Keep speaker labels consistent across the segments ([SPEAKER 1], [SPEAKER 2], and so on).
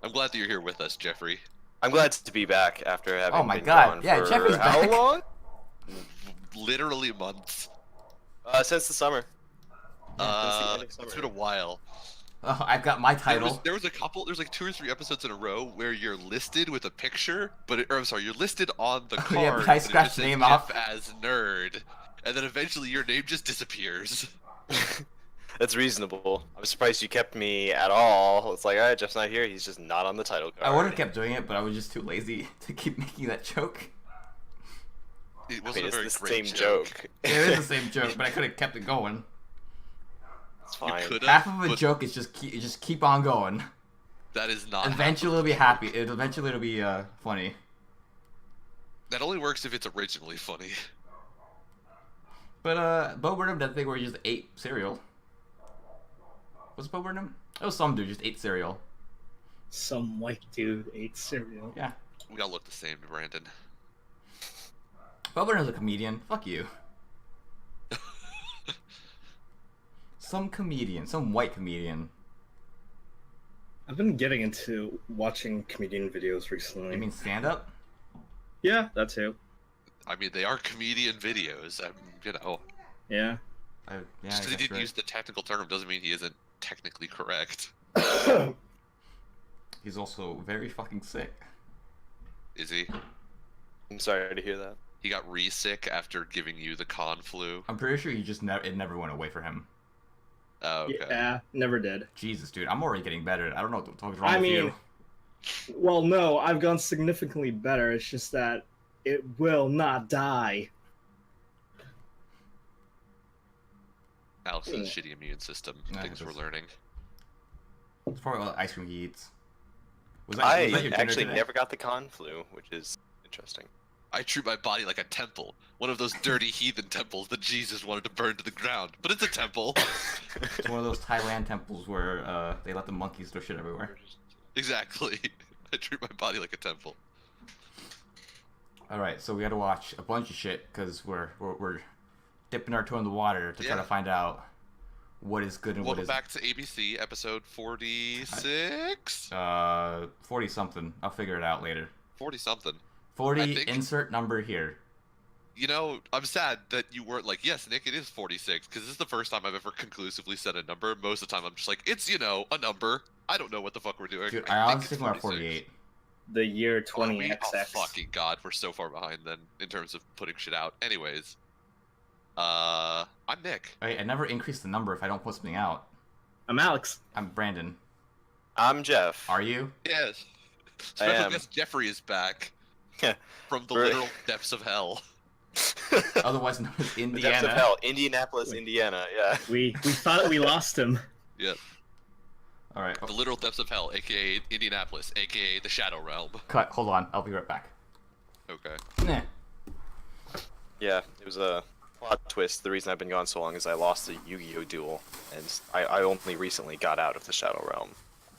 [SPEAKER 1] I'm glad that you're here with us, Jeffrey.
[SPEAKER 2] I'm glad to be back after
[SPEAKER 3] Oh
[SPEAKER 2] having
[SPEAKER 3] my
[SPEAKER 2] been
[SPEAKER 3] God.
[SPEAKER 2] gone
[SPEAKER 3] Yeah,
[SPEAKER 2] for
[SPEAKER 3] Jeffrey's
[SPEAKER 2] how
[SPEAKER 3] back.
[SPEAKER 2] long?
[SPEAKER 1] Literally months.
[SPEAKER 2] Since the summer. Since the end of
[SPEAKER 1] It's
[SPEAKER 2] summer.
[SPEAKER 1] been a while.
[SPEAKER 3] Oh, I've got my title.
[SPEAKER 1] There was a couple. There's like 2 or 3 episodes in a row where you're listed with a picture, or I'm sorry, you're listed on the card.
[SPEAKER 3] Yeah, but I
[SPEAKER 1] but it
[SPEAKER 3] scratched
[SPEAKER 1] just
[SPEAKER 3] the
[SPEAKER 1] says
[SPEAKER 3] name
[SPEAKER 1] Jeff
[SPEAKER 3] off.
[SPEAKER 1] as nerd, and then eventually your name just disappears.
[SPEAKER 2] That's reasonable. I'm surprised you kept me at all. It's like, alright, Jeff's not here. He's just not on the title card.
[SPEAKER 3] I would have kept doing it, but I was just too lazy to keep making that joke.
[SPEAKER 1] It
[SPEAKER 2] I
[SPEAKER 1] wasn't
[SPEAKER 2] mean,
[SPEAKER 1] a very
[SPEAKER 2] it's the
[SPEAKER 1] great
[SPEAKER 2] same
[SPEAKER 1] joke.
[SPEAKER 2] joke.
[SPEAKER 3] It is the same joke, but I could have kept it going.
[SPEAKER 2] It's fine.
[SPEAKER 1] You could've,
[SPEAKER 3] Half of a
[SPEAKER 1] but
[SPEAKER 3] joke is just keep on going.
[SPEAKER 1] that is not.
[SPEAKER 3] Eventually it'll be happy. Eventually it'll be funny.
[SPEAKER 1] That only works if it's originally funny.
[SPEAKER 3] But Bo Burnham, that thing where he just ate cereal. Was it Bo Burnham? It was some dude just ate cereal.
[SPEAKER 4] Some white dude ate cereal.
[SPEAKER 3] Yeah.
[SPEAKER 1] We all look the same, Brandon.
[SPEAKER 3] Bo Burnham's a comedian. Fuck you. Some comedian, some white comedian.
[SPEAKER 4] I've been getting into watching comedian videos recently.
[SPEAKER 3] You mean stand up?
[SPEAKER 4] Yeah, that too.
[SPEAKER 1] I mean, they are comedian videos. You know,
[SPEAKER 4] Yeah.
[SPEAKER 3] Yeah,
[SPEAKER 1] just because he
[SPEAKER 3] I guess
[SPEAKER 1] didn't
[SPEAKER 3] right.
[SPEAKER 1] use the technical term doesn't mean he isn't technically correct.
[SPEAKER 3] He's also very fucking sick.
[SPEAKER 1] Is he?
[SPEAKER 2] I'm sorry to hear that.
[SPEAKER 1] He got re-sick after giving you the con flu.
[SPEAKER 3] I'm pretty sure he just it never went away for him.
[SPEAKER 1] Oh, okay.
[SPEAKER 4] Yeah, never did.
[SPEAKER 3] Jesus, dude, I'm already getting better. I don't know what the fuck's wrong
[SPEAKER 4] I
[SPEAKER 3] with
[SPEAKER 4] mean,
[SPEAKER 3] you.
[SPEAKER 4] well, no, I've gone significantly better. It's just that it will not die.
[SPEAKER 1] Alex has a shitty immune system.
[SPEAKER 3] Yeah,
[SPEAKER 1] Things
[SPEAKER 3] it
[SPEAKER 1] we're
[SPEAKER 3] is.
[SPEAKER 1] learning.
[SPEAKER 3] It's probably all the ice cream he eats. Was
[SPEAKER 2] I
[SPEAKER 3] your dinner
[SPEAKER 2] actually
[SPEAKER 3] today?
[SPEAKER 2] never got the con flu, which is interesting.
[SPEAKER 1] I treat my body like a temple. One of those dirty heathen temples that Jesus wanted to burn to the ground. But it's a temple.
[SPEAKER 3] It's one of those Thailand temples where they let the monkeys throw shit everywhere.
[SPEAKER 1] Exactly. I treat my body like a temple.
[SPEAKER 3] All right, so we got to watch a bunch of shit because we're dipping our toe in the water to try to find out what is good and
[SPEAKER 1] Welcome
[SPEAKER 3] what
[SPEAKER 1] back to ABC, episode 46?
[SPEAKER 3] 40 something. I'll figure it out later.
[SPEAKER 1] 40-something.
[SPEAKER 3] 40,
[SPEAKER 1] I think-
[SPEAKER 3] insert number here.
[SPEAKER 1] You know, I'm sad that you weren't like, yes, Nick, it is 46, because this is the first time I've ever conclusively said a number. Most of the time I'm just like, it's, you know, a number. I don't know what the fuck we're doing.
[SPEAKER 3] Dude,
[SPEAKER 1] I
[SPEAKER 3] I
[SPEAKER 1] think
[SPEAKER 3] honestly
[SPEAKER 1] it's
[SPEAKER 3] think we're
[SPEAKER 1] 46.
[SPEAKER 3] 48.
[SPEAKER 4] The year
[SPEAKER 1] Are we?
[SPEAKER 4] 20XX.
[SPEAKER 1] Oh, fucking god, we're so far behind then, in terms of putting shit out. Anyways. I'm Nick.
[SPEAKER 3] I never increase the number if I don't put something out.
[SPEAKER 4] I'm Alex.
[SPEAKER 3] I'm Brandon.
[SPEAKER 2] I'm Jeff.
[SPEAKER 3] Are you?
[SPEAKER 1] Yes.
[SPEAKER 2] I
[SPEAKER 1] Special
[SPEAKER 2] am.
[SPEAKER 1] guest Jeffrey is back. From the
[SPEAKER 2] Right.
[SPEAKER 1] literal depths of hell.
[SPEAKER 3] Otherwise known as
[SPEAKER 2] The
[SPEAKER 3] Indiana.
[SPEAKER 2] depths of hell, Indianapolis, Indiana. Yeah.
[SPEAKER 4] We thought we lost him.
[SPEAKER 1] Yep.
[SPEAKER 3] All right.
[SPEAKER 1] The literal depths of hell, aka Indianapolis, aka the Shadow Realm.
[SPEAKER 3] Cut. Hold on. I'll be right back.
[SPEAKER 1] Okay.
[SPEAKER 3] Nah.
[SPEAKER 2] Yeah, it was a plot twist. The reason I've been gone so long is I lost the Yu-Gi-Oh duel, and I only recently got out of the Shadow Realm.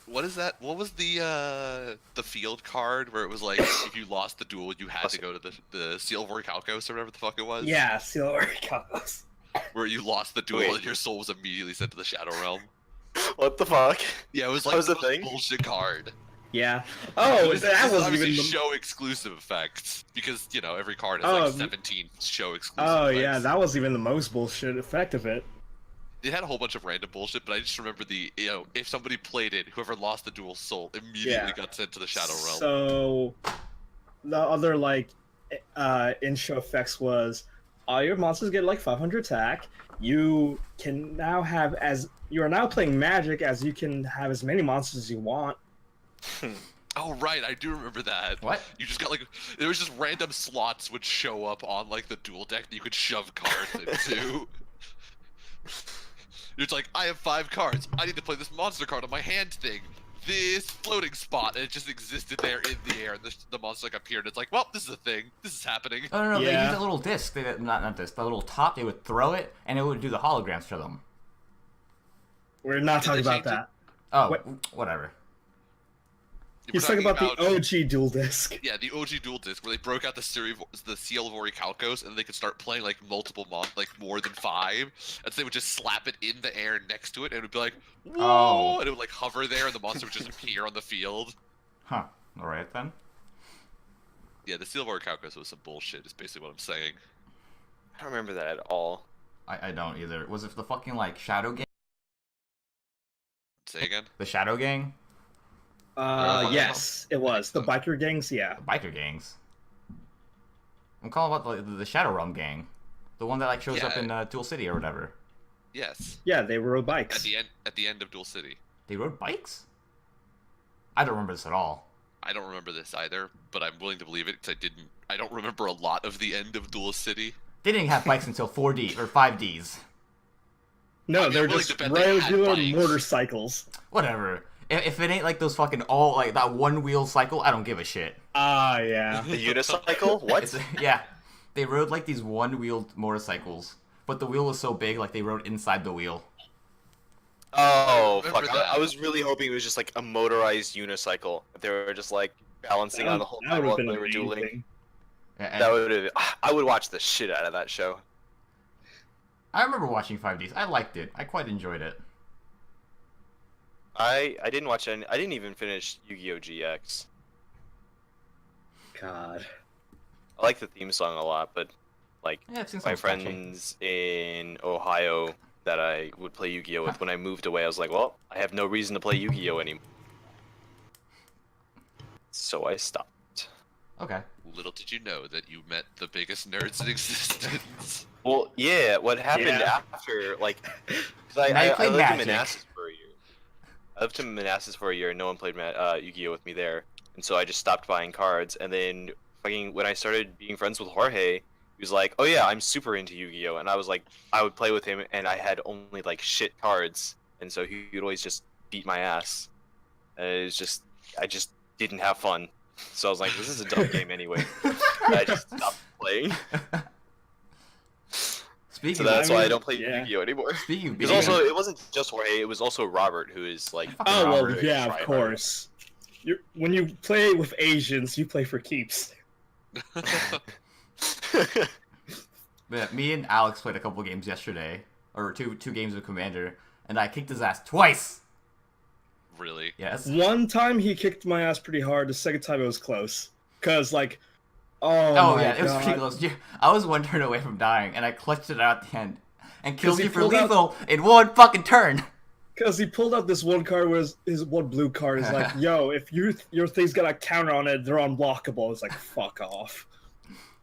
[SPEAKER 1] What is that? What was the field card where it was like if you lost the duel you had to go to the Seal Voricalcos or whatever the fuck it was?
[SPEAKER 4] Yeah, Silver Cows.
[SPEAKER 1] Where you lost the duel
[SPEAKER 2] Wait.
[SPEAKER 1] and your soul was immediately sent to the Shadow Realm.
[SPEAKER 2] What the fuck?
[SPEAKER 1] Yeah, it was
[SPEAKER 2] That
[SPEAKER 1] like
[SPEAKER 2] was
[SPEAKER 1] the
[SPEAKER 2] a thing?
[SPEAKER 1] bullshit card.
[SPEAKER 4] Yeah. Oh,
[SPEAKER 1] This
[SPEAKER 4] that
[SPEAKER 1] is
[SPEAKER 4] wasn't
[SPEAKER 1] obviously
[SPEAKER 4] even the...
[SPEAKER 1] show exclusive effects because you know every card has
[SPEAKER 4] Oh,
[SPEAKER 1] like 17 show exclusive.
[SPEAKER 4] Oh,
[SPEAKER 1] effects.
[SPEAKER 4] yeah, that was even the most bullshit effect of it.
[SPEAKER 1] It had a whole bunch of random bullshit, but I just remember if somebody played it, whoever lost the dual soul immediately
[SPEAKER 4] Yeah.
[SPEAKER 1] got sent to the Shadow Realm.
[SPEAKER 4] So, the other, like, in-show effects was, all your monsters get, like, 500 attack. You can now have you are now playing Magic as you can have as many monsters as you want.
[SPEAKER 1] Oh right, I do remember that.
[SPEAKER 3] What?
[SPEAKER 1] You just got like there was just random slots would show up on like the dual deck that you could shove cards into. It's like I have 5 cards. I need to play this monster card on my hand thing. This floating spot, and it just existed there in the air, and the monster like appeared. It's like, well, this is a thing. This is happening.
[SPEAKER 3] Oh, no, they
[SPEAKER 4] Yeah.
[SPEAKER 3] used a little disc. Not disc. The little top. They would throw it, and it would do the holograms for them.
[SPEAKER 4] We're not
[SPEAKER 1] Did
[SPEAKER 4] talking
[SPEAKER 1] they
[SPEAKER 4] about
[SPEAKER 1] change it?
[SPEAKER 4] that.
[SPEAKER 3] Oh,
[SPEAKER 4] Wait.
[SPEAKER 3] whatever.
[SPEAKER 4] He's talking about the OG dual disc.
[SPEAKER 1] Yeah, the OG dual disc where they broke out the Seal Voricalcos and they could start playing like multiple like more than 5, and so they would just slap it in the air next to it, and it would be like, whoa,
[SPEAKER 3] Oh.
[SPEAKER 1] and it would like hover there, and the monster would just appear on the field.
[SPEAKER 3] Huh. All right then.
[SPEAKER 1] Yeah, the Steel Warrior Calculus was some bullshit. Is basically what I'm saying.
[SPEAKER 2] I don't remember that at all.
[SPEAKER 3] I don't either. Was it the fucking like Shadow Gang?
[SPEAKER 1] Say again.
[SPEAKER 3] The Shadow Gang?
[SPEAKER 4] Yes, it was the biker gangs. Yeah.
[SPEAKER 3] The biker gangs. I'm calling about the Shadow Realm gang, the one that like shows up in Dual City or whatever.
[SPEAKER 1] Yes.
[SPEAKER 4] Yeah, they rode bikes.
[SPEAKER 1] At the end of Dual City.
[SPEAKER 3] They rode bikes? I don't remember this at all.
[SPEAKER 1] I don't remember this either, but I'm willing to believe it because I don't remember a lot of the end of Dual City.
[SPEAKER 3] They didn't have bikes until 4D or 5Ds.
[SPEAKER 4] No,
[SPEAKER 1] I mean,
[SPEAKER 4] they're
[SPEAKER 1] I'm willing
[SPEAKER 4] just
[SPEAKER 1] to bet they had
[SPEAKER 4] regular
[SPEAKER 1] bikes.
[SPEAKER 4] motorcycles.
[SPEAKER 3] Whatever. If it ain't like those fucking all like that one wheel cycle, I don't give a shit.
[SPEAKER 4] Ah, yeah.
[SPEAKER 2] The unicycle? What?
[SPEAKER 3] Yeah, they rode like these one-wheeled motorcycles, but the wheel was so big, like they rode inside the wheel.
[SPEAKER 2] Oh,
[SPEAKER 1] remember
[SPEAKER 2] fuck.
[SPEAKER 1] that.
[SPEAKER 2] I was really hoping it was just like a motorized unicycle. They were just like balancing on the whole
[SPEAKER 4] That
[SPEAKER 2] time
[SPEAKER 4] would
[SPEAKER 2] while
[SPEAKER 4] have
[SPEAKER 2] they
[SPEAKER 4] been
[SPEAKER 2] were dueling.
[SPEAKER 4] amazing.
[SPEAKER 2] That would have. I would watch the shit out of that show.
[SPEAKER 3] I remember watching 5Ds. I liked it. I quite enjoyed it.
[SPEAKER 2] I didn't watch any. I didn't even finish Yu-Gi-Oh! GX.
[SPEAKER 4] God.
[SPEAKER 2] I like the theme song a lot, but like
[SPEAKER 3] Yeah, it seems
[SPEAKER 2] my
[SPEAKER 3] like sketchy.
[SPEAKER 2] friends in Ohio that I would play Yu-Gi-Oh! with, when I moved away, I was like, well, I have no reason to play Yu-Gi-Oh! anymore. So I stopped.
[SPEAKER 3] Okay.
[SPEAKER 1] Little did you know that you met the biggest nerds in existence.
[SPEAKER 2] Well, yeah, what happened
[SPEAKER 4] Yeah.
[SPEAKER 2] after, like, because
[SPEAKER 3] Now you
[SPEAKER 2] I
[SPEAKER 3] play
[SPEAKER 2] lived in
[SPEAKER 3] Magic.
[SPEAKER 2] Manassas for a year. I lived in Manassas for a year, and no one played Yu-Gi-Oh! With me there. And so I just stopped buying cards, and then fucking when I started being friends with Jorge, he was like, oh yeah, I'm super into Yu-Gi-Oh! And I was like, I would play with him, and I had only, like, shit cards, and so he would always just beat my ass. And it was just, I just didn't have fun. So I was like, this is a dumb game anyway. And I just stopped playing.
[SPEAKER 3] Speaking
[SPEAKER 2] So
[SPEAKER 3] of,
[SPEAKER 2] that's
[SPEAKER 4] I
[SPEAKER 2] why I
[SPEAKER 4] mean,
[SPEAKER 2] don't play
[SPEAKER 4] yeah.
[SPEAKER 2] Yu-Gi-Oh! Anymore.
[SPEAKER 3] speaking of
[SPEAKER 2] Because
[SPEAKER 3] being
[SPEAKER 2] also, it wasn't just Jorge, it was also Robert, who is like.
[SPEAKER 3] Fucking
[SPEAKER 4] Oh well,
[SPEAKER 3] Robert,
[SPEAKER 4] yeah,
[SPEAKER 2] try
[SPEAKER 4] of
[SPEAKER 2] harder.
[SPEAKER 4] course. When you play with Asians, you play for keeps.
[SPEAKER 3] Yeah, me and Alex played a couple games yesterday, or two games of Commander, and I kicked his ass twice.
[SPEAKER 1] Really?
[SPEAKER 3] Yes.
[SPEAKER 4] One time he kicked my ass pretty hard. The second time it was close. Cause like,
[SPEAKER 3] Oh
[SPEAKER 4] my
[SPEAKER 3] yeah, it was
[SPEAKER 4] God.
[SPEAKER 3] pretty close. I was one turn away from dying, and I clutched it out at the end, and killed
[SPEAKER 4] 'Cause he
[SPEAKER 3] you for
[SPEAKER 4] pulled out-
[SPEAKER 3] lethal in one fucking turn.
[SPEAKER 4] Cause he pulled out this one card where his one blue card is like, yo, if your thing's got a counter on it, they're unblockable. It's like, fuck off.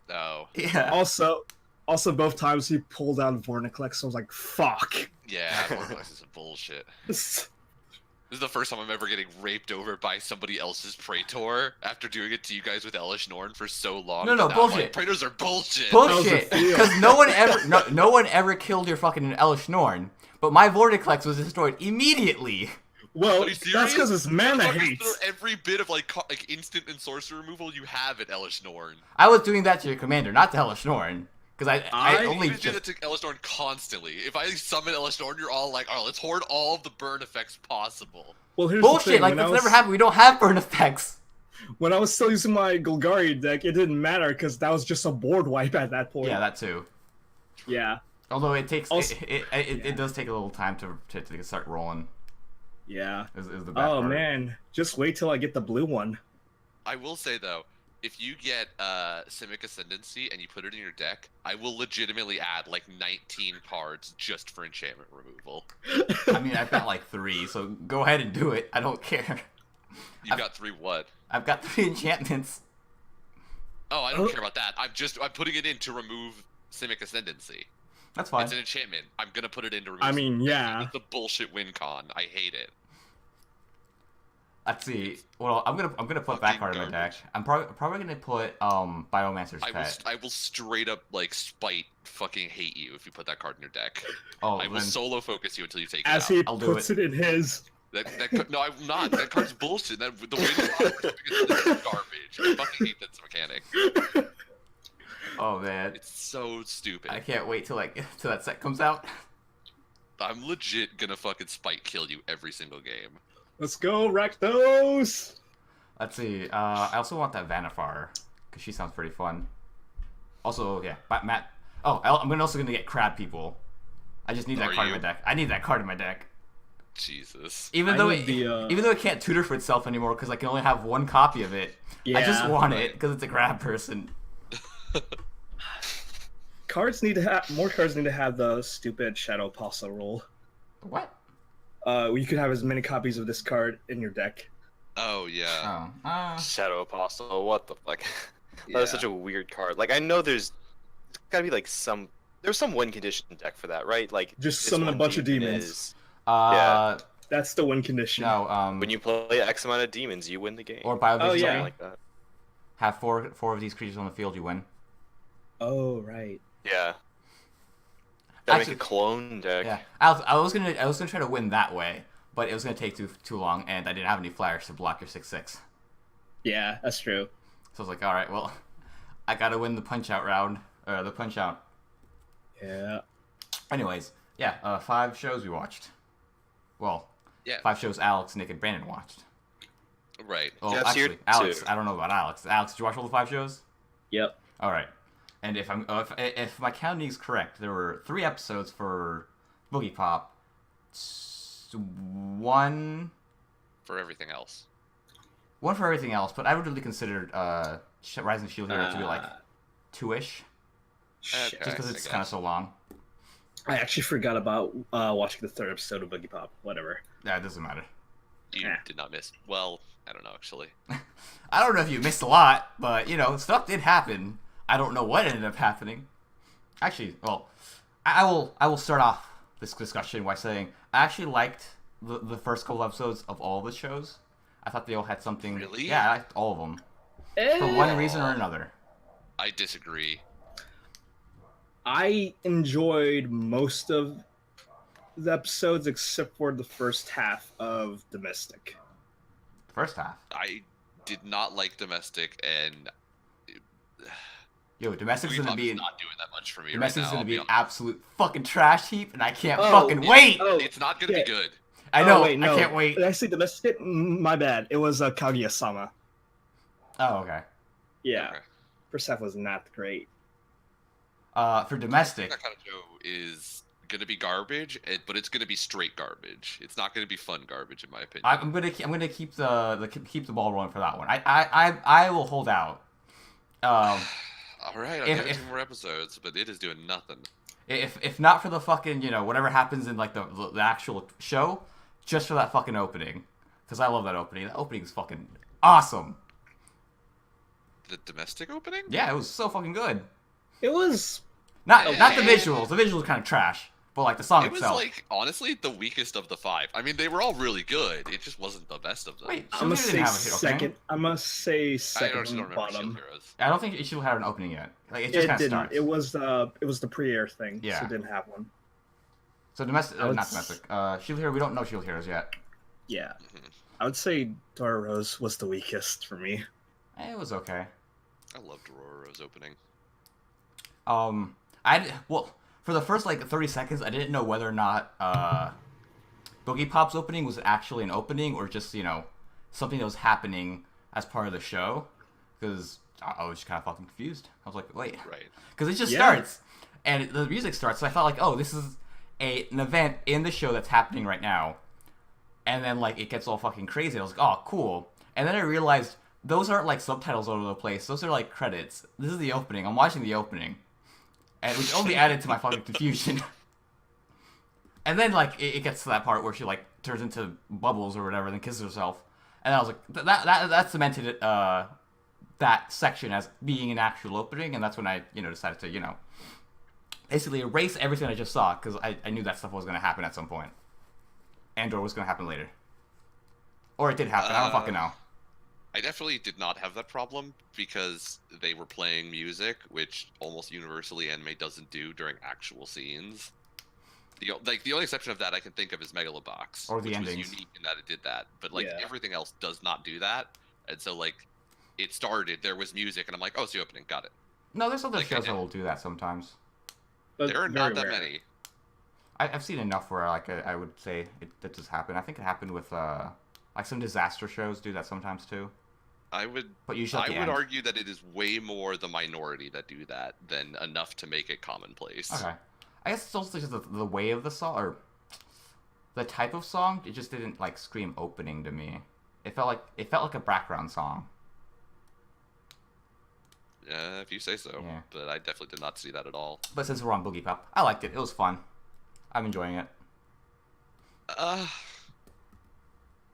[SPEAKER 1] No.
[SPEAKER 3] Yeah.
[SPEAKER 4] Also, both times he pulled out Vorniclex, so I was like, fuck.
[SPEAKER 1] Yeah, Vortex is bullshit. This is the first time I'm ever getting raped over by somebody else's Praetor after doing it to you guys with Elish Norn for so long.
[SPEAKER 3] No,
[SPEAKER 1] Now I'm
[SPEAKER 3] bullshit.
[SPEAKER 1] Like, Praetors are bullshit.
[SPEAKER 3] Bullshit.
[SPEAKER 4] How's it feel?
[SPEAKER 3] Because no one ever killed your fucking Elish Norn, but my Vorticlex was destroyed immediately.
[SPEAKER 4] Well,
[SPEAKER 1] Are you serious?
[SPEAKER 4] that's because his mana
[SPEAKER 1] Motherfuckers
[SPEAKER 4] hates.
[SPEAKER 1] throw every bit of like instant and sorcery removal you have at Elish Norn.
[SPEAKER 3] I was doing that to your commander, not to Elish Norn, because I
[SPEAKER 4] I
[SPEAKER 3] only
[SPEAKER 1] You do that
[SPEAKER 3] just
[SPEAKER 1] to Elish Norn constantly. If I summon Elish Norn, you're all like, "Oh, let's hoard all of the burn effects possible."
[SPEAKER 4] Well, here's the
[SPEAKER 3] bullshit.
[SPEAKER 4] thing.
[SPEAKER 3] Like
[SPEAKER 4] when I
[SPEAKER 3] that's
[SPEAKER 4] was-
[SPEAKER 3] never happened. We don't have burn effects.
[SPEAKER 4] When I was still using my Golgari deck, it didn't matter because that was just a board wipe at that point.
[SPEAKER 3] Yeah, that too.
[SPEAKER 4] Yeah.
[SPEAKER 3] Although it takes
[SPEAKER 4] Also-
[SPEAKER 3] it does take a little time to start rolling.
[SPEAKER 4] Yeah.
[SPEAKER 3] Is the bad
[SPEAKER 4] Oh
[SPEAKER 3] part.
[SPEAKER 4] man, just wait till I get the blue one.
[SPEAKER 1] I will say though, if you get Simic Ascendancy and you put it in your deck, I will legitimately add like 19 cards just for enchantment removal.
[SPEAKER 3] I mean, I've got like 3, so go ahead and do it. I don't care.
[SPEAKER 1] You've got 3 what?
[SPEAKER 3] I've got 3 enchantments.
[SPEAKER 1] Oh, I don't care about that. I'm putting it in to remove Simic Ascendancy.
[SPEAKER 3] That's fine.
[SPEAKER 1] It's an enchantment. I'm gonna put it in to remove.
[SPEAKER 4] I mean, yeah.
[SPEAKER 1] It's a bullshit win con. I hate it.
[SPEAKER 3] Let's see. Well, I'm gonna put that
[SPEAKER 1] Fucking
[SPEAKER 3] card in my deck.
[SPEAKER 1] garbage.
[SPEAKER 3] I'm probably gonna put Biomancer's Pet.
[SPEAKER 1] I will straight up like spite fucking hate you if you put that card in your deck.
[SPEAKER 3] Oh,
[SPEAKER 1] I will
[SPEAKER 3] then
[SPEAKER 1] solo focus you until you take it
[SPEAKER 4] As
[SPEAKER 1] out.
[SPEAKER 4] he
[SPEAKER 3] I'll do
[SPEAKER 4] puts it in his.
[SPEAKER 1] No, I'm not. That card's bullshit. The way is garbage. I fucking hate this mechanic.
[SPEAKER 3] oh man,
[SPEAKER 1] It's so stupid.
[SPEAKER 3] I can't wait till till that set comes out.
[SPEAKER 1] I'm legit gonna fucking spite kill you every single game.
[SPEAKER 4] Let's go, Rakdos!
[SPEAKER 3] Let's see. I also want that Vanifar because she sounds pretty fun. Also, yeah, Matt. Oh, I'm also gonna get Crab People. I just need that
[SPEAKER 1] Are
[SPEAKER 3] card in
[SPEAKER 1] you?
[SPEAKER 3] my deck. I need that card in my deck.
[SPEAKER 1] Jesus.
[SPEAKER 3] Even
[SPEAKER 4] I
[SPEAKER 3] though
[SPEAKER 4] need the,
[SPEAKER 3] even though it can't tutor for itself anymore because I can only have one copy of it. I just
[SPEAKER 4] Yeah,
[SPEAKER 3] want
[SPEAKER 1] right.
[SPEAKER 3] it because it's a grab person.
[SPEAKER 4] Cards need to have more cards need to have the stupid Shadow Pasta rule.
[SPEAKER 3] What?
[SPEAKER 4] You could have as many copies of this card in your deck.
[SPEAKER 1] Oh yeah.
[SPEAKER 3] Oh.
[SPEAKER 2] Shadow Apostle. What the fuck? That was
[SPEAKER 4] Yeah.
[SPEAKER 2] such a weird card. Like I know there's gotta be like there's some win condition deck for that, right? Like
[SPEAKER 4] Just
[SPEAKER 2] this
[SPEAKER 4] summon a
[SPEAKER 2] one
[SPEAKER 4] bunch of
[SPEAKER 2] demon
[SPEAKER 4] demons.
[SPEAKER 2] is-
[SPEAKER 3] Yeah.
[SPEAKER 4] That's the win condition.
[SPEAKER 3] No.
[SPEAKER 2] when you play X amount of demons, you win the game.
[SPEAKER 3] Or Bio
[SPEAKER 4] Oh,
[SPEAKER 3] Vigilante.
[SPEAKER 4] yeah.
[SPEAKER 2] Something like that.
[SPEAKER 3] Have four of these creatures on the field, you win.
[SPEAKER 4] Oh right.
[SPEAKER 2] Yeah. Gotta
[SPEAKER 3] Actually-
[SPEAKER 2] make a clone deck.
[SPEAKER 3] Yeah. I was gonna try to win that way, but it was gonna take too long, and I didn't have any flyers to block your 6/6.
[SPEAKER 4] Yeah, that's true.
[SPEAKER 3] So I was like, all right, well, I gotta win the punch out round, or the punch out.
[SPEAKER 4] Yeah.
[SPEAKER 3] Anyways, yeah, 5 shows we watched. Well,
[SPEAKER 1] Yeah.
[SPEAKER 3] 5 shows Alex, Nick, and Brandon watched.
[SPEAKER 1] Right.
[SPEAKER 3] Well,
[SPEAKER 2] Jeff's here
[SPEAKER 3] actually, Alex,
[SPEAKER 2] too.
[SPEAKER 3] I don't know about Alex. Alex, did you watch all the 5 shows?
[SPEAKER 4] Yep.
[SPEAKER 3] All right. And if my counting is correct, there were 3 episodes for Boogie Pop. 1
[SPEAKER 1] For everything else.
[SPEAKER 3] for everything else, but I would really consider Rising Shield Hero to be like 2-ish,
[SPEAKER 4] Shit.
[SPEAKER 1] Okay.
[SPEAKER 3] just because
[SPEAKER 1] I
[SPEAKER 3] it's kind of
[SPEAKER 1] guess.
[SPEAKER 3] so long.
[SPEAKER 4] I actually forgot about watching the 3rd episode of Boogie Pop. Whatever.
[SPEAKER 3] Yeah, it doesn't matter.
[SPEAKER 1] You
[SPEAKER 4] Yeah.
[SPEAKER 1] did not miss. Well, I don't know actually.
[SPEAKER 3] I don't know if you missed a lot, but you know, stuff did happen. I don't know what ended up happening. Actually, well, I will start off this discussion by saying I actually liked the first couple episodes of all the shows. I thought they all had something.
[SPEAKER 1] Really?
[SPEAKER 3] Yeah, I liked all of them for one reason or another.
[SPEAKER 1] I disagree.
[SPEAKER 4] I enjoyed most of the episodes except for the first half of Domestic.
[SPEAKER 3] The first half.
[SPEAKER 1] I did not like Domestic, and
[SPEAKER 3] Yo, Domestic's
[SPEAKER 1] Boogie
[SPEAKER 3] gonna
[SPEAKER 1] Pop
[SPEAKER 3] be
[SPEAKER 1] is not doing that much for me
[SPEAKER 3] Domestic's
[SPEAKER 1] right now.
[SPEAKER 3] gonna
[SPEAKER 1] I'll
[SPEAKER 3] be an
[SPEAKER 1] honest.
[SPEAKER 3] absolute fucking trash heap, and I can't
[SPEAKER 4] Oh,
[SPEAKER 3] fucking wait.
[SPEAKER 4] Oh,
[SPEAKER 1] It's not gonna
[SPEAKER 4] yeah.
[SPEAKER 1] be good.
[SPEAKER 3] I know.
[SPEAKER 4] Wait, no.
[SPEAKER 3] I can't wait.
[SPEAKER 4] Did I say Domestic? My bad. It was Kaguya-sama.
[SPEAKER 3] Oh, okay.
[SPEAKER 4] Yeah.
[SPEAKER 1] Okay.
[SPEAKER 4] First half was not great.
[SPEAKER 3] For domestic,
[SPEAKER 1] That kind of show is gonna be garbage, but it's gonna be straight garbage. It's not gonna be fun garbage, in my opinion.
[SPEAKER 3] I'm gonna keep the ball rolling for that one. I will hold out.
[SPEAKER 1] All right, I'll
[SPEAKER 3] if-
[SPEAKER 1] give it
[SPEAKER 3] if-
[SPEAKER 1] 2 more episodes, but it is doing nothing.
[SPEAKER 3] If not for the fucking, you know, whatever happens in like the actual show, just for that fucking opening, because I love that opening. That opening is fucking awesome.
[SPEAKER 1] The Domestic opening?
[SPEAKER 3] Yeah, it was so fucking good.
[SPEAKER 4] It was.
[SPEAKER 3] Not the
[SPEAKER 1] Yeah.
[SPEAKER 3] visuals. The visuals kind of trash, but like the song
[SPEAKER 1] It was
[SPEAKER 3] itself.
[SPEAKER 1] like honestly the weakest of the 5. I mean, they were all really good. It just wasn't the best of them.
[SPEAKER 3] Wait,
[SPEAKER 4] I'm gonna
[SPEAKER 3] Shield Hero
[SPEAKER 4] say
[SPEAKER 3] didn't have a hit opening.
[SPEAKER 4] second. I'm gonna say
[SPEAKER 1] I
[SPEAKER 4] second
[SPEAKER 1] actually don't
[SPEAKER 4] from
[SPEAKER 1] remember Shield
[SPEAKER 4] bottom.
[SPEAKER 1] Heroes.
[SPEAKER 3] I don't think it should have an opening yet. Like it just
[SPEAKER 4] It
[SPEAKER 3] kind of
[SPEAKER 4] didn't.
[SPEAKER 3] starts.
[SPEAKER 4] It was the pre-air thing,
[SPEAKER 3] Yeah.
[SPEAKER 4] so it didn't have one.
[SPEAKER 3] So domestic,
[SPEAKER 4] I would
[SPEAKER 3] not
[SPEAKER 4] s-
[SPEAKER 3] domestic. Shield Hero. We don't know Shield Heroes yet.
[SPEAKER 4] Yeah.
[SPEAKER 1] Mhm.
[SPEAKER 4] I would say Dora Rose was the weakest for me.
[SPEAKER 3] It was okay.
[SPEAKER 1] I loved Roro's opening.
[SPEAKER 3] Well, for the first like 30 seconds, I didn't know whether or not Boogie Pop's opening was actually an opening or just, you know, something that was happening as part of the show. Because I was just kind of fucking confused. I was like, wait,
[SPEAKER 1] Right.
[SPEAKER 3] because it just
[SPEAKER 4] Yeah.
[SPEAKER 3] starts and the music starts. So I felt like, oh, this is an event in the show that's happening right now. And then like it gets all fucking crazy. I was like, oh, cool. And then I realized those aren't like subtitles all over the place. Those are like credits. This is the opening. I'm watching the opening. And which only added to my fucking confusion. And then like it gets to that part where she like turns into bubbles or whatever, then kisses herself. And I was like, that cemented it, that section as being an actual opening. And that's when I, you know, decided to, you know, basically erase everything I just saw because I knew that stuff was gonna happen at some point, and/or was gonna happen later, or it did happen. I don't fucking know.
[SPEAKER 1] I definitely did not have that problem because they were playing music, which almost universally anime doesn't do during actual scenes. The only exception of that I can think of is Megalobox,
[SPEAKER 3] Or the
[SPEAKER 1] which
[SPEAKER 3] endings.
[SPEAKER 1] was unique in that it did that. But like
[SPEAKER 4] Yeah.
[SPEAKER 1] everything else does not do that, and so like it started, there was music, and I'm like, oh, it's the opening, got it.
[SPEAKER 3] No, there's other
[SPEAKER 1] Like,
[SPEAKER 3] shows
[SPEAKER 1] I-
[SPEAKER 3] that will do that sometimes.
[SPEAKER 4] But
[SPEAKER 1] There are
[SPEAKER 4] very
[SPEAKER 1] not that
[SPEAKER 4] rare.
[SPEAKER 1] many.
[SPEAKER 3] I've seen enough where like I would say that just happened. I think it happened with like some disaster shows do that sometimes too.
[SPEAKER 1] I would
[SPEAKER 3] But usually at
[SPEAKER 1] I
[SPEAKER 3] the
[SPEAKER 1] would
[SPEAKER 3] end.
[SPEAKER 1] argue that it is way more the minority that do that than enough to make it commonplace.
[SPEAKER 3] Okay. I guess it's also just the way of the song, or the type of song, it just didn't like scream opening to me. It felt like a background song.
[SPEAKER 1] Yeah, if you say so.
[SPEAKER 3] Yeah.
[SPEAKER 1] But I definitely did not see that at all.
[SPEAKER 3] But since we're on Boogie Pop, I liked it. It was fun. I'm enjoying it.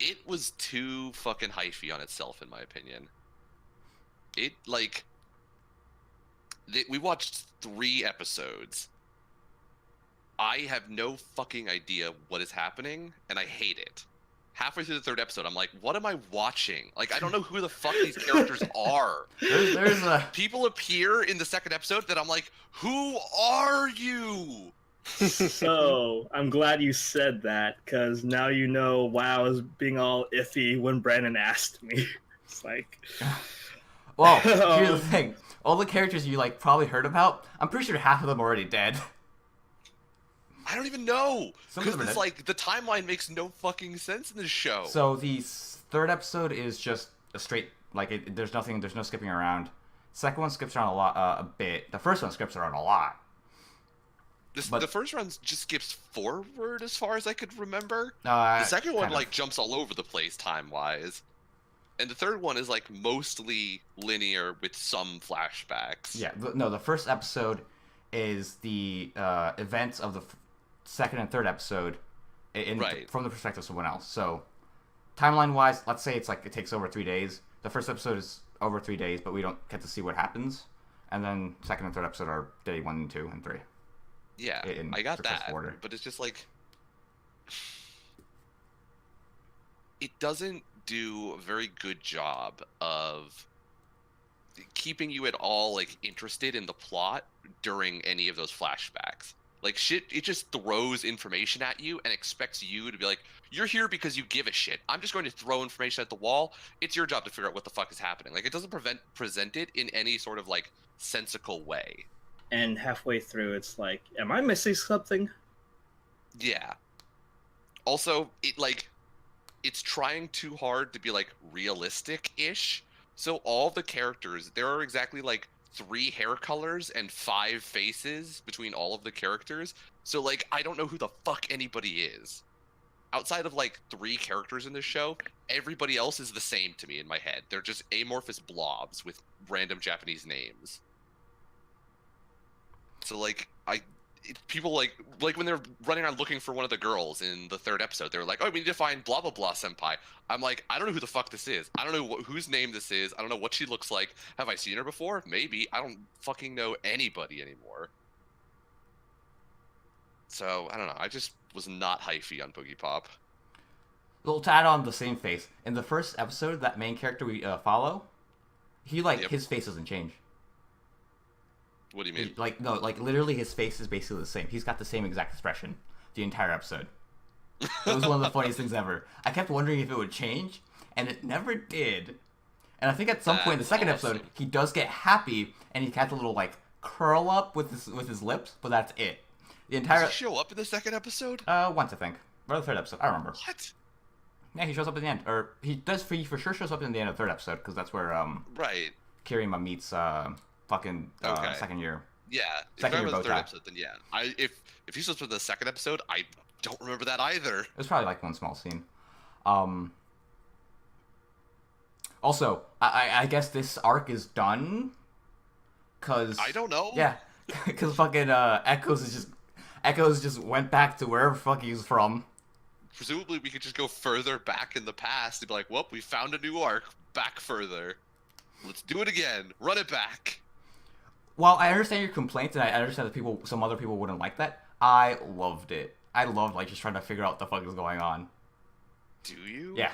[SPEAKER 1] It was too fucking hyphy on itself, in my opinion. It, like... we watched 3 episodes. I have no fucking idea what is happening, and I hate it. Halfway through the 3rd episode, I'm like, what am I watching? Like, I don't know who the fuck these characters are.
[SPEAKER 3] There's a...
[SPEAKER 1] People appear in the 2nd episode that I'm like, who are you?
[SPEAKER 4] So I'm glad you said that, because now you know why I was being all iffy when Brandon asked me. It's like,
[SPEAKER 3] Well, here's the thing. All the characters you like probably heard about, I'm pretty sure half of them are already dead.
[SPEAKER 1] I don't even know.
[SPEAKER 3] Some of them are
[SPEAKER 1] Because it's
[SPEAKER 3] dead.
[SPEAKER 1] like, the timeline makes no fucking sense in this show.
[SPEAKER 3] So the 3rd episode is just a straight, like, there's no skipping around. 2nd one skips around a bit. The 1st one skips around a lot.
[SPEAKER 1] The first run just skips forward as far as I could remember. The
[SPEAKER 3] The
[SPEAKER 1] 2nd one, like, jumps all over the place time-wise. And the 3rd one is, like, mostly linear with some flashbacks.
[SPEAKER 3] Yeah, no, the 1st episode is the events of the 2nd and 3rd episode from the perspective of someone else. So, timeline-wise, let's say it's like it takes over 3 days. The 1st episode is over 3 days, but we don't get to see what happens. And then 2nd and 3rd episode are day 1 and 2 and 3.
[SPEAKER 1] Yeah,
[SPEAKER 3] In
[SPEAKER 1] I got
[SPEAKER 3] successive
[SPEAKER 1] that.
[SPEAKER 3] order.
[SPEAKER 1] But it's just like... It doesn't do a very good job of keeping you at all, like, interested in the plot during any of those flashbacks. Like, shit, it just throws information at you and expects you to be like, you're here because you give a shit. I'm just going to throw information at the wall. It's your job to figure out what the fuck is happening. Like, it doesn't present it in any sort of, like, sensical way.
[SPEAKER 4] and halfway through, it's like, am I missing something?
[SPEAKER 1] Yeah. Also, it's trying too hard to be, like, realistic-ish. So all the characters, there are exactly, like, 3 hair colors and 5 faces between all of the characters. So, like, I don't know who the fuck anybody is. Outside of, like, 3 characters in this show, everybody else is the same to me in my head. They're just amorphous blobs with random Japanese names. So, like, people, like when they're running around looking for one of the girls in the 3rd episode, they're like, oh, we need to find blah, blah, blah senpai. I'm like, I don't know who the fuck this is. I don't know whose name this is. I don't know what she looks like. Have I seen her before? Maybe. I don't fucking know anybody anymore. So, I don't know. I just was not hyphy on Boogie Pop.
[SPEAKER 3] Well, to add on the same face, in the 1st episode, that main character we follow, he, like,
[SPEAKER 1] Yep.
[SPEAKER 3] his face doesn't change.
[SPEAKER 1] What do you mean?
[SPEAKER 3] No, literally his face is basically the same. He's got the same exact expression the entire episode. It was one of the funniest things ever. I kept wondering if it would change, and it never did. And I think at some point in the
[SPEAKER 1] That's
[SPEAKER 3] 2nd episode,
[SPEAKER 1] awesome.
[SPEAKER 3] he does get happy, and he has a little, like, curl up with his lips, but that's it. The entire...
[SPEAKER 1] Does he show up in the 2nd episode?
[SPEAKER 3] Once, I think. Or the 3rd episode, I don't remember.
[SPEAKER 1] What?
[SPEAKER 3] Yeah, he shows up at the end. Or, he does, he for sure shows up in the end of the 3rd episode, because that's where,
[SPEAKER 1] Right.
[SPEAKER 3] Kirima meets, fucking,
[SPEAKER 1] Okay.
[SPEAKER 3] 2nd year.
[SPEAKER 1] Yeah. If
[SPEAKER 3] Second
[SPEAKER 1] I
[SPEAKER 3] year
[SPEAKER 1] remember
[SPEAKER 3] bow
[SPEAKER 1] the 3rd
[SPEAKER 3] tie.
[SPEAKER 1] episode, then yeah. If he shows up in the 2nd episode, I don't remember that either.
[SPEAKER 3] It was probably like one small scene. Also, I guess this arc is done. Cause
[SPEAKER 1] I don't know.
[SPEAKER 3] Yeah, cause fucking Echoes just went back to wherever fuck he's from.
[SPEAKER 1] Presumably, we could just go further back in the past and be like, well, we found a new arc. Back further. Let's do it again. Run it back.
[SPEAKER 3] While I understand your complaints, and I understand that some other people wouldn't like that, I loved it. I loved, like, just trying to figure out what the fuck is going on.
[SPEAKER 1] Do you?
[SPEAKER 3] Yeah.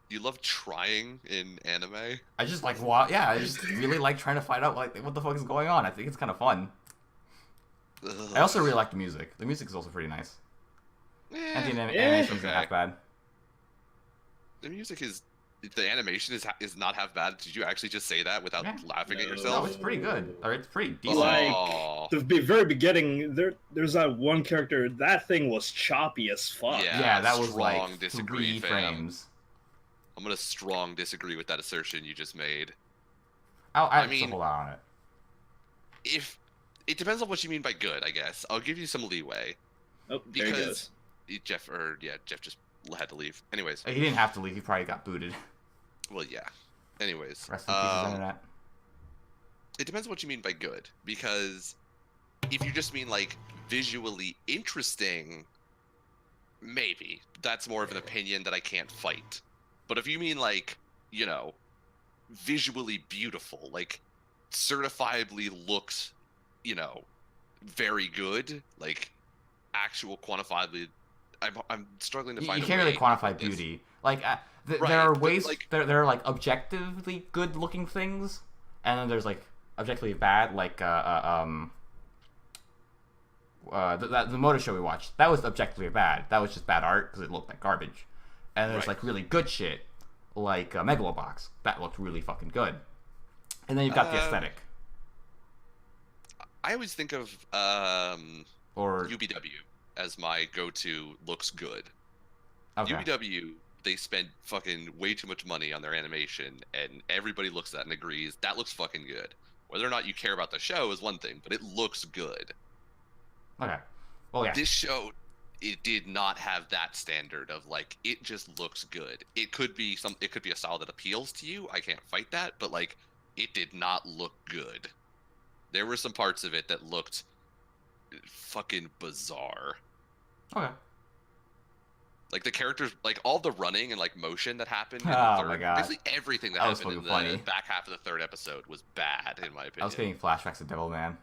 [SPEAKER 1] You love trying in anime?
[SPEAKER 3] I just, like, I just really like trying to find out, like, what the fuck is going on. I think it's kind of fun.
[SPEAKER 1] Ugh.
[SPEAKER 3] I also really like the music. The music is also pretty nice. And the animation isn't half bad.
[SPEAKER 1] The music is... The animation is not half bad. Did you actually just say that without laughing at
[SPEAKER 4] No.
[SPEAKER 3] No,
[SPEAKER 1] yourself?
[SPEAKER 3] it's pretty good. Or it's pretty decent.
[SPEAKER 4] Like,
[SPEAKER 1] Aw.
[SPEAKER 4] the very beginning, there's that one character, that thing was choppy as fuck.
[SPEAKER 1] Yeah.
[SPEAKER 3] Yeah, that was
[SPEAKER 1] strong
[SPEAKER 3] like
[SPEAKER 1] disagree,
[SPEAKER 3] 3
[SPEAKER 1] fam.
[SPEAKER 3] frames.
[SPEAKER 1] I'm gonna strong disagree with that assertion you just made.
[SPEAKER 3] I
[SPEAKER 1] I mean-
[SPEAKER 3] mean, hold on it.
[SPEAKER 1] If it depends on what you mean by good, I guess. I'll give you some leeway.
[SPEAKER 4] Oh, there he
[SPEAKER 1] Because-
[SPEAKER 4] goes.
[SPEAKER 1] Jeff just had to leave. Anyways,
[SPEAKER 3] He didn't have to leave. He probably got booted.
[SPEAKER 1] well, yeah. Anyways,
[SPEAKER 3] Rest in peace, internet.
[SPEAKER 1] it depends what you mean by good, because if you just mean like visually interesting, maybe that's more of an opinion that I can't fight. But if you mean like, visually beautiful, like certifiably looks, very good, like actual quantifiably, I'm struggling to find.
[SPEAKER 3] You
[SPEAKER 1] a
[SPEAKER 3] can't really
[SPEAKER 1] way
[SPEAKER 3] quantify
[SPEAKER 1] to this.
[SPEAKER 3] beauty. Like there
[SPEAKER 1] Right,
[SPEAKER 3] are
[SPEAKER 1] but,
[SPEAKER 3] ways.
[SPEAKER 1] like-
[SPEAKER 3] There are like objectively good looking things, and then there's like objectively bad. Like the motor show we watched, that was objectively bad. That was just bad art because it looked like garbage. And there's
[SPEAKER 1] Right.
[SPEAKER 3] like really good shit, like Megalobox, that looked really fucking good. And then you've got the aesthetic,
[SPEAKER 1] I always think of
[SPEAKER 3] or
[SPEAKER 1] UBW as my go-to looks good.
[SPEAKER 3] okay,
[SPEAKER 1] UBW, they spend fucking way too much money on their animation, and everybody looks at that and agrees that looks fucking good. Whether or not you care about the show is one thing, but it looks good.
[SPEAKER 3] okay. Well, yeah,
[SPEAKER 1] This show, it did not have that standard of like it just looks good. It could be a style that appeals to you. I can't fight that, but like it did not look good. There were some parts of it that looked fucking bizarre.
[SPEAKER 3] okay.
[SPEAKER 1] Like the characters, like all the running and like motion that happened in the
[SPEAKER 3] Oh
[SPEAKER 1] third,
[SPEAKER 3] my God.
[SPEAKER 1] basically everything that
[SPEAKER 3] That was
[SPEAKER 1] happened in the
[SPEAKER 3] fucking funny.
[SPEAKER 1] back half of the third episode was bad in my
[SPEAKER 3] I was
[SPEAKER 1] opinion.
[SPEAKER 3] getting flashbacks of Devilman.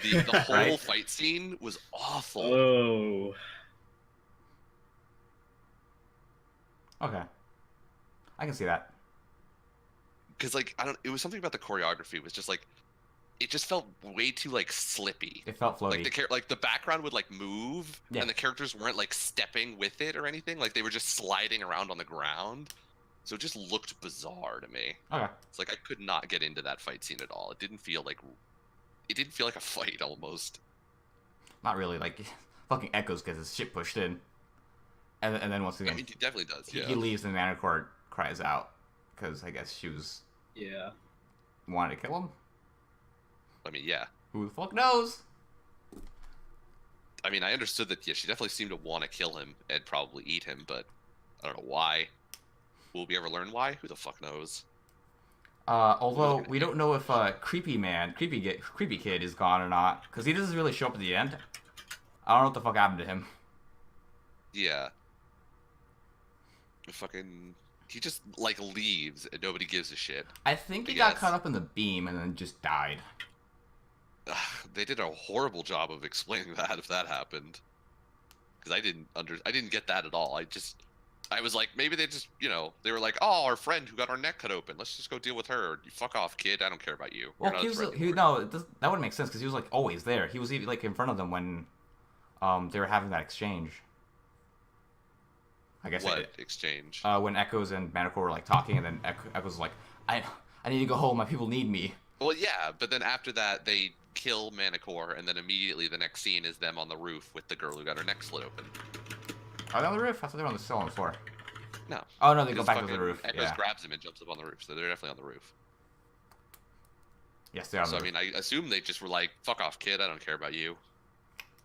[SPEAKER 1] The whole
[SPEAKER 3] Right?
[SPEAKER 1] fight scene was awful.
[SPEAKER 4] Oh.
[SPEAKER 3] Okay, I can see that.
[SPEAKER 1] Because like it was something about the choreography was just like it just felt way too like slippy.
[SPEAKER 3] It felt floaty.
[SPEAKER 1] Like the background would like move
[SPEAKER 3] Yeah.
[SPEAKER 1] and the characters weren't like stepping with it or anything. Like they were just sliding around on the ground. So it just looked bizarre to me.
[SPEAKER 3] Okay.
[SPEAKER 1] It's like I could not get into that fight scene at all. It didn't feel like a fight almost.
[SPEAKER 3] Not really. Like fucking Echoes gets his shit pushed in, and then once
[SPEAKER 1] I
[SPEAKER 3] again
[SPEAKER 1] mean, he definitely does.
[SPEAKER 3] he
[SPEAKER 1] Yeah.
[SPEAKER 3] leaves and Manicore cries out because I guess she was
[SPEAKER 4] Yeah.
[SPEAKER 3] wanted to kill him.
[SPEAKER 1] I mean, yeah.
[SPEAKER 3] Who the fuck knows?
[SPEAKER 1] I mean, I understood that. Yeah, she definitely seemed to want to kill him and probably eat him, but I don't know why. Will we ever learn why? Who the fuck knows?
[SPEAKER 3] Although we don't know if Creepy Kid is gone or not, because he doesn't really show up at the end. I don't know what the fuck happened to him.
[SPEAKER 1] Yeah. Fucking. He just like leaves and nobody gives a shit.
[SPEAKER 3] I think he
[SPEAKER 1] Yes.
[SPEAKER 3] got caught up in the beam and then just died.
[SPEAKER 1] They did a horrible job of explaining that if that happened. Because I didn't get that at all. I was like, maybe they just, they were like, oh, our friend who got our neck cut open. Let's just go deal with her. You fuck off, kid. I don't care about you.
[SPEAKER 3] Well,
[SPEAKER 1] You're not
[SPEAKER 3] he
[SPEAKER 1] a
[SPEAKER 3] was
[SPEAKER 1] threat
[SPEAKER 3] that
[SPEAKER 1] anymore."
[SPEAKER 3] wouldn't make sense because he was like always there. He was even like in front of them when they were having that exchange. I guess
[SPEAKER 1] What exchange?
[SPEAKER 3] when Echoes and Manicore were like talking, and then Echoes was like, I need to go home. My people need me.
[SPEAKER 1] Well, yeah, but then after that, they kill Manicore, and then immediately the next scene is them on the roof with the girl who got her neck slit open.
[SPEAKER 3] Are they on the roof? I thought they were still on the floor.
[SPEAKER 1] No.
[SPEAKER 3] Oh no, they go
[SPEAKER 1] Because
[SPEAKER 3] back to the
[SPEAKER 1] fucking
[SPEAKER 3] roof.
[SPEAKER 1] Echoes
[SPEAKER 3] Yeah.
[SPEAKER 1] grabs him and jumps up on the roof, so they're definitely on the roof.
[SPEAKER 3] Yes, they're on
[SPEAKER 1] So
[SPEAKER 3] the
[SPEAKER 1] I
[SPEAKER 3] roof.
[SPEAKER 1] mean, I assume they just were like, "Fuck off, kid! I don't care about you."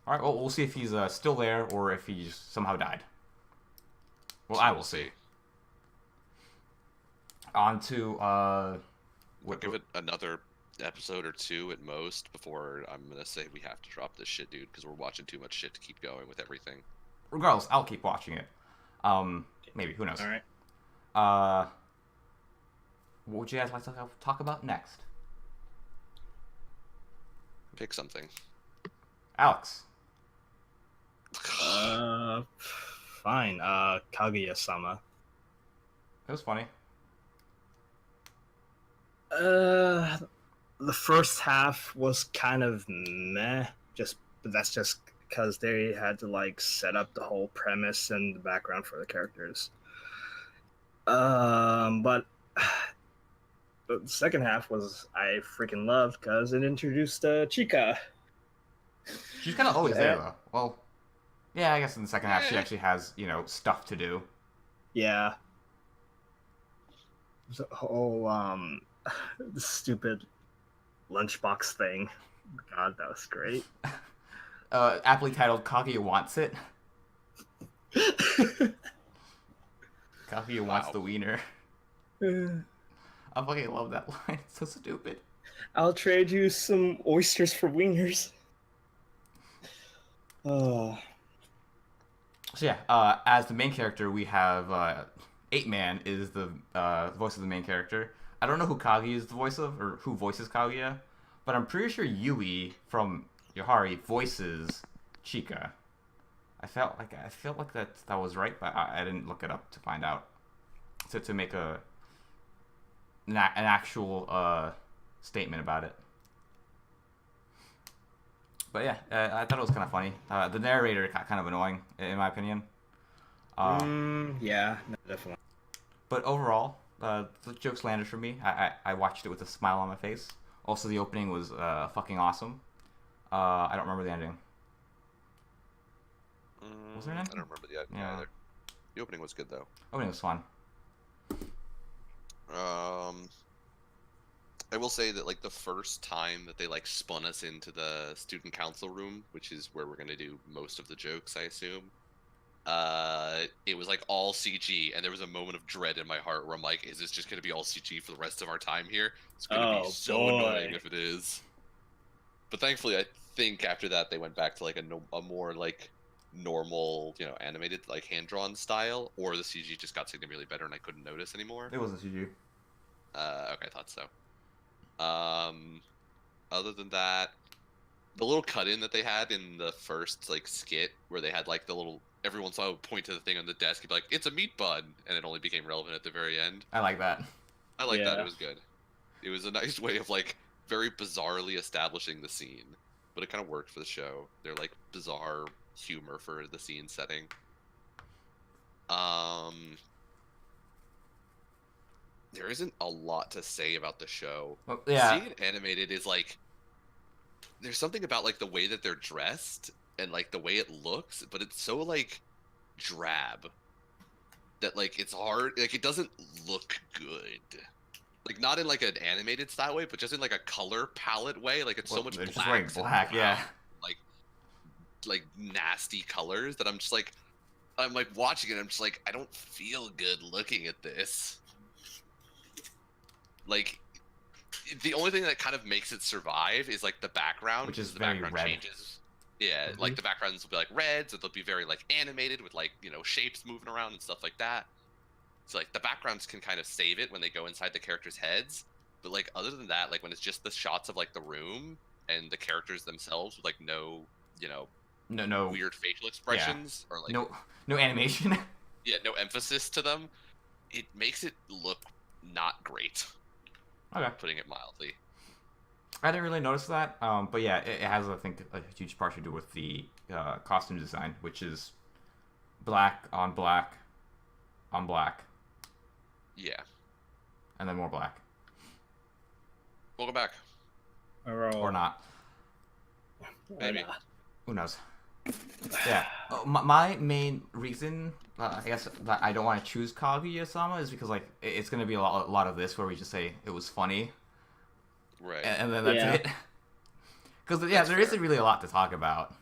[SPEAKER 3] All right. Well, we'll see if he's still there or if he just somehow died. Well, I will see. On to
[SPEAKER 1] We'll give it another episode or two at most before I'm gonna say we have to drop this shit, dude, because we're watching too much shit to keep going with everything.
[SPEAKER 3] regardless, I'll keep watching it. Maybe, who knows?
[SPEAKER 4] All right.
[SPEAKER 3] What would you guys like to talk about next?
[SPEAKER 1] Pick something.
[SPEAKER 3] Alex.
[SPEAKER 4] Fine. Kaguya-sama.
[SPEAKER 3] It was funny.
[SPEAKER 4] The first half was kind of meh. But that's just because they had to like set up the whole premise and the background for the characters. But the second half was I freaking loved because it introduced Chika.
[SPEAKER 3] She's kind of always there,
[SPEAKER 4] Yeah.
[SPEAKER 3] though. Well, yeah, I guess in the second half she
[SPEAKER 1] Eh.
[SPEAKER 3] actually has, stuff to do.
[SPEAKER 4] Yeah. The whole the stupid lunchbox thing. God, that was great.
[SPEAKER 3] Aptly titled Kaguya Wants It. Kaguya
[SPEAKER 1] Wow.
[SPEAKER 3] wants the wiener. I fucking love that line. It's so stupid.
[SPEAKER 4] I'll trade you some oysters for wieners. Oh.
[SPEAKER 3] So yeah, as the main character, we have 8-Man is the voice of the main character. I don't know who Kaguya is the voice of, or who voices Kaguya, but I'm pretty sure Yui from Yohari voices Chika. I felt like that was right, but I didn't look it up to find out. To make an actual statement about it. But yeah, I thought it was kind of funny. The narrator kind of annoying, in my opinion.
[SPEAKER 4] Yeah, no, definitely.
[SPEAKER 3] But overall, the joke's landed for me. I watched it with a smile on my face. Also, the opening was fucking awesome. I don't remember the ending. Was there an
[SPEAKER 1] I
[SPEAKER 3] ending?
[SPEAKER 1] don't remember the ending
[SPEAKER 3] Yeah.
[SPEAKER 1] either. The opening was good though.
[SPEAKER 3] Opening was fun.
[SPEAKER 1] I will say that like the first time that they like spun us into the student council room, which is where we're gonna do most of the jokes, I assume. It was like all CG, and there was a moment of dread in my heart where I'm like, is this just gonna be all CG for the rest of our time here? It's gonna be
[SPEAKER 4] Oh,
[SPEAKER 1] so
[SPEAKER 4] boy.
[SPEAKER 1] annoying if it is. But thankfully, I think after that they went back to like a more like normal, animated like hand drawn style, or the CG just got significantly better and I couldn't notice anymore.
[SPEAKER 3] It wasn't CG.
[SPEAKER 1] Okay, I thought so. Other than that, the little cut-in that they had in the first like skit where they had like the little every once in a while would point to the thing on the desk and be like, "It's a meat bun," and it only became relevant at the very end.
[SPEAKER 3] I like that.
[SPEAKER 1] I like that.
[SPEAKER 4] Yeah.
[SPEAKER 1] It was good. It was a nice way of like very bizarrely establishing the scene, but it kind of worked for the show. They're like bizarre humor for the scene setting. There isn't a lot to say about the show.
[SPEAKER 3] Well, yeah.
[SPEAKER 1] Seeing it animated is like there's something about like the way that they're dressed and like the way it looks, but it's so like drab that like it's hard, like it doesn't look good. Like not in like an animated style way, but just in like a color palette way. Like it's so
[SPEAKER 3] Well,
[SPEAKER 1] much
[SPEAKER 3] they're
[SPEAKER 1] black,
[SPEAKER 3] just wearing black, yeah.
[SPEAKER 1] like nasty colors that I'm like watching it. I'm just like I don't feel good looking at this. Like the only thing that kind of makes it survive is like the background,
[SPEAKER 3] Which is
[SPEAKER 1] the
[SPEAKER 3] very
[SPEAKER 1] background
[SPEAKER 3] red.
[SPEAKER 1] changes. Yeah,
[SPEAKER 3] Mhm.
[SPEAKER 1] like the backgrounds will be like red, so they'll be very like animated with like shapes moving around and stuff like that. So like the backgrounds can kind of save it when they go inside the characters' heads, but like other than that, like when it's just the shots of like the room and the characters themselves with like no
[SPEAKER 3] No
[SPEAKER 1] weird facial expressions or like
[SPEAKER 3] no animation.
[SPEAKER 1] yeah, no emphasis to them, it makes it look not great.
[SPEAKER 3] Okay.
[SPEAKER 1] Putting it mildly.
[SPEAKER 3] I didn't really notice that, but yeah, it has, I think, a huge part to do with the costume design, which is black on black on black,
[SPEAKER 1] Yeah.
[SPEAKER 3] and then more black.
[SPEAKER 1] Welcome back.
[SPEAKER 3] Or not.
[SPEAKER 1] Maybe.
[SPEAKER 3] Who knows? Yeah. My main reason, I guess, that I don't want to choose Kaguya-sama is because, like, it's going to be a lot of this where we just say it was funny,
[SPEAKER 1] Right.
[SPEAKER 3] and then that's
[SPEAKER 4] Yeah.
[SPEAKER 3] it. Because, yeah,
[SPEAKER 1] That's
[SPEAKER 3] there
[SPEAKER 1] fair.
[SPEAKER 3] isn't really a lot to talk about,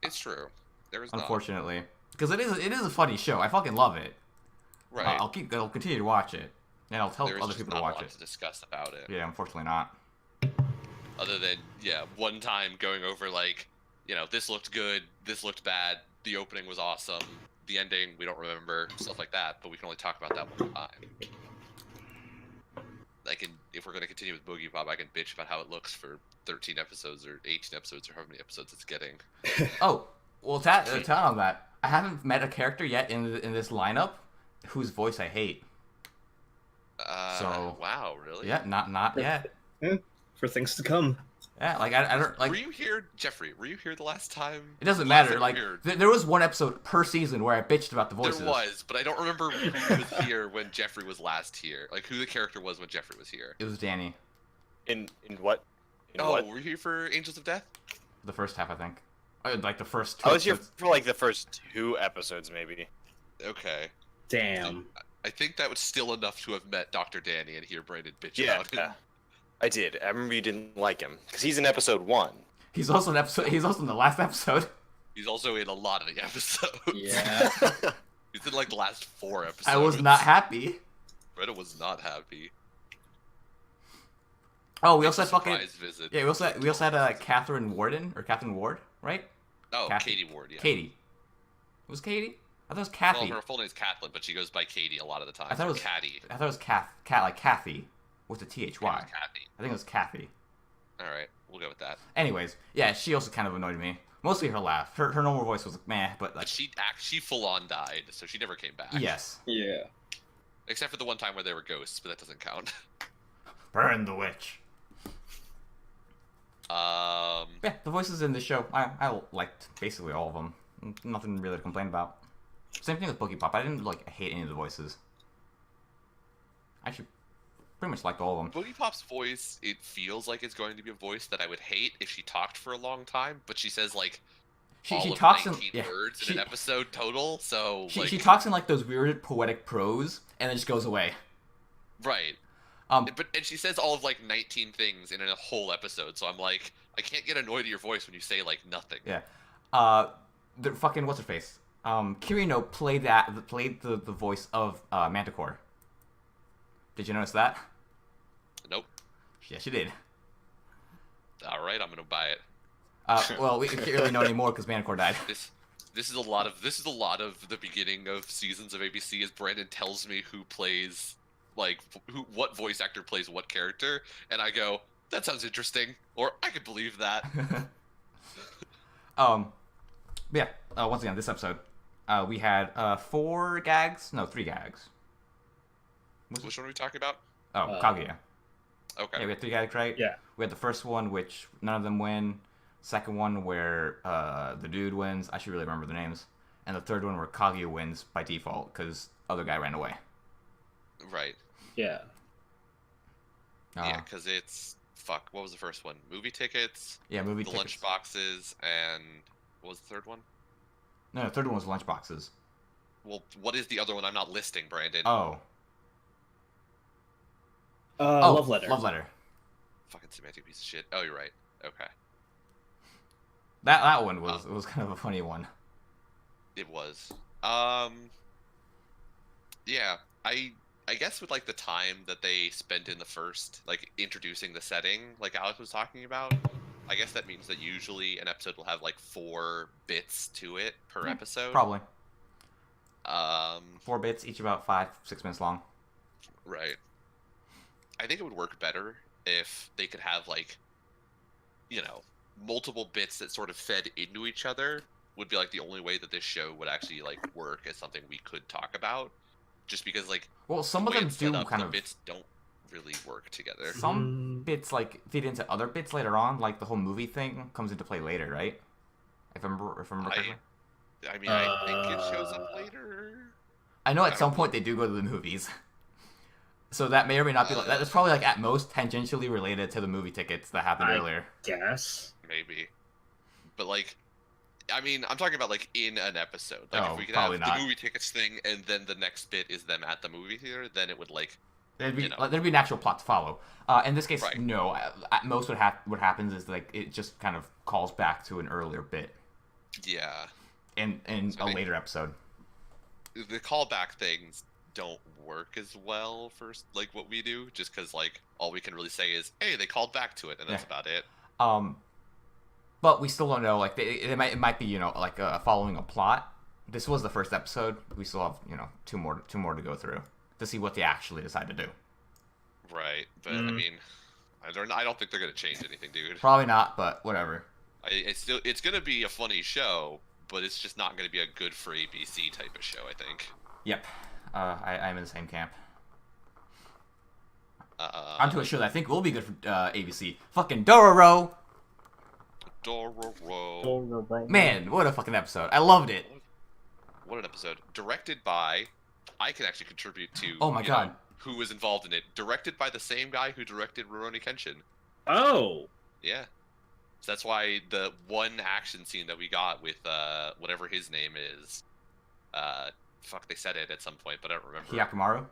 [SPEAKER 1] It's true. There is not.
[SPEAKER 3] unfortunately. Because it is a funny show. I fucking love it.
[SPEAKER 1] Right.
[SPEAKER 3] I'll continue to watch it, and I'll tell
[SPEAKER 1] There's
[SPEAKER 3] other
[SPEAKER 1] just
[SPEAKER 3] people
[SPEAKER 1] not
[SPEAKER 3] to
[SPEAKER 1] a
[SPEAKER 3] watch
[SPEAKER 1] lot
[SPEAKER 3] it.
[SPEAKER 1] to discuss about it.
[SPEAKER 3] Yeah, unfortunately not.
[SPEAKER 1] Other than, one time going over, like, this looked good, this looked bad, the opening was awesome, the ending, we don't remember, stuff like that, but we can only talk about that one time. If we're going to continue with Boogie Pop, I can bitch about how it looks for 13 episodes or 18 episodes or however many episodes it's getting.
[SPEAKER 3] Oh, well, tell on that. I haven't met a character yet in this lineup whose voice I hate. So-
[SPEAKER 1] Wow, really?
[SPEAKER 3] Yeah, not yet.
[SPEAKER 4] For things to come.
[SPEAKER 3] Yeah, like I don't like.
[SPEAKER 1] Were you here, Jeffrey? Were you here the last time?
[SPEAKER 3] It doesn't
[SPEAKER 1] Last
[SPEAKER 3] matter.
[SPEAKER 1] time
[SPEAKER 3] Like
[SPEAKER 1] you were-
[SPEAKER 3] there was one episode per season where I bitched about the voices.
[SPEAKER 1] There was, but I don't remember who was here when Jeffrey was last here. Like who the character was when Jeffrey was here.
[SPEAKER 3] It was Danny.
[SPEAKER 2] In what? In
[SPEAKER 1] Oh,
[SPEAKER 2] what?
[SPEAKER 1] were you here for Angels of Death?
[SPEAKER 3] The first half, I think. Like the first two.
[SPEAKER 2] I was here
[SPEAKER 3] episodes.
[SPEAKER 2] for like the first 2 episodes, maybe.
[SPEAKER 1] Okay.
[SPEAKER 4] Damn.
[SPEAKER 1] I think that was still enough to have met Dr. Danny and hear Brandon bitch
[SPEAKER 2] Yeah,
[SPEAKER 1] about him.
[SPEAKER 2] I did. I remember you didn't like him because he's in episode 1.
[SPEAKER 3] He's also in the last episode.
[SPEAKER 1] He's also in a lot of the episodes.
[SPEAKER 4] Yeah.
[SPEAKER 1] He's in like the last 4 episodes.
[SPEAKER 3] I was not happy.
[SPEAKER 1] Brenda was not happy.
[SPEAKER 3] Oh, we also had fucking
[SPEAKER 1] Surprise visit.
[SPEAKER 3] yeah. We also had Catherine Warden or Catherine Ward, right?
[SPEAKER 1] Oh,
[SPEAKER 3] Kathy?
[SPEAKER 1] Katie Ward. Yeah.
[SPEAKER 3] Katie. It was Katie? I thought it was Kathy.
[SPEAKER 1] Well, her full name's Kathleen, but she goes by Katie a lot of the time.
[SPEAKER 3] I thought it
[SPEAKER 1] Or
[SPEAKER 3] was
[SPEAKER 1] Catty.
[SPEAKER 3] I thought it was like Kathy with a THY.
[SPEAKER 1] It was Kathy.
[SPEAKER 3] I think it was Kathy.
[SPEAKER 1] All right, we'll go with that.
[SPEAKER 3] Anyways, yeah, she also kind of annoyed me. Mostly her laugh. Her normal voice was meh, but like
[SPEAKER 1] But she full on died, so she never came back.
[SPEAKER 3] yes.
[SPEAKER 4] Yeah.
[SPEAKER 1] Except for the one time where they were ghosts, but that doesn't count.
[SPEAKER 3] Burn the witch.
[SPEAKER 1] Um,
[SPEAKER 3] Yeah, the voices in the show, I liked basically all of them. Nothing really to complain about. Same thing with Boogie Pop. I didn't like hate any of the voices. I actually pretty much liked all of them.
[SPEAKER 1] Boogie Pop's voice, it feels like it's going to be a voice that I would hate if she talked for a long time, but she says like
[SPEAKER 3] She
[SPEAKER 1] all of
[SPEAKER 3] talks in
[SPEAKER 1] 19
[SPEAKER 3] yeah,
[SPEAKER 1] words
[SPEAKER 3] she,
[SPEAKER 1] in an episode total, so like
[SPEAKER 3] she talks in like those weird poetic prose and then just goes away.
[SPEAKER 1] right.
[SPEAKER 3] Um,
[SPEAKER 1] And she says all of like 19 things in a whole episode, so I'm like, I can't get annoyed at your voice when you say like nothing.
[SPEAKER 3] yeah. The fucking what's her face? Kirino played the voice of Manticore. Did you notice that?
[SPEAKER 1] Nope.
[SPEAKER 3] Yeah, she did.
[SPEAKER 1] All right, I'm gonna buy it.
[SPEAKER 3] Well, we can't really know anymore because Manticore died.
[SPEAKER 1] This is a lot of the beginning of seasons of ABC. As Brandon tells me who plays what voice actor plays what character, and I go, that sounds interesting, or I could believe that.
[SPEAKER 3] Yeah. Once again, this episode, we had 3 gags.
[SPEAKER 1] Which one are we talking about?
[SPEAKER 3] Oh, Kaguya.
[SPEAKER 1] Okay.
[SPEAKER 3] Yeah, we had 3 gags, right?
[SPEAKER 4] Yeah.
[SPEAKER 3] We had the first one, which none of them win. Second one, where the dude wins. I should really remember the names. And the third one, where Kaguya wins by default because other guy ran away.
[SPEAKER 1] Right.
[SPEAKER 4] Yeah.
[SPEAKER 1] Yeah, because it's what was the first one? Movie tickets,
[SPEAKER 3] Yeah, movie
[SPEAKER 1] the
[SPEAKER 3] tickets.
[SPEAKER 1] lunch boxes, and what was the third one?
[SPEAKER 3] No, the third one was lunch boxes.
[SPEAKER 1] Well, what is the other one I'm not listing, Brandon?
[SPEAKER 3] Oh.
[SPEAKER 4] Love letter.
[SPEAKER 3] Love letter.
[SPEAKER 1] Fucking semantic piece of shit. Oh, you're right. Okay.
[SPEAKER 3] That one was kind of a funny one.
[SPEAKER 1] It was. Yeah, I guess with like the time that they spent in the first, like introducing the setting, like Alex was talking about, I guess that means that usually an episode will have like 4 bits to it per episode.
[SPEAKER 3] Probably.
[SPEAKER 1] 4
[SPEAKER 3] 4 bits, each about 5-6 minutes long.
[SPEAKER 1] Right. I think it would work better if they could have like, multiple bits that sort of fed into each other. Would be like the only way that this show would actually like work as something we could talk about. Just because like
[SPEAKER 3] Well, some of
[SPEAKER 1] the way
[SPEAKER 3] them
[SPEAKER 1] it's set
[SPEAKER 3] do
[SPEAKER 1] up,
[SPEAKER 3] kind
[SPEAKER 1] the
[SPEAKER 3] of.
[SPEAKER 1] bits don't really work together.
[SPEAKER 3] Some bits like feed into other bits later on, like the whole movie thing comes into play later, right? If I remember correctly.
[SPEAKER 1] I mean, I think it shows up later.
[SPEAKER 3] I know at some point they do go to the movies. So that may or may not be that's probably like at most tangentially related to the movie tickets that happened earlier.
[SPEAKER 4] Guess.
[SPEAKER 1] Maybe. But like, I mean, I'm talking about like in an episode. Like
[SPEAKER 3] Oh,
[SPEAKER 1] if we could have
[SPEAKER 3] probably
[SPEAKER 1] the
[SPEAKER 3] not.
[SPEAKER 1] movie tickets thing and then the next bit is them at the movie theater, then it would like
[SPEAKER 3] There'd be
[SPEAKER 1] you know.
[SPEAKER 3] like, there'd be an actual plot to follow. In this case,
[SPEAKER 1] Right.
[SPEAKER 3] no. At most, what happens is like it just kind of calls back to an earlier bit
[SPEAKER 1] yeah.
[SPEAKER 3] in
[SPEAKER 1] So
[SPEAKER 3] a
[SPEAKER 1] they-
[SPEAKER 3] later episode.
[SPEAKER 1] The callback things don't work as well for like what we do, just because like all we can really say is, hey, they called back to it, and that's
[SPEAKER 3] Yeah.
[SPEAKER 1] about it.
[SPEAKER 3] But we still don't know. Like it might be like following a plot. This was the first episode. We still have two more to go through to see what they actually decide to do.
[SPEAKER 1] Right. But I mean, I don't think they're gonna change anything, dude.
[SPEAKER 3] Probably not, but whatever.
[SPEAKER 1] It's gonna be a funny show, but it's just not gonna be a good for ABC type of show, I think.
[SPEAKER 3] Yep. I'm in the same camp.
[SPEAKER 1] Onto
[SPEAKER 3] Onto a show that I think will be good for ABC. Fucking Dororo.
[SPEAKER 1] Dororo.
[SPEAKER 3] Man, what a fucking episode. I loved it.
[SPEAKER 1] What an episode. Directed by, I can actually contribute to.
[SPEAKER 3] Oh my God.
[SPEAKER 1] Who was involved in it? Directed by the same guy who directed Rurouni Kenshin.
[SPEAKER 4] Oh.
[SPEAKER 1] Yeah. So that's why the one action scene that we got with whatever his name is, they said it at some point, but I don't remember.
[SPEAKER 3] Hyakamaru?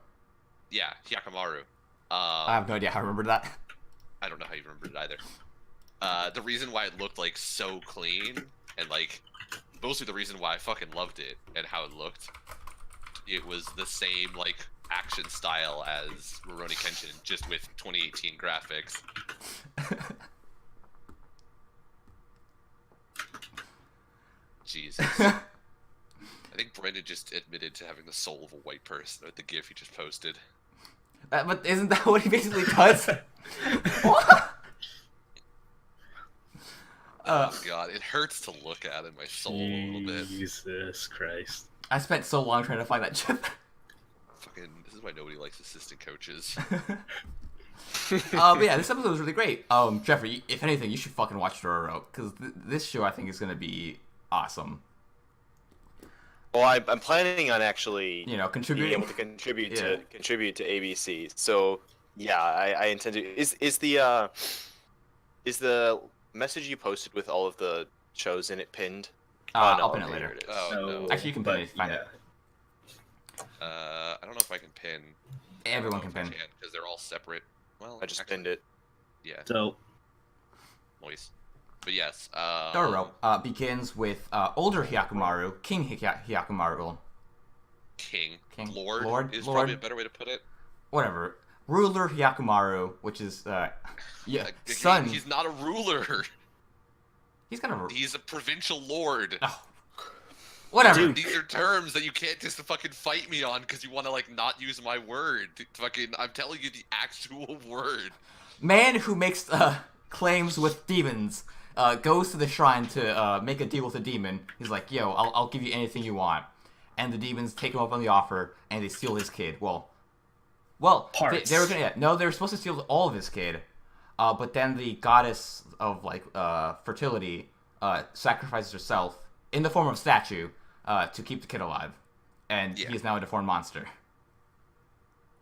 [SPEAKER 1] Yeah, Hyakamaru.
[SPEAKER 3] I have no idea how I remember that.
[SPEAKER 1] I don't know how you remembered it either. The reason why it looked like so clean and like mostly the reason why I fucking loved it and how it looked. It was the same like action style as Rurouni Kenshin, just with 2018 graphics. Jesus. I think Brendan just admitted to having the soul of a white person with the gif he just posted.
[SPEAKER 3] But isn't that what he basically does?
[SPEAKER 1] Oh god, it hurts to look at in my soul a little bit.
[SPEAKER 4] Jesus Christ.
[SPEAKER 3] I spent so long trying to find that gif.
[SPEAKER 1] Fucking, this is why nobody likes assistant coaches.
[SPEAKER 3] But yeah, this episode was really great. Jeffrey, if anything, you should fucking watch Dororo, because this show I think is gonna be awesome.
[SPEAKER 2] Well, I'm planning on actually
[SPEAKER 3] You know, contributing.
[SPEAKER 2] being able to contribute
[SPEAKER 3] Yeah.
[SPEAKER 2] to ABC. So yeah, I intend to. Is the message you posted with all of the shows in it pinned? Oh, no,
[SPEAKER 3] I'll pin it
[SPEAKER 2] okay,
[SPEAKER 3] later.
[SPEAKER 2] here it is.
[SPEAKER 1] Oh
[SPEAKER 4] So,
[SPEAKER 1] no.
[SPEAKER 3] Actually, you can pin it if you find it.
[SPEAKER 1] I don't know if I can pin.
[SPEAKER 3] Everyone can pin.
[SPEAKER 1] because they're all separate. Well,
[SPEAKER 2] I just
[SPEAKER 1] actually,
[SPEAKER 2] pinned it.
[SPEAKER 1] Yeah,
[SPEAKER 4] So,
[SPEAKER 1] noise. But yes,
[SPEAKER 3] Dororo begins with older Hyakumaru, King Hyakumaru,
[SPEAKER 1] King,
[SPEAKER 3] King.
[SPEAKER 1] Lord is
[SPEAKER 3] Lord.
[SPEAKER 1] probably a better way to put it.
[SPEAKER 3] whatever. Ruler Hyakumaru, which is yeah,
[SPEAKER 1] Like,
[SPEAKER 3] son.
[SPEAKER 1] He's not a ruler.
[SPEAKER 3] He's kind of
[SPEAKER 1] He's a provincial lord.
[SPEAKER 3] oh, whatever.
[SPEAKER 4] Dude.
[SPEAKER 1] These are terms that you can't just fucking fight me on because you want to like not use my word. Fucking, I'm telling you the actual word.
[SPEAKER 3] Man who makes claims with demons goes to the shrine to make a deal with a demon. He's like, "Yo, I'll give you anything you want," and the demons take him up on the offer and they steal his kid. Well,
[SPEAKER 4] Parts.
[SPEAKER 3] they were gonna no, they were supposed to steal all of his kid, but then the goddess of like fertility sacrifices herself in the form of statue to keep the kid alive, and
[SPEAKER 1] Yeah.
[SPEAKER 3] he is now a deformed monster.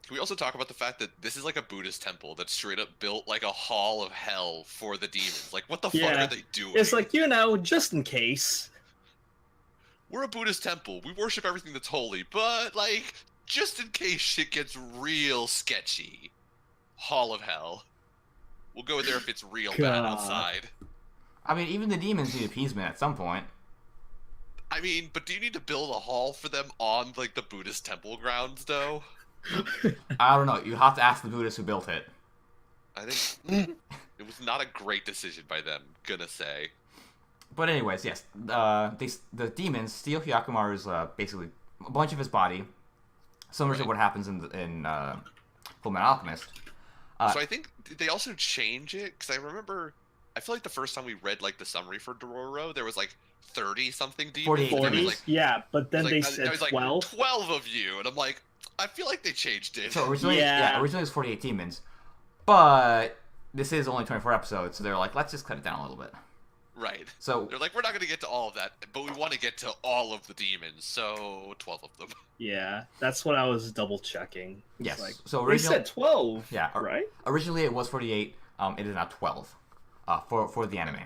[SPEAKER 1] Can we also talk about the fact that this is like a Buddhist temple that's straight up built like a hall of hell for the demons? Like, what the fuck
[SPEAKER 4] Yeah.
[SPEAKER 1] are they doing?
[SPEAKER 4] it's like, just in case.
[SPEAKER 1] We're a Buddhist temple. We worship everything that's holy, but like, just in case shit gets real sketchy, hall of hell. We'll go there if it's real bad
[SPEAKER 4] God.
[SPEAKER 1] outside.
[SPEAKER 3] I mean, even the demons need appeasement at some point.
[SPEAKER 1] I mean, but do you need to build a hall for them on like the Buddhist temple grounds, though?
[SPEAKER 3] I don't know. You have to ask the Buddhists who built it.
[SPEAKER 1] I think it was not a great decision by them. Gonna say.
[SPEAKER 3] But anyways, yes, the demons steal Hyakumaru's basically a bunch of his body, similar to
[SPEAKER 1] Right.
[SPEAKER 3] what happens in Fullmetal Alchemist.
[SPEAKER 1] So I think did they also change it because I remember. I feel like the first time we read like the summary for Dororo, there was like 30 something demons.
[SPEAKER 3] 48
[SPEAKER 1] and it was,
[SPEAKER 4] 40s?
[SPEAKER 1] like,
[SPEAKER 4] Yeah, but then
[SPEAKER 1] it was
[SPEAKER 4] they
[SPEAKER 1] like,
[SPEAKER 4] said
[SPEAKER 1] it was like
[SPEAKER 4] 12.
[SPEAKER 1] 12 of you, and I'm like, I feel like they changed it.
[SPEAKER 3] So originally,
[SPEAKER 4] Yeah.
[SPEAKER 3] originally it was 48 demons, but this is only 24 episodes, so they're like, let's just cut it down a little bit.
[SPEAKER 1] Right.
[SPEAKER 3] So
[SPEAKER 1] They're like, we're not going to get to all of that, but we want to get to all of the demons, so 12 of them.
[SPEAKER 4] Yeah, that's what I was double checking. It's
[SPEAKER 3] yes,
[SPEAKER 4] like,
[SPEAKER 3] so
[SPEAKER 4] they
[SPEAKER 3] originally,
[SPEAKER 4] said 12.
[SPEAKER 3] Yeah,
[SPEAKER 4] Right?
[SPEAKER 3] originally it was 48. It is now 12 for the anime.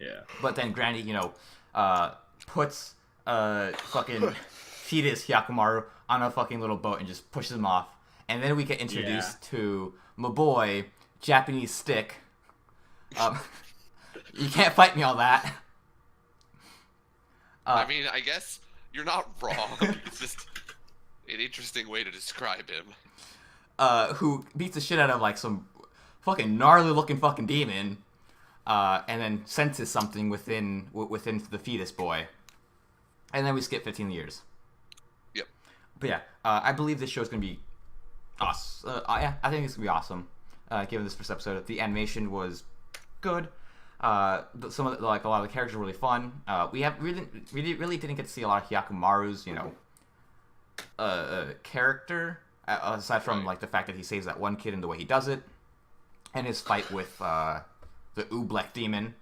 [SPEAKER 4] Yeah.
[SPEAKER 3] But then Granny, puts fucking fetus Hyakumaru on a fucking little boat and just pushes him off. And then we get introduced to my boy, Japanese Stick. You can't fight me on that.
[SPEAKER 1] I mean, I guess you're not wrong. It's just an interesting way to describe him.
[SPEAKER 3] Who beats the shit out of like some fucking gnarly looking fucking demon, and then senses something within the fetus boy. And then we skip 15 years.
[SPEAKER 1] Yep.
[SPEAKER 3] But yeah, I believe this show is gonna be awesome. I think it's gonna be awesome. Given this first episode, the animation was good. Some of the, like a lot of the characters were really fun. We really didn't get to see a lot of Hyakumaru's character aside from
[SPEAKER 1] Right.
[SPEAKER 3] like the fact that he saves that one kid and the way he does it, and his fight with the Oobleck demon.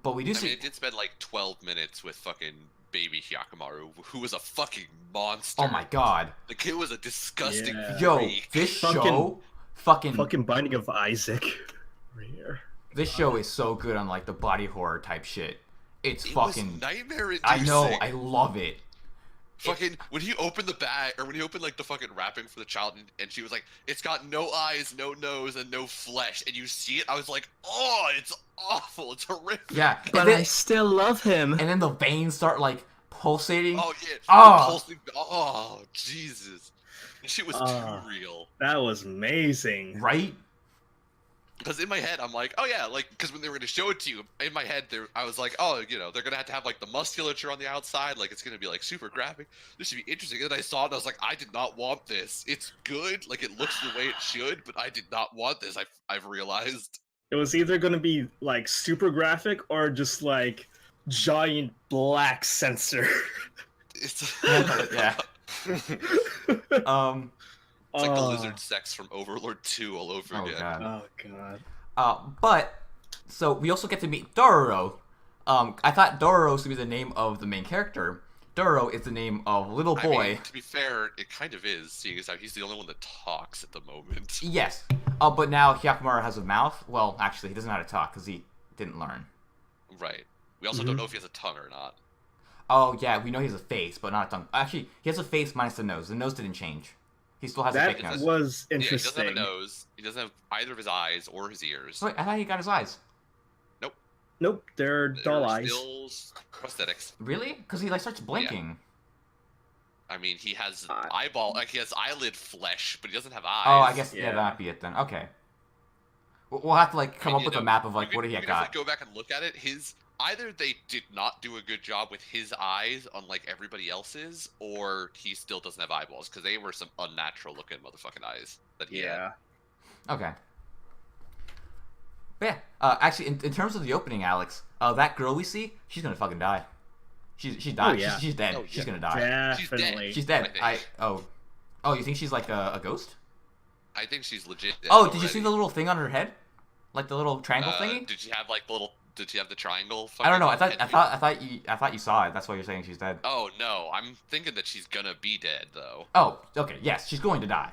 [SPEAKER 3] But we do
[SPEAKER 1] I
[SPEAKER 3] see.
[SPEAKER 1] mean, it did spend like 12 minutes with fucking baby Hyakumaru, who was a fucking monster.
[SPEAKER 3] Oh my god,
[SPEAKER 1] The kid was a disgusting
[SPEAKER 4] Yeah.
[SPEAKER 3] yo,
[SPEAKER 1] freak.
[SPEAKER 3] this
[SPEAKER 4] Fucking-
[SPEAKER 3] show, fucking
[SPEAKER 4] Fucking Binding of Isaac. Right here.
[SPEAKER 3] this show is so good on like the body horror type shit. It's
[SPEAKER 1] It
[SPEAKER 3] fucking.
[SPEAKER 1] was nightmare-inducing.
[SPEAKER 3] I know, I love it.
[SPEAKER 1] Fucking when he opened the bag, or when he opened like the fucking wrapping for the child, and she was like, "It's got no eyes, no nose, and no flesh," and you see it, I was like, "Oh, it's awful, it's horrific."
[SPEAKER 3] Yeah,
[SPEAKER 4] But I still love him.
[SPEAKER 3] and then the veins start like pulsating.
[SPEAKER 1] Oh yeah.
[SPEAKER 3] Oh.
[SPEAKER 1] The pulsing, oh Jesus. That shit was too real.
[SPEAKER 4] That was amazing.
[SPEAKER 3] Right?
[SPEAKER 1] Because in my head, I'm like, oh yeah, like, because when they were gonna show it to you, in my head, I was like, oh, you know, they're gonna have to have like the musculature on the outside, like it's gonna be like super graphic. This should be interesting. And then I saw it, and I was like, I did not want this. It's good, like it looks the way it should, but I did not want this. I've realized.
[SPEAKER 4] It was either gonna be like super graphic or just like giant black sensor.
[SPEAKER 1] It's
[SPEAKER 3] Yeah.
[SPEAKER 1] It's like the lizard sex from Overlord 2 all over
[SPEAKER 3] Oh
[SPEAKER 1] again.
[SPEAKER 3] god.
[SPEAKER 4] Oh god.
[SPEAKER 3] But so we also get to meet Dororo. I thought Dororo was to be the name of the main character. Dororo is the name of a little boy.
[SPEAKER 1] I mean, to be fair, it kind of is, seeing as how he's the only one that talks at the moment.
[SPEAKER 3] Yes. But now Hyakumara has a mouth. Well, actually, he doesn't know how to talk because he didn't learn.
[SPEAKER 1] Right. We also don't know if he has a tongue or not.
[SPEAKER 3] Oh yeah, we know he has a face, but not a tongue. Actually, he has a face minus the nose. The nose didn't change. He still has a
[SPEAKER 4] That
[SPEAKER 3] fake nose.
[SPEAKER 4] was
[SPEAKER 1] Yeah,
[SPEAKER 4] interesting.
[SPEAKER 1] he doesn't have a nose. He doesn't have either of his eyes or his ears.
[SPEAKER 3] Wait, I thought he got his eyes.
[SPEAKER 4] Nope, they're dull
[SPEAKER 1] They're
[SPEAKER 4] eyes.
[SPEAKER 1] still prosthetics.
[SPEAKER 3] Really? Because he like starts blinking.
[SPEAKER 1] I mean, he has eyeball, like he has eyelid flesh, but he doesn't have eyes.
[SPEAKER 3] Oh, I guess yeah,
[SPEAKER 4] Yeah.
[SPEAKER 3] that might be it then. Okay. We'll have to like come
[SPEAKER 1] And,
[SPEAKER 3] up
[SPEAKER 1] you
[SPEAKER 3] with a
[SPEAKER 1] know,
[SPEAKER 3] map of like
[SPEAKER 1] you
[SPEAKER 3] what
[SPEAKER 1] can-
[SPEAKER 3] he
[SPEAKER 1] you
[SPEAKER 3] had
[SPEAKER 1] can
[SPEAKER 3] got.
[SPEAKER 1] definitely go back and look at it. Either they did not do a good job with his eyes, unlike everybody else's, or he still doesn't have eyeballs because they were some unnatural looking motherfucking eyes that he had.
[SPEAKER 4] Yeah.
[SPEAKER 3] Okay. But yeah, actually, in terms of the opening, Alex, that girl we see, she's gonna fucking die. She's dying.
[SPEAKER 4] yeah.
[SPEAKER 3] She's dead.
[SPEAKER 1] Oh,
[SPEAKER 3] She's
[SPEAKER 1] yeah.
[SPEAKER 3] gonna die.
[SPEAKER 1] She's dead.
[SPEAKER 4] Definitely.
[SPEAKER 3] She's dead.
[SPEAKER 1] I think.
[SPEAKER 3] Oh, you think she's like a ghost?
[SPEAKER 1] I think she's legit. Dead
[SPEAKER 3] Oh, did you see
[SPEAKER 1] already.
[SPEAKER 3] the little thing on her head? Like the little triangle thingy?
[SPEAKER 1] Did she have like the little? Did she have the triangle?
[SPEAKER 3] I don't know. I
[SPEAKER 1] fucking
[SPEAKER 3] thought you saw it. That's why you're saying she's dead.
[SPEAKER 1] Oh no, I'm thinking that she's gonna be dead though.
[SPEAKER 3] Oh, okay. Yes, she's going to die.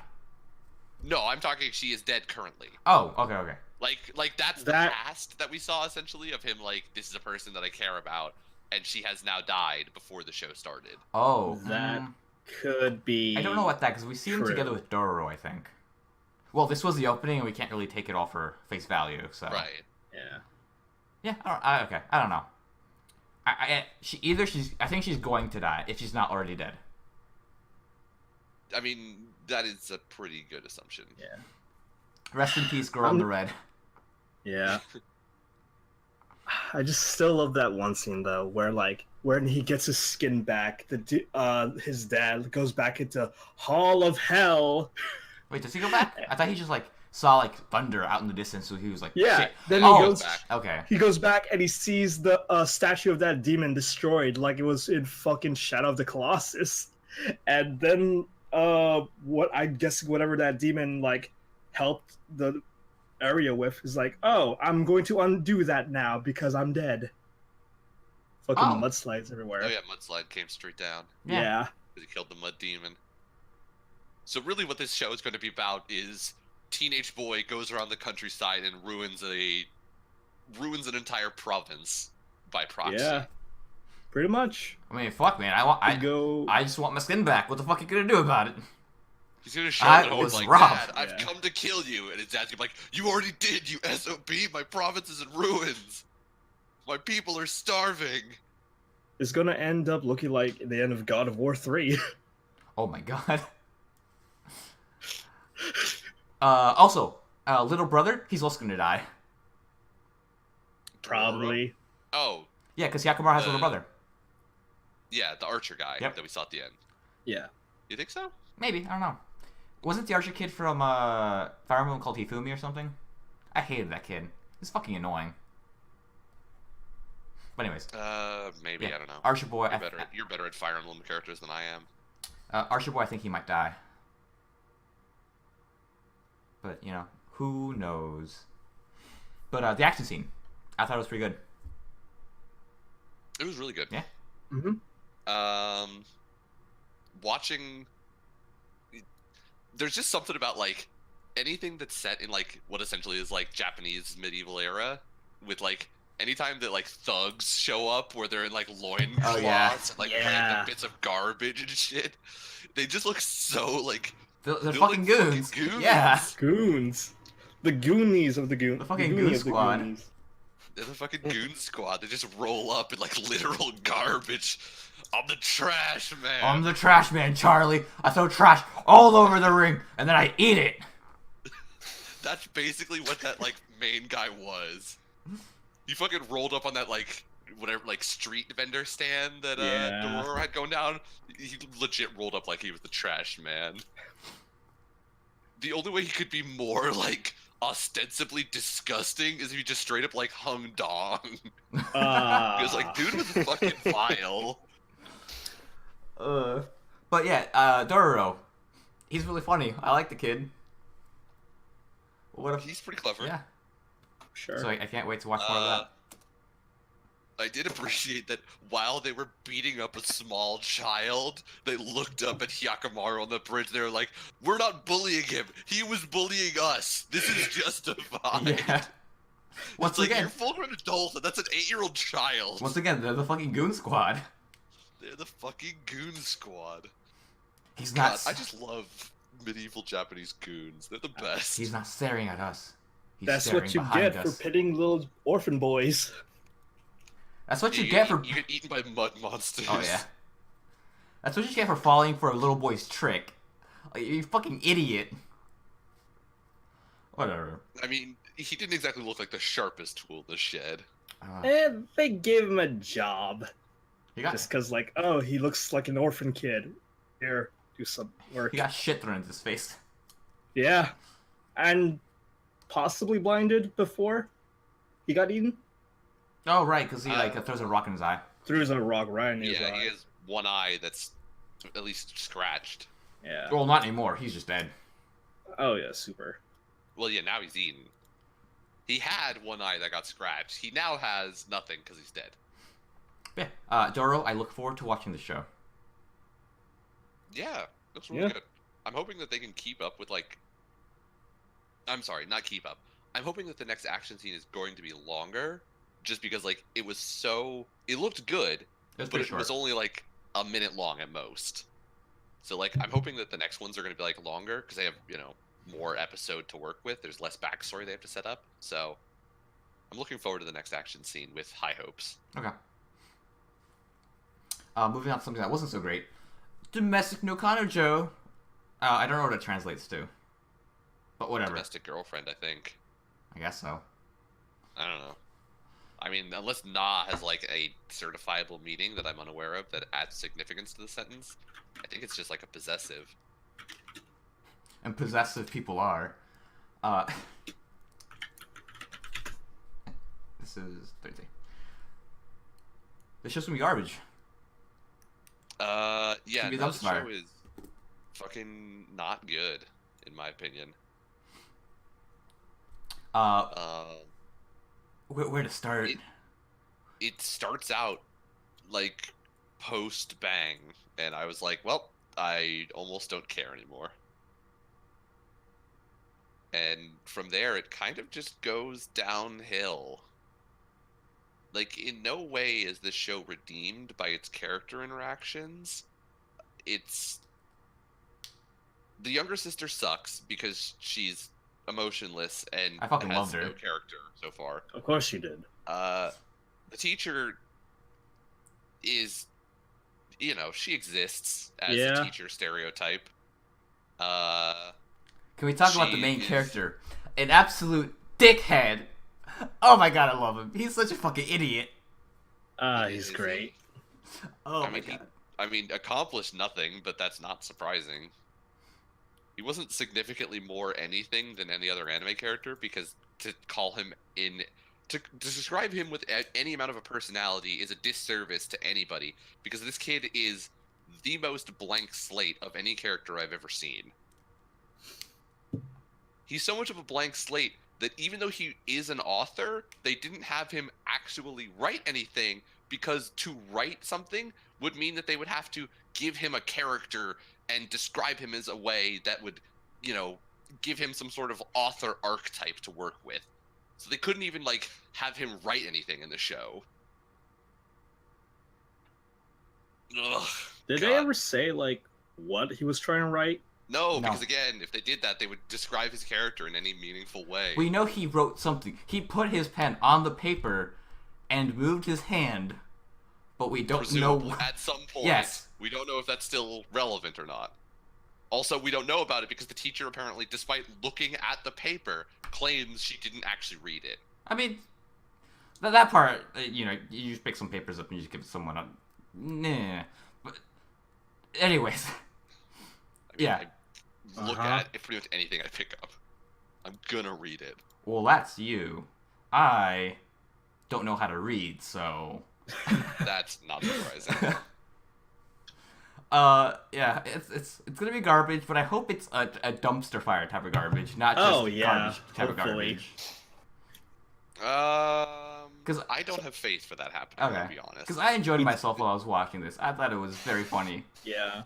[SPEAKER 1] No, I'm talking she is dead currently.
[SPEAKER 3] Oh, okay.
[SPEAKER 1] Like that's the past that we saw essentially of him. Like this is a person that I care about, and she has now died before the show started.
[SPEAKER 3] Oh,
[SPEAKER 4] That could be.
[SPEAKER 3] I don't know about that because we see him
[SPEAKER 4] true.
[SPEAKER 3] together with Dororo, I think. Well, this was the opening, and we can't really take it all for face value. So
[SPEAKER 1] Right.
[SPEAKER 4] Yeah.
[SPEAKER 3] yeah, okay. I don't know. I think she's going to die if she's not already dead.
[SPEAKER 1] I mean, that is a pretty good assumption.
[SPEAKER 4] Yeah.
[SPEAKER 3] Rest in peace, girl in the red.
[SPEAKER 4] Yeah. I just still love that one scene though, where like when he gets his skin back, his dad goes back into Hall of Hell.
[SPEAKER 3] Wait, does he go back? I thought he just like saw like thunder out in the distance, so he was like,
[SPEAKER 4] Yeah.
[SPEAKER 3] shit.
[SPEAKER 4] Then
[SPEAKER 3] Oh,
[SPEAKER 4] he goes.
[SPEAKER 1] back.
[SPEAKER 3] Okay.
[SPEAKER 4] He goes back and he sees the statue of that demon destroyed, like it was in fucking Shadow of the Colossus. And then, what I guess whatever that demon like helped the area with is like, oh, I'm going to undo that now because I'm dead. Fucking
[SPEAKER 3] Oh.
[SPEAKER 4] mudslides everywhere.
[SPEAKER 1] Oh yeah, mudslide came straight down
[SPEAKER 4] Yeah.
[SPEAKER 1] because he killed the mud demon. So really, what this show is going to be about is teenage boy goes around the countryside and ruins an entire province by proxy.
[SPEAKER 4] Yeah. Pretty much.
[SPEAKER 3] I mean, fuck, man. I just want my skin back. What the fuck are you gonna do about it?
[SPEAKER 1] He's gonna show
[SPEAKER 3] I
[SPEAKER 1] it home
[SPEAKER 3] was
[SPEAKER 1] like,
[SPEAKER 3] robbed.
[SPEAKER 1] Dad, I've
[SPEAKER 4] Yeah.
[SPEAKER 1] come to kill you, and his dad's gonna be like, you already did, you SOB. My province is in ruins. My people are starving.
[SPEAKER 4] It's gonna end up looking like the end of God of War 3.
[SPEAKER 3] Oh my god. Also, little brother, he's also gonna die.
[SPEAKER 4] Probably.
[SPEAKER 1] Oh,
[SPEAKER 3] Yeah, because Hyakumara has a little
[SPEAKER 1] Uh,
[SPEAKER 3] brother.
[SPEAKER 1] yeah, the archer guy
[SPEAKER 3] Yep.
[SPEAKER 1] that we saw at the end.
[SPEAKER 4] Yeah.
[SPEAKER 1] You think so?
[SPEAKER 3] Maybe, I don't know. Wasn't the archer kid from Fire Emblem called Hifumi or something? I hated that kid. He's fucking annoying. But anyways,
[SPEAKER 1] Maybe,
[SPEAKER 3] yeah.
[SPEAKER 1] I don't know.
[SPEAKER 3] Archer Boy,
[SPEAKER 1] You're better at Fire Emblem characters than I am.
[SPEAKER 3] Archer Boy, I think he might die. But, you know, who knows? But the action scene, I thought it was pretty good.
[SPEAKER 1] It was really good.
[SPEAKER 3] Yeah.
[SPEAKER 4] Mm-hmm.
[SPEAKER 1] Watching, there's just something about like anything that's set in like what essentially is like Japanese medieval era with like anytime that like thugs show up where they're in like loincloths
[SPEAKER 3] Oh, yeah.
[SPEAKER 1] and like
[SPEAKER 4] Yeah.
[SPEAKER 1] random bits of garbage and shit, they just look so like
[SPEAKER 3] They're
[SPEAKER 1] they look
[SPEAKER 3] fucking
[SPEAKER 1] like
[SPEAKER 3] goons.
[SPEAKER 1] fucking goons.
[SPEAKER 3] Yeah.
[SPEAKER 4] Goons. The Goonies of the Goon.
[SPEAKER 3] The fucking
[SPEAKER 4] Goonie
[SPEAKER 3] Goon
[SPEAKER 4] of the
[SPEAKER 3] Squad.
[SPEAKER 4] Goonies.
[SPEAKER 1] They're the fucking goon squad. They just roll up in like literal garbage. I'm the trash man.
[SPEAKER 3] I'm the trash man, Charlie. I throw trash all over the ring, and then I eat it.
[SPEAKER 1] That's basically what that like main guy was. He fucking rolled up on that like whatever like street vendor stand that
[SPEAKER 4] Yeah.
[SPEAKER 1] Dororo had going down. He legit rolled up like he was the trash man. The only way he could be more like ostensibly disgusting is if he just straight up like hung dong. He was like, dude was fucking vile.
[SPEAKER 3] But yeah, Dororo. He's really funny. I like the kid. What if?
[SPEAKER 1] He's pretty clever.
[SPEAKER 3] Yeah.
[SPEAKER 4] Sure.
[SPEAKER 3] So I can't wait to watch more of that.
[SPEAKER 1] I did appreciate that while they were beating up a small child, they looked up at Hyakamaru on the bridge. They were like, "We're not bullying him. He was bullying us. This is justified."
[SPEAKER 3] Yeah. Once
[SPEAKER 1] It's like,
[SPEAKER 3] again,
[SPEAKER 1] you're full-grown adults, and that's an 8-year-old child.
[SPEAKER 3] once again, they're the fucking Goon Squad.
[SPEAKER 1] They're the fucking goon squad.
[SPEAKER 3] He's
[SPEAKER 1] God,
[SPEAKER 3] not.
[SPEAKER 1] I just love medieval Japanese goons. They're the best.
[SPEAKER 3] He's not staring at us. He's
[SPEAKER 4] That's
[SPEAKER 3] staring
[SPEAKER 4] what you
[SPEAKER 3] behind
[SPEAKER 4] get
[SPEAKER 3] us.
[SPEAKER 4] for pitting little orphan boys.
[SPEAKER 3] That's what you
[SPEAKER 1] You
[SPEAKER 3] get for.
[SPEAKER 1] You get eaten by mud monsters.
[SPEAKER 3] Oh yeah. That's what you get for falling for a little boy's trick. Like, you fucking idiot. Whatever.
[SPEAKER 1] I mean, he didn't exactly look like the sharpest tool in the shed.
[SPEAKER 4] They gave him a job.
[SPEAKER 3] He got
[SPEAKER 4] Just because, like, oh, he looks like an orphan kid. Here, do some work.
[SPEAKER 3] he got shit thrown into his face.
[SPEAKER 4] Yeah. And possibly blinded before he got eaten.
[SPEAKER 3] Oh right, because he like throws a rock in his eye.
[SPEAKER 4] Threw a rock right in his
[SPEAKER 1] Yeah,
[SPEAKER 4] eye.
[SPEAKER 1] he has one eye that's at least scratched.
[SPEAKER 4] Yeah.
[SPEAKER 3] Well, not anymore. He's just dead.
[SPEAKER 4] Oh, yeah, super.
[SPEAKER 1] Well, yeah, now he's eaten. He had one eye that got scratched. He now has nothing because he's dead.
[SPEAKER 3] Yeah. Doro, I look forward to watching the show.
[SPEAKER 1] Yeah, looks really
[SPEAKER 4] Yeah.
[SPEAKER 1] good. I'm hoping that they can keep up with like. I'm sorry, not keep up. I'm hoping that the next action scene is going to be longer, just because like it was so. It looked good,
[SPEAKER 3] It was
[SPEAKER 1] but
[SPEAKER 3] pretty
[SPEAKER 1] it
[SPEAKER 3] short.
[SPEAKER 1] was only like a minute long at most. So like I'm hoping that the next ones are going to be like longer because they have more episode to work with. There's less backstory they have to set up. So I'm looking forward to the next action scene with high hopes.
[SPEAKER 3] Okay. Moving on to something that wasn't so great. Domestic no Kanojo. I don't know what it translates to. But whatever.
[SPEAKER 1] Domestic girlfriend, I think.
[SPEAKER 3] I guess so.
[SPEAKER 1] I don't know. I mean, unless na has like a certifiable meaning that I'm unaware of that adds significance to the sentence, I think it's just like a possessive.
[SPEAKER 3] And possessive people are. This is Thursday. This show's gonna be garbage.
[SPEAKER 1] Yeah,
[SPEAKER 3] Maybe
[SPEAKER 1] no,
[SPEAKER 3] that's
[SPEAKER 1] the show
[SPEAKER 3] smart.
[SPEAKER 1] is fucking not good, in my opinion.
[SPEAKER 3] Where to start?
[SPEAKER 1] It starts out like post bang, and I was like, well, I almost don't care anymore. And from there, it kind of just goes downhill. Like, in no way is this show redeemed by its character interactions. It's. The younger sister sucks because she's emotionless and
[SPEAKER 3] I fucking
[SPEAKER 1] has
[SPEAKER 3] loved her.
[SPEAKER 1] no character so far.
[SPEAKER 4] Of course you did.
[SPEAKER 1] The teacher is, she exists as
[SPEAKER 4] Yeah.
[SPEAKER 1] a teacher stereotype.
[SPEAKER 3] Can we talk about the
[SPEAKER 1] she
[SPEAKER 3] main
[SPEAKER 1] is-
[SPEAKER 3] character? An absolute dickhead. Oh my god, I love him. He's such a fucking idiot.
[SPEAKER 4] He's
[SPEAKER 1] Is
[SPEAKER 4] great.
[SPEAKER 3] Oh
[SPEAKER 1] I
[SPEAKER 3] my
[SPEAKER 1] mean,
[SPEAKER 3] god.
[SPEAKER 1] accomplished nothing, but that's not surprising. He wasn't significantly more anything than any other anime character because to call him to describe him with any amount of a personality is a disservice to anybody because this kid is the most blank slate of any character I've ever seen. He's so much of a blank slate that even though he is an author, they didn't have him actually write anything because to write something would mean that they would have to give him a character and describe him as a way that would, give him some sort of author archetype to work with. So they couldn't even like have him write anything in the show. Ugh,
[SPEAKER 4] Did they ever say like what he was trying to write?
[SPEAKER 1] No,
[SPEAKER 3] No.
[SPEAKER 1] because again, if they did that, they would describe his character in any meaningful way.
[SPEAKER 3] We know he wrote something. He put his pen on the paper and moved his hand, but we don't
[SPEAKER 1] Presumably,
[SPEAKER 3] know.
[SPEAKER 1] at some point.
[SPEAKER 3] Yes.
[SPEAKER 1] We don't know if that's still relevant or not. Also, we don't know about it because the teacher apparently, despite looking at the paper, claims she didn't actually read it.
[SPEAKER 3] I mean, that part, you know, you just pick some papers up and you just give it to someone. Nah. But, anyways.
[SPEAKER 1] I mean,
[SPEAKER 3] Yeah.
[SPEAKER 1] I look at pretty much anything I pick up. I'm gonna read it.
[SPEAKER 3] Well, that's you. I don't know how to read, so.
[SPEAKER 1] That's not surprising.
[SPEAKER 3] Yeah, it's gonna be garbage, but I hope it's a dumpster fire type of garbage, not just garbage type of
[SPEAKER 4] hopefully.
[SPEAKER 3] garbage.
[SPEAKER 1] Because I don't have faith for that happening.
[SPEAKER 3] Okay.
[SPEAKER 1] To be honest.
[SPEAKER 3] Because I enjoyed myself while I was watching this. I thought it was very funny.
[SPEAKER 4] Yeah.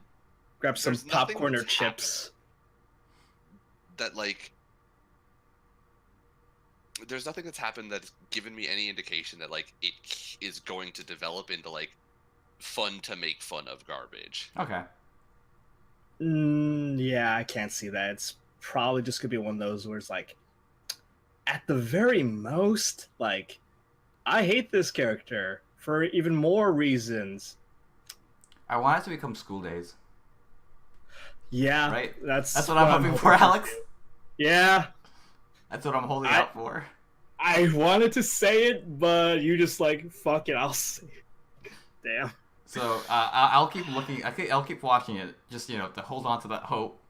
[SPEAKER 4] Grab some
[SPEAKER 1] There's nothing
[SPEAKER 4] popcorn or
[SPEAKER 1] that's
[SPEAKER 4] chips.
[SPEAKER 1] that like there's nothing that's happened that's given me any indication that like it is going to develop into like fun to make fun of garbage.
[SPEAKER 3] Okay.
[SPEAKER 4] Yeah, I can't see that. It's probably just gonna be one of those where it's like, at the very most, like, I hate this character for even more reasons.
[SPEAKER 3] I want it to become School Days.
[SPEAKER 4] Yeah,
[SPEAKER 3] Right?
[SPEAKER 4] That's
[SPEAKER 3] what I'm hoping for, Alex.
[SPEAKER 4] Yeah,
[SPEAKER 3] That's what I'm holding out for.
[SPEAKER 4] I wanted to say it, but you just like, fuck it, I'll say it. Damn.
[SPEAKER 3] So I'll keep looking. I'll keep watching it, just to hold on to that hope.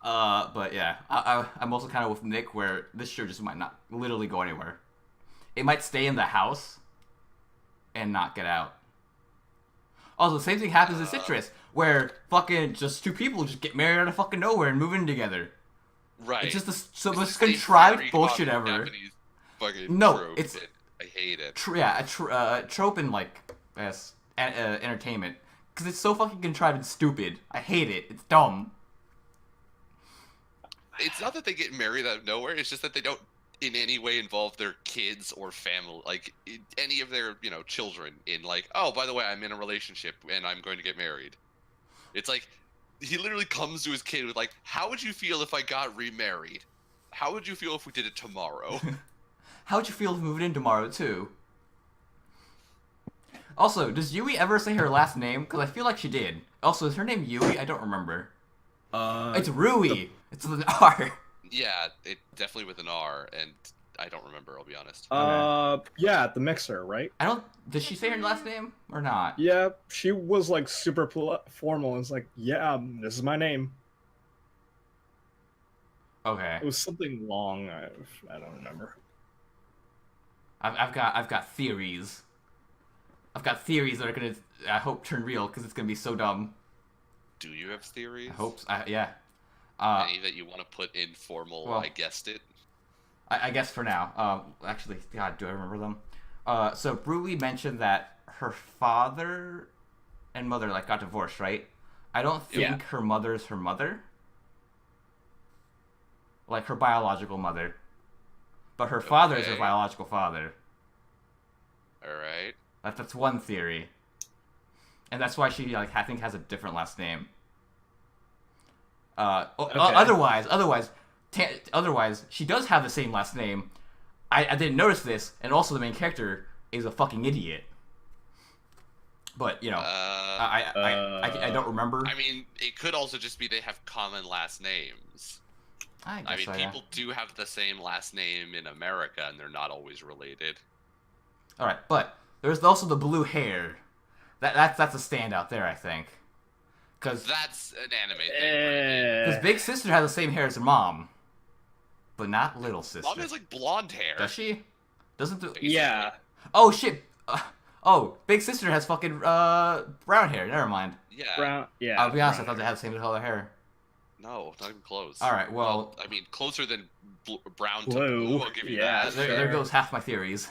[SPEAKER 3] But yeah, I'm also kind of with Nick, where this show just might not literally go anywhere. It might stay in the house and not get out. Also, the same thing happens in Citrus, where fucking just two people just get married out of fucking nowhere and move in together.
[SPEAKER 1] Right.
[SPEAKER 3] It's just the
[SPEAKER 1] It's
[SPEAKER 3] most
[SPEAKER 1] the
[SPEAKER 3] contrived
[SPEAKER 1] very
[SPEAKER 3] bullshit
[SPEAKER 1] common
[SPEAKER 3] ever.
[SPEAKER 1] Japanese fucking
[SPEAKER 3] No,
[SPEAKER 1] trope
[SPEAKER 3] it's-
[SPEAKER 1] that I hate it.
[SPEAKER 3] Trope in like entertainment, because it's so fucking contrived and stupid. I hate it. It's dumb.
[SPEAKER 1] It's not that they get married out of nowhere. It's just that they don't in any way involve their kids or family, like any of their children in like, oh, by the way, I'm in a relationship and I'm going to get married. It's like he literally comes to his kid with like, how would you feel if I got remarried? How would you feel if we did it tomorrow?
[SPEAKER 3] How would you feel if we moved in tomorrow too? Also, does Yui ever say her last name? Because I feel like she did. Also, is her name Yui? I don't remember. It's Rui. It's with an R.
[SPEAKER 1] Yeah, it definitely with an R, and I don't remember. I'll be honest.
[SPEAKER 4] Yeah, the mixer, right?
[SPEAKER 3] I don't. Did she say her last name or not?
[SPEAKER 4] Yeah, she was like super formal. And it's like, yeah, this is my name.
[SPEAKER 3] Okay.
[SPEAKER 4] It was something long. I don't remember.
[SPEAKER 3] I've got theories. I've got theories that are gonna, I hope, turn real, because it's gonna be so dumb.
[SPEAKER 1] Do you have theories?
[SPEAKER 3] I hope. Yeah.
[SPEAKER 1] Any that you want to put in formal?
[SPEAKER 3] well,
[SPEAKER 1] I guessed it.
[SPEAKER 3] I guess for now. Actually, God, do I remember them? So Rui mentioned that her father and mother got divorced, right? I don't think her mother's her mother. Like her biological mother. But her father is her
[SPEAKER 1] Okay.
[SPEAKER 3] biological father.
[SPEAKER 1] All right.
[SPEAKER 3] That's one theory. And that's why she I think has a different last name. Otherwise, she does have the same last name. I didn't notice this, and also the main character is a fucking idiot. But I don't remember.
[SPEAKER 1] I mean, it could also just be they have common last names.
[SPEAKER 3] I
[SPEAKER 1] I
[SPEAKER 3] guess
[SPEAKER 1] mean,
[SPEAKER 3] so, yeah.
[SPEAKER 1] people do have the same last name in America, and they're not always related.
[SPEAKER 3] All right, but there's also the blue hair. That's a standout there, I think. Because
[SPEAKER 1] That's an anime thing.
[SPEAKER 3] Because Big Sister has the same hair as her mom, but not Little Sister.
[SPEAKER 1] Mom has like blonde hair.
[SPEAKER 3] Does she? Doesn't the...
[SPEAKER 4] Yeah.
[SPEAKER 3] Oh shit! Big Sister has fucking brown hair. Never mind.
[SPEAKER 1] Yeah.
[SPEAKER 4] Brown. Yeah.
[SPEAKER 3] I'll be honest, I
[SPEAKER 4] brown
[SPEAKER 3] thought they had the same color hair.
[SPEAKER 1] No, not even close.
[SPEAKER 3] All right, well,
[SPEAKER 1] I mean, closer than brown to
[SPEAKER 4] Blue,
[SPEAKER 1] blue. I'll give you
[SPEAKER 4] yeah.
[SPEAKER 1] that.
[SPEAKER 3] there goes half my theories.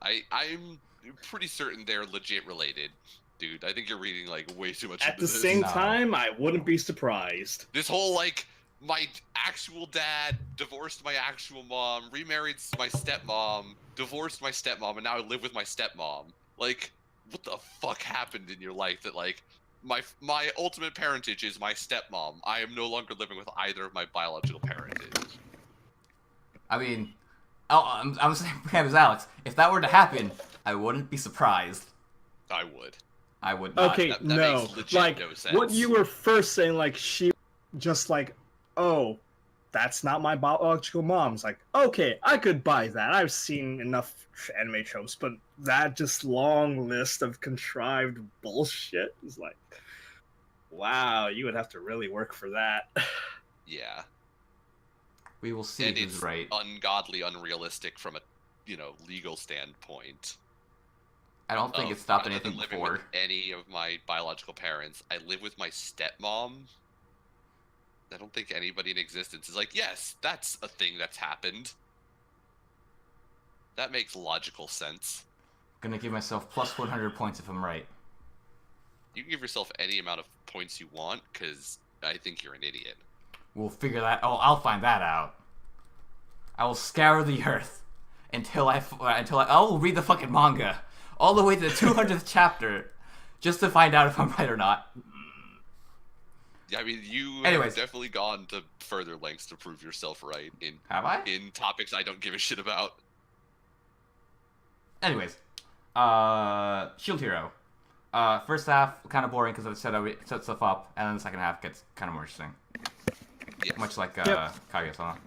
[SPEAKER 1] I'm pretty certain they're legit related, dude. I think you're reading like way too much
[SPEAKER 4] At
[SPEAKER 1] into
[SPEAKER 4] the
[SPEAKER 1] this.
[SPEAKER 4] same
[SPEAKER 3] No.
[SPEAKER 4] time, I wouldn't be surprised.
[SPEAKER 1] This whole like my actual dad divorced my actual mom, remarried my stepmom, divorced my stepmom, and now I live with my stepmom. Like, what the fuck happened in your life that like my ultimate parentage is my stepmom? I am no longer living with either of my biological parentage.
[SPEAKER 3] I mean, I'm saying as Alex. If that were to happen, I wouldn't be surprised.
[SPEAKER 1] I would.
[SPEAKER 3] I would not.
[SPEAKER 4] Okay,
[SPEAKER 1] That
[SPEAKER 4] no.
[SPEAKER 1] makes legit
[SPEAKER 4] Like
[SPEAKER 1] no sense.
[SPEAKER 4] what you were first saying, like she just like, oh, that's not my biological mom's. Like, okay, I could buy that. I've seen enough anime tropes, but that just long list of contrived bullshit is like, wow, you would have to really work for that.
[SPEAKER 1] Yeah.
[SPEAKER 3] We will see
[SPEAKER 1] And
[SPEAKER 3] who's
[SPEAKER 1] it's
[SPEAKER 3] right.
[SPEAKER 1] ungodly unrealistic from a, legal standpoint.
[SPEAKER 3] I don't think
[SPEAKER 1] of,
[SPEAKER 3] it stopped
[SPEAKER 1] rather
[SPEAKER 3] anything
[SPEAKER 1] than living
[SPEAKER 3] before.
[SPEAKER 1] with any of my biological parents, I live with my stepmom. I don't think anybody in existence is like, yes, that's a thing that's happened. That makes logical sense.
[SPEAKER 3] Gonna give myself plus 100 points if I'm right.
[SPEAKER 1] You can give yourself any amount of points you want, because I think you're an idiot.
[SPEAKER 3] We'll figure that. Oh, I'll find that out. I will scour the earth until I'll read the fucking manga all the way to the 200th chapter, just to find out if I'm right or not.
[SPEAKER 1] Yeah, I mean, you
[SPEAKER 3] Anyways.
[SPEAKER 1] have definitely gone to further lengths to prove yourself right
[SPEAKER 3] Have I?
[SPEAKER 1] in topics I don't give a shit about.
[SPEAKER 3] Anyways, Shield Hero. First half kind of boring because it set stuff up, and then the second half gets kind of more interesting.
[SPEAKER 1] Yes.
[SPEAKER 3] Much like
[SPEAKER 4] Yep.
[SPEAKER 3] Kaguya-sama.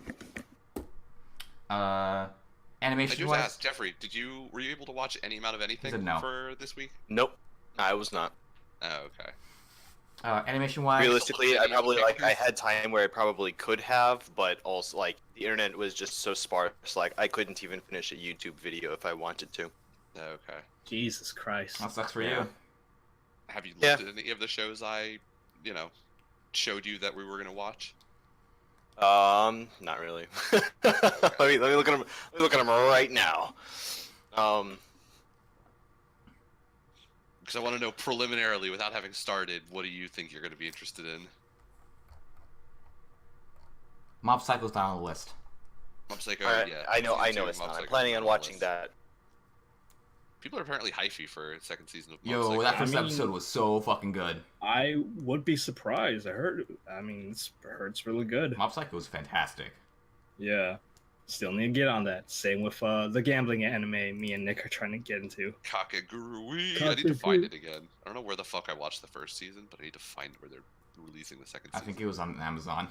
[SPEAKER 1] I
[SPEAKER 3] Animation
[SPEAKER 1] just
[SPEAKER 3] wise,
[SPEAKER 1] asked Jeffrey, were you able to watch any amount of anything
[SPEAKER 3] said no.
[SPEAKER 1] for this week?
[SPEAKER 2] Nope, I was not.
[SPEAKER 1] Oh, okay.
[SPEAKER 3] animation wise,
[SPEAKER 2] Realistically, I probably I had time where I probably could have, but also like the internet was just so sparse, like I couldn't even finish a YouTube video if I wanted to.
[SPEAKER 1] Okay.
[SPEAKER 4] Jesus Christ.
[SPEAKER 3] that sucks for
[SPEAKER 2] Yeah.
[SPEAKER 3] you.
[SPEAKER 1] Have you
[SPEAKER 2] Yeah.
[SPEAKER 1] looked at any of the shows I, showed you that we were gonna watch?
[SPEAKER 2] Not really. let me look at them. Let me look at them right now.
[SPEAKER 1] Because I want to know preliminarily, without having started, what do you think you're going to be interested in?
[SPEAKER 3] Mob Psycho's down on the list.
[SPEAKER 1] Mob Psycho, yeah.
[SPEAKER 2] I know
[SPEAKER 1] season two
[SPEAKER 2] it's
[SPEAKER 1] Mob
[SPEAKER 2] not. I'm
[SPEAKER 1] Psycho's
[SPEAKER 2] planning
[SPEAKER 1] on
[SPEAKER 2] on
[SPEAKER 1] the
[SPEAKER 2] watching
[SPEAKER 1] list.
[SPEAKER 2] that.
[SPEAKER 1] People are apparently hyphy for second season of Mob
[SPEAKER 3] Yo,
[SPEAKER 1] Psycho.
[SPEAKER 3] that first
[SPEAKER 4] I mean-
[SPEAKER 3] episode was so fucking good.
[SPEAKER 4] I would be surprised. I mean, it's really good.
[SPEAKER 3] Mob Psycho was fantastic.
[SPEAKER 4] Yeah. Still need to get on that. Same with the gambling anime me and Nick are trying to get into.
[SPEAKER 1] Kakegurui. I need to find it again. I don't know where the fuck I watched the first season, but I need to find where they're releasing the second
[SPEAKER 3] I
[SPEAKER 1] season.
[SPEAKER 3] think it was on Amazon.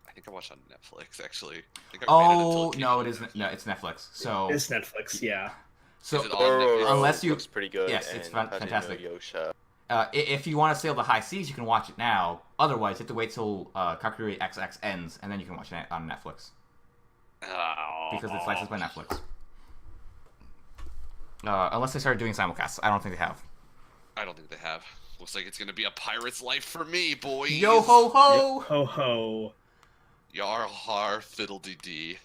[SPEAKER 1] I think I watched on Netflix, actually. I think I waited until
[SPEAKER 3] Oh
[SPEAKER 1] it came
[SPEAKER 3] no,
[SPEAKER 1] to
[SPEAKER 3] it isn't. No, it's Netflix. So
[SPEAKER 4] It's Netflix, yeah.
[SPEAKER 3] so
[SPEAKER 1] Is it on Netflix?
[SPEAKER 3] Unless you-
[SPEAKER 2] looks pretty good.
[SPEAKER 3] yes, it's
[SPEAKER 2] and
[SPEAKER 3] fantastic.
[SPEAKER 2] Yosha.
[SPEAKER 3] If you want to sail the high seas, you can watch it now. Otherwise, you have to wait till Kakuri XX ends, and then you can watch it on Netflix because it's licensed by Netflix. Unless they started doing simulcasts, I don't think they have.
[SPEAKER 1] I don't think they have. Looks like it's gonna be a pirate's life for me, boys.
[SPEAKER 3] Yo ho ho!
[SPEAKER 4] Ho ho.
[SPEAKER 1] Yar har fiddle-dee-dee.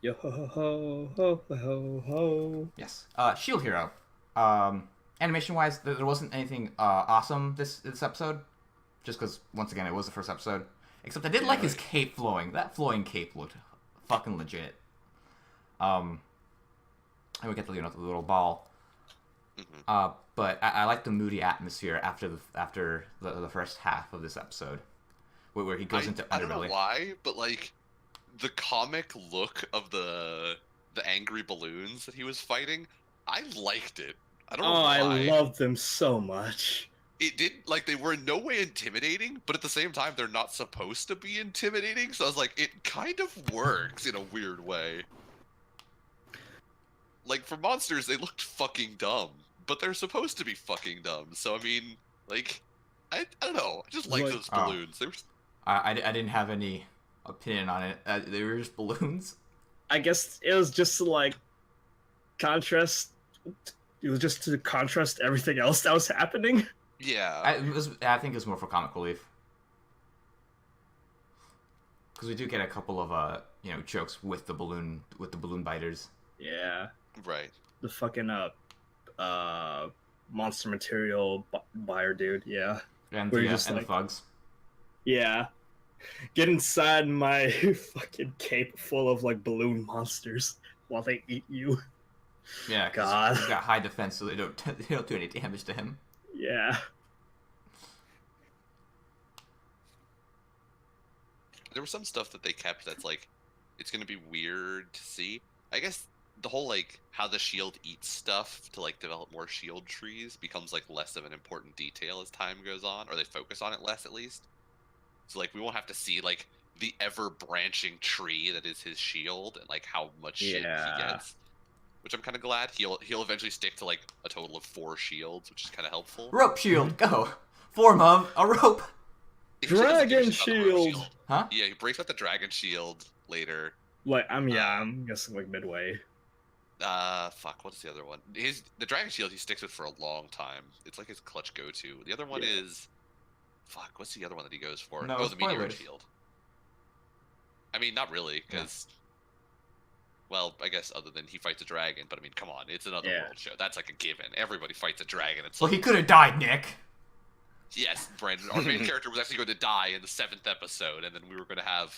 [SPEAKER 4] Yo ho ho ho ho ho ho.
[SPEAKER 3] Yes. Shield Hero. Animation wise, there wasn't anything awesome this episode, just because once again it was the first episode. Except I did like his cape flowing. That flowing cape looked fucking legit. And we get the the little ball.
[SPEAKER 1] Mhm.
[SPEAKER 3] But I like the moody atmosphere after the first half of this episode, where he goes into
[SPEAKER 1] I don't know
[SPEAKER 3] underbelly.
[SPEAKER 1] why, but like the comic look of the angry balloons that he was fighting, I liked it. I don't know
[SPEAKER 4] Oh,
[SPEAKER 1] why.
[SPEAKER 4] I love them so much.
[SPEAKER 1] It did, like, they were in no way intimidating, but at the same time they're not supposed to be intimidating, so I was like, it kind of works in a weird way. Like, for monsters, they looked fucking dumb, but they're supposed to be fucking dumb, so I mean, like, I don't know, I just like
[SPEAKER 4] Like-
[SPEAKER 1] those balloons. They were
[SPEAKER 3] I didn't have any opinion on it. They were just balloons.
[SPEAKER 4] I guess it was just to, like, contrast. It was just to contrast everything else that was happening.
[SPEAKER 1] yeah.
[SPEAKER 3] I think it was more for comic relief. Because we do get a couple of jokes with the balloon biters.
[SPEAKER 4] Yeah.
[SPEAKER 1] Right.
[SPEAKER 4] The fucking monster material buyer dude. Yeah.
[SPEAKER 3] And
[SPEAKER 4] Where
[SPEAKER 3] the
[SPEAKER 4] you're just
[SPEAKER 3] and the
[SPEAKER 4] like-
[SPEAKER 3] thugs.
[SPEAKER 4] Yeah. Get inside my fucking cape full of like balloon monsters while they eat you.
[SPEAKER 3] Yeah, 'cause
[SPEAKER 4] God.
[SPEAKER 3] he's got high defense, so they don't do any damage to him.
[SPEAKER 4] Yeah.
[SPEAKER 1] There was some stuff that they kept that's like, it's gonna be weird to see. I guess the whole like how the shield eats stuff to like develop more shield trees becomes like less of an important detail as time goes on, or they focus on it less at least. So like we won't have to see like the ever branching tree that is his shield and like how much shit
[SPEAKER 4] Yeah.
[SPEAKER 1] he gets. Which I'm kind of glad he'll eventually stick to like a total of 4 shields, which is kind of helpful.
[SPEAKER 3] Rope shield, go. Form of a rope.
[SPEAKER 1] He actually doesn't give a
[SPEAKER 4] Dragon
[SPEAKER 1] shit about the rope
[SPEAKER 4] shield.
[SPEAKER 3] Huh?
[SPEAKER 1] Yeah, he breaks out the dragon shield later.
[SPEAKER 4] Like I'm guessing like midway.
[SPEAKER 1] Fuck, what's the other one? The dragon shield he sticks with for a long time. It's like his clutch go-to. The other one is, fuck, what's the other one that he goes for?
[SPEAKER 3] No,
[SPEAKER 1] oh, the meteor
[SPEAKER 3] spoilers.
[SPEAKER 1] shield. I mean, not really, because, well, I guess other than he fights a dragon, but I mean, come on, it's another
[SPEAKER 4] Yeah.
[SPEAKER 1] world show. That's like a given. Everybody fights a dragon. It's
[SPEAKER 3] Well, he could have died, Nick.
[SPEAKER 1] yes, Brandon. Our main character was actually going to die in the 7th episode, and then we were going to have,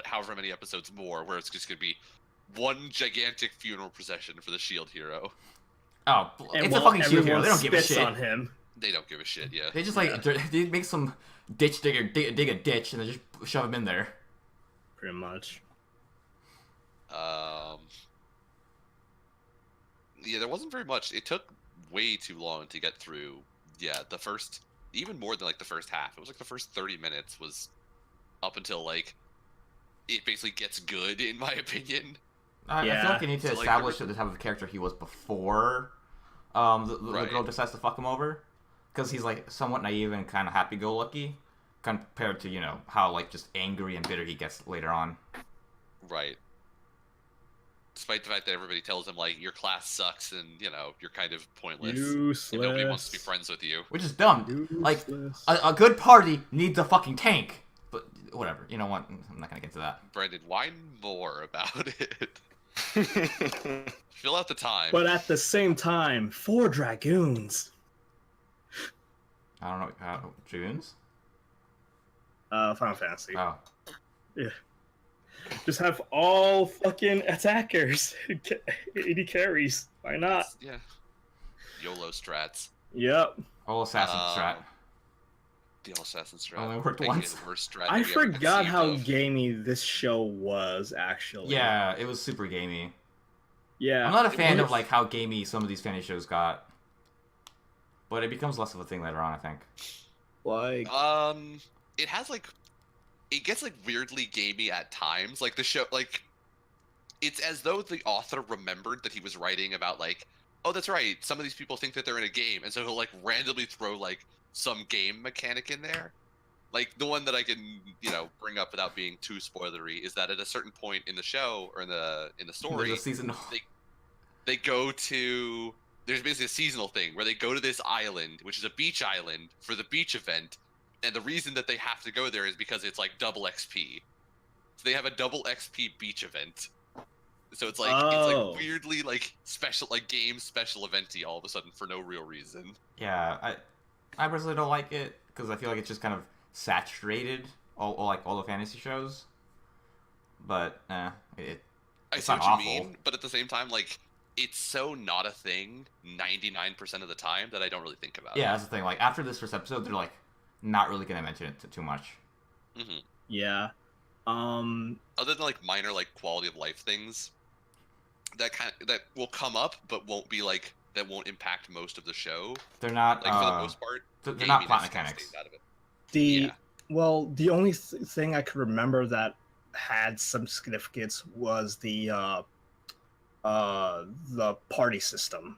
[SPEAKER 1] however many episodes more, where it's just going to be one gigantic funeral procession for the shield hero.
[SPEAKER 3] Oh,
[SPEAKER 4] And
[SPEAKER 3] it's a
[SPEAKER 4] while
[SPEAKER 3] fucking shield hero.
[SPEAKER 4] everyone
[SPEAKER 3] They don't give a
[SPEAKER 4] spits
[SPEAKER 3] shit.
[SPEAKER 4] on him.
[SPEAKER 1] They don't give a shit, yeah.
[SPEAKER 3] They just like they make some ditch digger dig a ditch and then just shove him in there.
[SPEAKER 4] Pretty much.
[SPEAKER 1] Yeah, there wasn't very much. It took way too long to get through. Yeah, the first, even more than like the first half. It was like the first 30 minutes was up until like it basically gets good, in my opinion.
[SPEAKER 3] I feel
[SPEAKER 4] Yeah.
[SPEAKER 3] like you need to
[SPEAKER 1] So, like,
[SPEAKER 3] establish the type of character he was before the
[SPEAKER 1] Right.
[SPEAKER 3] girl decides to fuck him over, because he's like somewhat naive and kind of happy-go-lucky compared to how like just angry and bitter he gets later on.
[SPEAKER 1] Right. Despite the fact that everybody tells him like your class sucks and you're kind of pointless.
[SPEAKER 4] Useless.
[SPEAKER 1] And nobody wants to be friends with you.
[SPEAKER 3] Which is dumb. Like
[SPEAKER 4] Useless.
[SPEAKER 3] a good party needs a fucking tank. But whatever. You know what? I'm not gonna get to that.
[SPEAKER 1] Brandon, whine more about it. Fill out the time.
[SPEAKER 4] But at the same time, 4 dragoons.
[SPEAKER 3] I don't know. Dragoons?
[SPEAKER 4] Final Fantasy.
[SPEAKER 3] Oh.
[SPEAKER 4] Yeah. Just have all fucking attackers. 80 carries. Why not?
[SPEAKER 1] Yeah. YOLO strats.
[SPEAKER 4] Yep.
[SPEAKER 3] All assassin strat.
[SPEAKER 1] The all assassin strat.
[SPEAKER 3] Only worked
[SPEAKER 1] AKA
[SPEAKER 3] once.
[SPEAKER 1] The worst strat
[SPEAKER 4] I
[SPEAKER 1] that we ever
[SPEAKER 4] forgot how
[SPEAKER 1] conceived of.
[SPEAKER 4] gamey this show was, actually.
[SPEAKER 3] Yeah, it was super gamey.
[SPEAKER 4] Yeah.
[SPEAKER 3] I'm not a
[SPEAKER 4] it
[SPEAKER 3] fan of
[SPEAKER 4] was-
[SPEAKER 3] like how gamey some of these fantasy shows got, but it becomes less of a thing later on, I think.
[SPEAKER 4] like
[SPEAKER 1] It has like, it gets like weirdly gamey at times. Like the show, like, it's as though the author remembered that he was writing about like, oh, that's right, some of these people think that they're in a game, and so he'll like randomly throw like some game mechanic in there. Like the one that I can, bring up without being too spoilery is that at a certain point in the show or in the story,
[SPEAKER 3] There's a seasonal.
[SPEAKER 1] they go to, there's basically a seasonal thing where they go to this island, which is a beach island for the beach event, and the reason that they have to go there is because it's like double XP. So they have a double XP beach event. So it's like it's
[SPEAKER 4] Oh.
[SPEAKER 1] like weirdly like special, like game special eventy all of a sudden for no real reason.
[SPEAKER 3] Yeah, I personally don't like it because I feel like it's just kind of saturated all the fantasy shows. But
[SPEAKER 1] I
[SPEAKER 3] It's
[SPEAKER 1] see
[SPEAKER 3] not
[SPEAKER 1] what you
[SPEAKER 3] awful.
[SPEAKER 1] mean, but at the same time, like it's so not a thing 99% of the time that I don't really think about
[SPEAKER 3] yeah, that's the thing. Like after this first episode, they're like not really gonna mention it too much.
[SPEAKER 1] it. Hmm.
[SPEAKER 4] yeah.
[SPEAKER 1] Other than like minor like quality of life things that will come up but won't be like that won't impact most of the show.
[SPEAKER 3] They're not.
[SPEAKER 1] Like for the most part,
[SPEAKER 3] they're not plot
[SPEAKER 1] gaminess kinda
[SPEAKER 3] mechanics.
[SPEAKER 1] stays out of it.
[SPEAKER 4] The
[SPEAKER 1] Yeah.
[SPEAKER 4] the only thing I could remember that had some significance was the party system.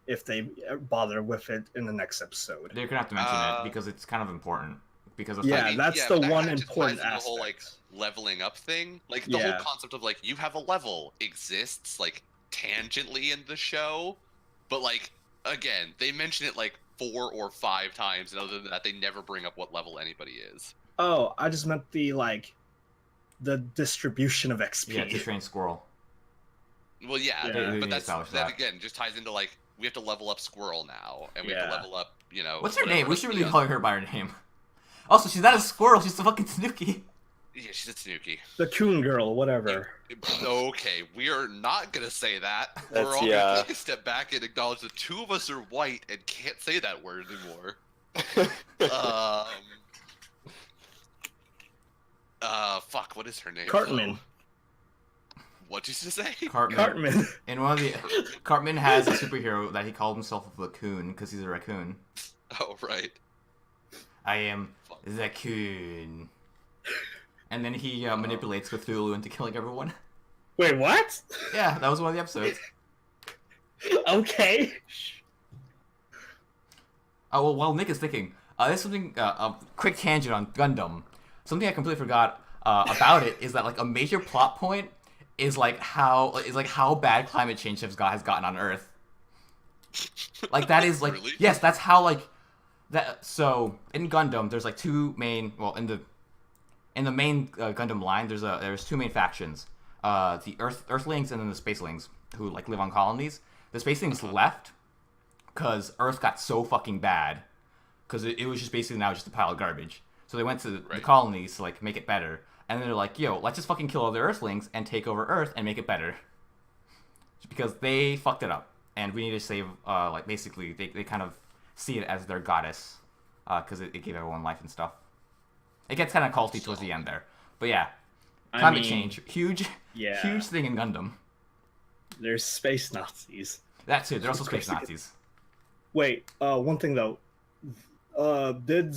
[SPEAKER 4] If they bother with it in the next episode.
[SPEAKER 3] They're gonna have to mention it because it's kind of important. Because of
[SPEAKER 4] Yeah,
[SPEAKER 3] fact-
[SPEAKER 4] that's
[SPEAKER 1] but
[SPEAKER 4] the
[SPEAKER 1] that
[SPEAKER 4] one
[SPEAKER 1] kinda just
[SPEAKER 4] important
[SPEAKER 1] ties into the whole like
[SPEAKER 4] aspect.
[SPEAKER 1] leveling up thing. Like the
[SPEAKER 4] Yeah.
[SPEAKER 1] whole concept of like you have a level exists like tangentially in the show, but like again, they mention it like 4 or 5 times, and other than that, they never bring up what level anybody is.
[SPEAKER 4] Oh, I just meant the distribution of XP.
[SPEAKER 3] yeah, to train squirrel.
[SPEAKER 1] Well, yeah,
[SPEAKER 4] Yeah.
[SPEAKER 1] but that's
[SPEAKER 3] Establish
[SPEAKER 1] that
[SPEAKER 3] that.
[SPEAKER 1] again just ties into like we have to level up Squirrel now, and we have to
[SPEAKER 4] Yeah.
[SPEAKER 1] level up,
[SPEAKER 3] What's her name? We should really be
[SPEAKER 1] call
[SPEAKER 3] calling her by her name. Also, she's not a squirrel. She's a fucking Tanuki.
[SPEAKER 1] Yeah, she's a Tanuki.
[SPEAKER 4] The coon girl, whatever.
[SPEAKER 1] Okay, we are not gonna say that.
[SPEAKER 2] That's-
[SPEAKER 1] We're all
[SPEAKER 2] yeah.
[SPEAKER 1] gonna take a step back and acknowledge the two of us are white and can't say that word anymore. Fuck, what is her name?
[SPEAKER 4] Cartman.
[SPEAKER 1] What'd you just say?
[SPEAKER 3] Cartman.
[SPEAKER 4] Cartman.
[SPEAKER 3] In one of the Cartman has a superhero that he called himself a raccoon because he's a raccoon.
[SPEAKER 1] Oh, right.
[SPEAKER 3] I am the coon. And then he manipulates Cthulhu into killing everyone.
[SPEAKER 4] Wait, what?
[SPEAKER 3] Yeah, that was one of the episodes.
[SPEAKER 4] Okay.
[SPEAKER 3] Oh, well, while Nick is thinking, there's something, a quick tangent on Gundam. Something I completely forgot about it is that, like, a major plot point is how bad climate change has gotten on Earth. Like, that is, like,
[SPEAKER 1] Really?
[SPEAKER 3] yes, that's how, like, that, so, in Gundam, there's, like, two main, well, in the main Gundam line, there's two main factions. The Earthlings and then the Spacelings, who, like, live on colonies. The Spacelings left because Earth got so fucking bad, because it was just basically now just a pile of garbage. So they went to the colonies to, like, make it better. And then they're like, yo, let's just fucking kill all the Earthlings and take over Earth and make it better. Just because they fucked it up. And we need to save, like, basically, they kind of see it as their goddess. Because it gave everyone life and stuff. It gets kind of culty towards the end there. But yeah, climate change. Huge thing in Gundam.
[SPEAKER 4] There's space Nazis.
[SPEAKER 3] That too, they're also space Nazis.
[SPEAKER 4] Wait, one thing though. Did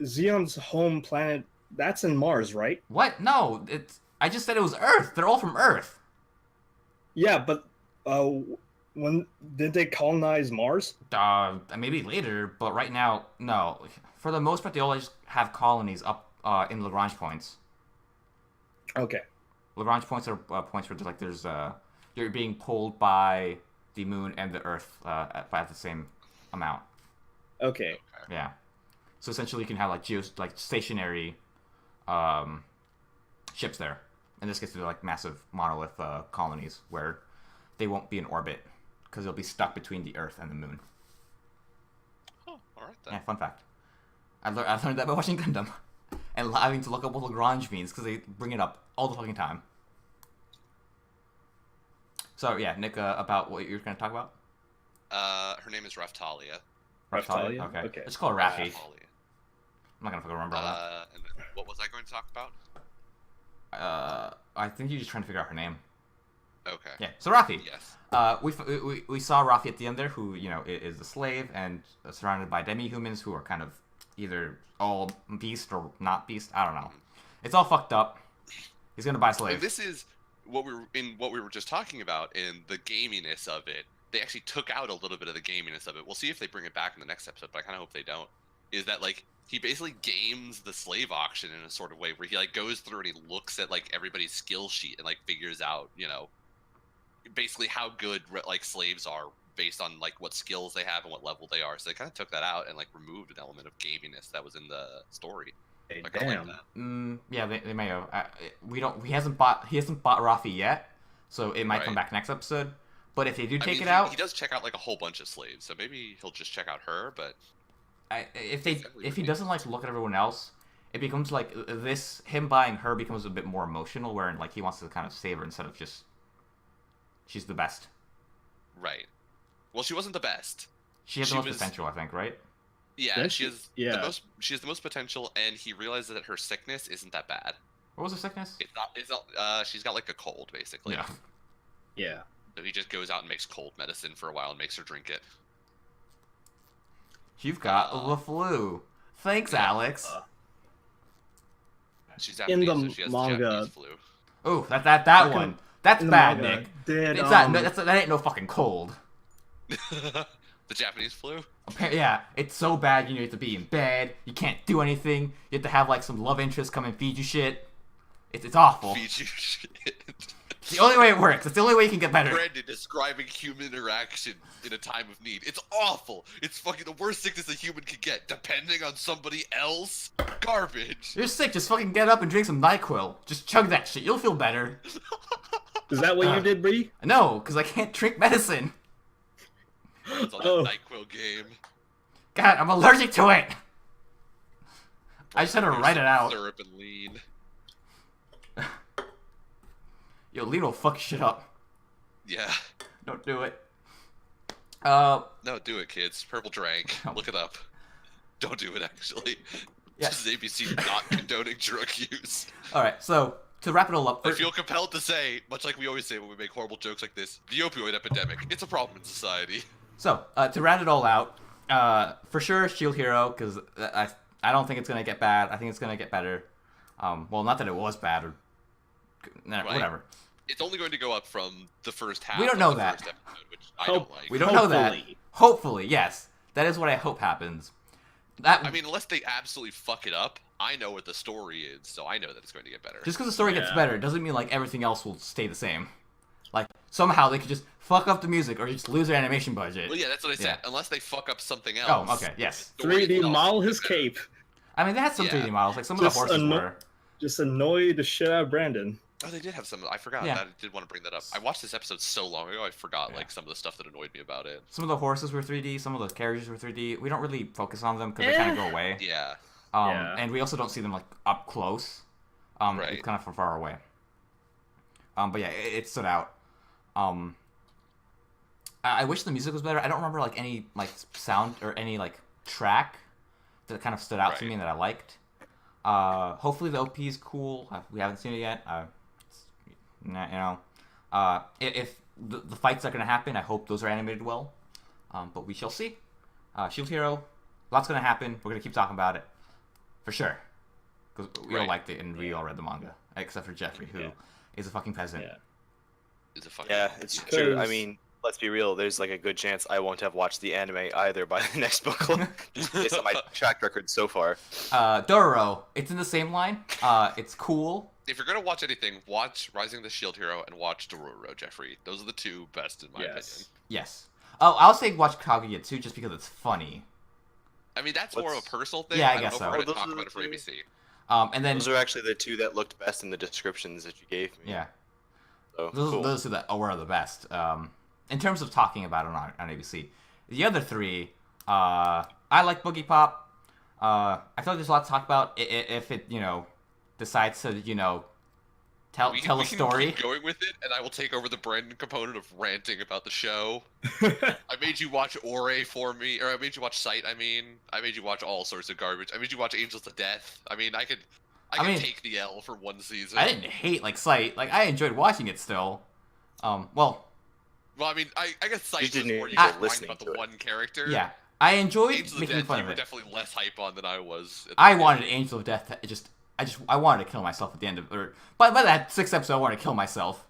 [SPEAKER 4] Xeon's home planet, that's in Mars, right?
[SPEAKER 3] What? No, I just said it was Earth. They're all from Earth.
[SPEAKER 4] Yeah, but when did they colonize Mars?
[SPEAKER 3] Maybe later, but right now, no. For the most part, they always have colonies up in Lagrange points.
[SPEAKER 4] Okay.
[SPEAKER 3] Lagrange points are points where you're being pulled by the moon and the Earth by the same amount.
[SPEAKER 4] Okay.
[SPEAKER 3] Yeah. So essentially, you can have like stationary ships there. In this case, they're like massive monolith colonies where they won't be in orbit because they'll be stuck between the Earth and the moon.
[SPEAKER 1] Oh, all right then.
[SPEAKER 3] Yeah, fun fact. I learned that by watching Gundam and having to look up what Lagrange means because they bring it up all the fucking time. So yeah, Nick, about what you're going to talk about?
[SPEAKER 1] Her name is Raftalia.
[SPEAKER 4] Raftalia?
[SPEAKER 3] Okay.
[SPEAKER 4] Okay.
[SPEAKER 3] Let's call her Raffi.
[SPEAKER 1] Raftalia.
[SPEAKER 3] I'm not going to fucking remember all that.
[SPEAKER 1] And then what was I going to talk about?
[SPEAKER 3] I think you're just trying to figure out her name.
[SPEAKER 1] Okay.
[SPEAKER 3] Yeah, so Raffi.
[SPEAKER 1] Yes.
[SPEAKER 3] We saw Raffi at the end there, who, you know, is a slave and surrounded by demi-humans who are kind of either all beast or not beast. I don't know. It's all fucked up. He's gonna buy a slave.
[SPEAKER 1] And this is what we were just talking about in the gaminess of it. They actually took out a little bit of the gaminess of it. We'll see if they bring it back in the next episode, but I kind of hope they don't. Is that, like, he basically games the slave auction in a sort of way where he, like, goes through and he looks at, like, everybody's skill sheet and, like, figures out, you know, basically how good, like, slaves are based on, like, what skills they have and what level they are. So they kind of took that out and, like, removed an element of gaminess that was in the story.
[SPEAKER 4] Hey,
[SPEAKER 1] I kinda like
[SPEAKER 4] damn.
[SPEAKER 1] that.
[SPEAKER 3] Yeah, they may have. He hasn't bought Raffi yet, so it might come
[SPEAKER 1] Right.
[SPEAKER 3] back next episode. But if they do take
[SPEAKER 1] I mean,
[SPEAKER 3] it out,
[SPEAKER 1] he does check out, like, a whole bunch of slaves, so maybe he'll just check out her, but
[SPEAKER 3] if he doesn't like look at everyone else, it becomes like him buying her becomes a bit more emotional, where like he wants to kind of save her instead of just she's the best.
[SPEAKER 1] right. Well, she wasn't the best.
[SPEAKER 3] She has the most potential, I think, right?
[SPEAKER 1] Yeah,
[SPEAKER 4] Yeah,
[SPEAKER 1] she has
[SPEAKER 4] yeah.
[SPEAKER 1] the most. She has the most potential, and he realizes that her sickness isn't that bad.
[SPEAKER 3] What was her sickness?
[SPEAKER 1] It's not. It's not. She's got like a cold, basically.
[SPEAKER 3] Yeah.
[SPEAKER 4] Yeah.
[SPEAKER 1] So he just goes out and makes cold medicine for a while and makes her drink it.
[SPEAKER 3] You've got the flu. Thanks, Alex.
[SPEAKER 1] She's
[SPEAKER 4] In
[SPEAKER 1] Japanese,
[SPEAKER 4] the
[SPEAKER 1] so she has
[SPEAKER 4] manga-
[SPEAKER 1] the Japanese flu.
[SPEAKER 3] Oh, that one. That's
[SPEAKER 4] In the
[SPEAKER 3] bad,
[SPEAKER 4] manga,
[SPEAKER 3] Nick.
[SPEAKER 4] Did,
[SPEAKER 3] It's that ain't no fucking cold.
[SPEAKER 1] The Japanese flu.
[SPEAKER 3] Yeah, it's so bad you have to be in bed. You can't do anything. You have to have like some love interest come and feed you shit. It's awful.
[SPEAKER 1] Feed you shit.
[SPEAKER 3] It's the only way it works. It's the only way you can get better.
[SPEAKER 1] Brandon describing human interaction in a time of need. It's awful. It's fucking the worst sickness a human could get. Depending on somebody else, garbage.
[SPEAKER 3] You're sick. Just fucking get up and drink some NyQuil. Just chug that shit. You'll feel better.
[SPEAKER 4] Is that what you did, Bree?
[SPEAKER 3] No, because I can't drink medicine.
[SPEAKER 1] It's on that
[SPEAKER 4] Oh.
[SPEAKER 1] NyQuil game.
[SPEAKER 3] God, I'm allergic to it. I just had to
[SPEAKER 1] Here's
[SPEAKER 3] write it
[SPEAKER 1] some
[SPEAKER 3] out.
[SPEAKER 1] Syrup and lean.
[SPEAKER 3] Yo, lean will fuck shit up.
[SPEAKER 1] Yeah.
[SPEAKER 3] Don't do it.
[SPEAKER 1] No, do it, kids. Purple drank.
[SPEAKER 3] Oh.
[SPEAKER 1] Look it up. Don't do it, actually.
[SPEAKER 3] Yeah.
[SPEAKER 1] This is ABC not condoning drug use.
[SPEAKER 3] Alright, so, to wrap it all up...
[SPEAKER 1] I feel compelled to say, much like we always say when we make horrible jokes like this, the opioid epidemic, it's a problem in society.
[SPEAKER 3] So, to round it all out, for sure, Shield Hero, because I don't think it's going to get bad. I think it's going to get better. Well, not that it was bad, or... Nah,
[SPEAKER 1] Right.
[SPEAKER 3] Whatever.
[SPEAKER 1] It's only going to go up from the first half
[SPEAKER 3] We don't
[SPEAKER 1] of
[SPEAKER 3] know
[SPEAKER 1] the
[SPEAKER 3] that.
[SPEAKER 1] first episode, which I don't like.
[SPEAKER 3] We don't know that.
[SPEAKER 4] Hopefully.
[SPEAKER 3] Hopefully, yes. That is what I hope happens. That
[SPEAKER 1] I mean, unless they absolutely fuck it up, I know what the story is, so I know that it's going to get better.
[SPEAKER 3] just because the story gets
[SPEAKER 4] Yeah.
[SPEAKER 3] better doesn't mean, like, everything else will stay the same. Like, somehow they could just fuck up the music or just lose their animation budget.
[SPEAKER 1] Well, yeah, that's what I said.
[SPEAKER 3] Yeah.
[SPEAKER 1] Unless they fuck up something
[SPEAKER 3] Oh,
[SPEAKER 1] else.
[SPEAKER 3] okay, yes.
[SPEAKER 1] the story
[SPEAKER 4] 3D
[SPEAKER 1] itself
[SPEAKER 4] model
[SPEAKER 1] will get
[SPEAKER 4] his
[SPEAKER 1] better.
[SPEAKER 4] cape.
[SPEAKER 3] I mean, they had some
[SPEAKER 1] Yeah.
[SPEAKER 3] 3D models. Like, some of the
[SPEAKER 4] Just
[SPEAKER 3] horses were...
[SPEAKER 4] Just annoy the shit out of Brandon.
[SPEAKER 1] Oh, they did have some. I forgot.
[SPEAKER 3] Yeah.
[SPEAKER 1] That. I did want to bring that up. I watched this episode so long ago, I forgot
[SPEAKER 3] Yeah.
[SPEAKER 1] like some of the stuff that annoyed me about it.
[SPEAKER 3] Some of the horses were 3D, some of the carriages were 3D. We don't really focus on them because they kind of go away.
[SPEAKER 1] Yeah.
[SPEAKER 4] Yeah.
[SPEAKER 3] And we also don't see them, like, up close.
[SPEAKER 1] Right.
[SPEAKER 3] It's kind of from far away. But yeah, it stood out. I wish the music was better. I don't remember, like, any, like, sound or any, like, track that kind of stood out to
[SPEAKER 1] Right.
[SPEAKER 3] me and that I liked. Hopefully the OP is cool. We haven't seen it yet. You know, if the fights are going to happen, I hope those are animated well. But we shall see. Shield Hero, lots going to happen. We're going to keep talking about it. For sure. Because we all
[SPEAKER 1] Right.
[SPEAKER 3] liked it and we all read the manga. Except for Jeffrey, who is a fucking peasant.
[SPEAKER 4] Yeah.
[SPEAKER 1] Is a fucking.
[SPEAKER 2] Yeah, it's
[SPEAKER 4] Because-
[SPEAKER 2] true. I mean, let's be real. There's like a good chance I won't have watched the anime either by the next book club, just based on my track record so far.
[SPEAKER 3] Dororo, it's in the same line. It's cool.
[SPEAKER 1] If you're gonna watch anything, watch Rising of the Shield Hero and watch Dororo, Jeffrey. Those are the two best in my
[SPEAKER 4] Yes.
[SPEAKER 3] Yes. Oh, I'll say watch Kaguya too, just because it's funny.
[SPEAKER 1] opinion. I mean, that's more of a
[SPEAKER 2] What's-
[SPEAKER 1] personal thing.
[SPEAKER 3] Yeah, I
[SPEAKER 1] don't
[SPEAKER 3] guess
[SPEAKER 1] know
[SPEAKER 3] so.
[SPEAKER 1] if we're
[SPEAKER 2] Well,
[SPEAKER 1] gonna
[SPEAKER 2] those
[SPEAKER 1] talk
[SPEAKER 2] are
[SPEAKER 1] about
[SPEAKER 2] the
[SPEAKER 1] it for
[SPEAKER 2] two-
[SPEAKER 1] ABC.
[SPEAKER 3] And then
[SPEAKER 2] Those are actually the two that looked best in the descriptions that you gave me.
[SPEAKER 3] yeah,
[SPEAKER 2] So,
[SPEAKER 3] those
[SPEAKER 2] cool.
[SPEAKER 3] those two that were the best. In terms of talking about it on ABC, the other three, I like Boogie Pop. I feel like there's a lot to talk about if it decides to tell
[SPEAKER 1] We
[SPEAKER 3] a
[SPEAKER 1] can
[SPEAKER 3] story.
[SPEAKER 1] keep going with it, and I will take over the Brandon component of ranting about the show. I made you watch Ore for me, or I made you watch Sight. I made you watch all sorts of garbage. I made you watch Angels to Death. I mean, I could
[SPEAKER 3] mean,
[SPEAKER 1] take the L for one season.
[SPEAKER 3] I didn't hate like Sight. Like I enjoyed watching it still. Well,
[SPEAKER 1] I mean, I guess Sight was
[SPEAKER 2] didn't
[SPEAKER 1] more
[SPEAKER 2] enjoy
[SPEAKER 1] you just whining
[SPEAKER 2] listening
[SPEAKER 1] about the
[SPEAKER 2] to it.
[SPEAKER 1] one character.
[SPEAKER 3] yeah, I enjoyed
[SPEAKER 1] Angels of
[SPEAKER 3] making
[SPEAKER 1] Death,
[SPEAKER 3] fun
[SPEAKER 1] you
[SPEAKER 3] of
[SPEAKER 1] were
[SPEAKER 3] it.
[SPEAKER 1] definitely less hype on than I was. at the
[SPEAKER 3] I
[SPEAKER 1] beginning.
[SPEAKER 3] wanted Angel of Death to I wanted to kill myself at the end of or by that 6th episode I wanted to kill myself.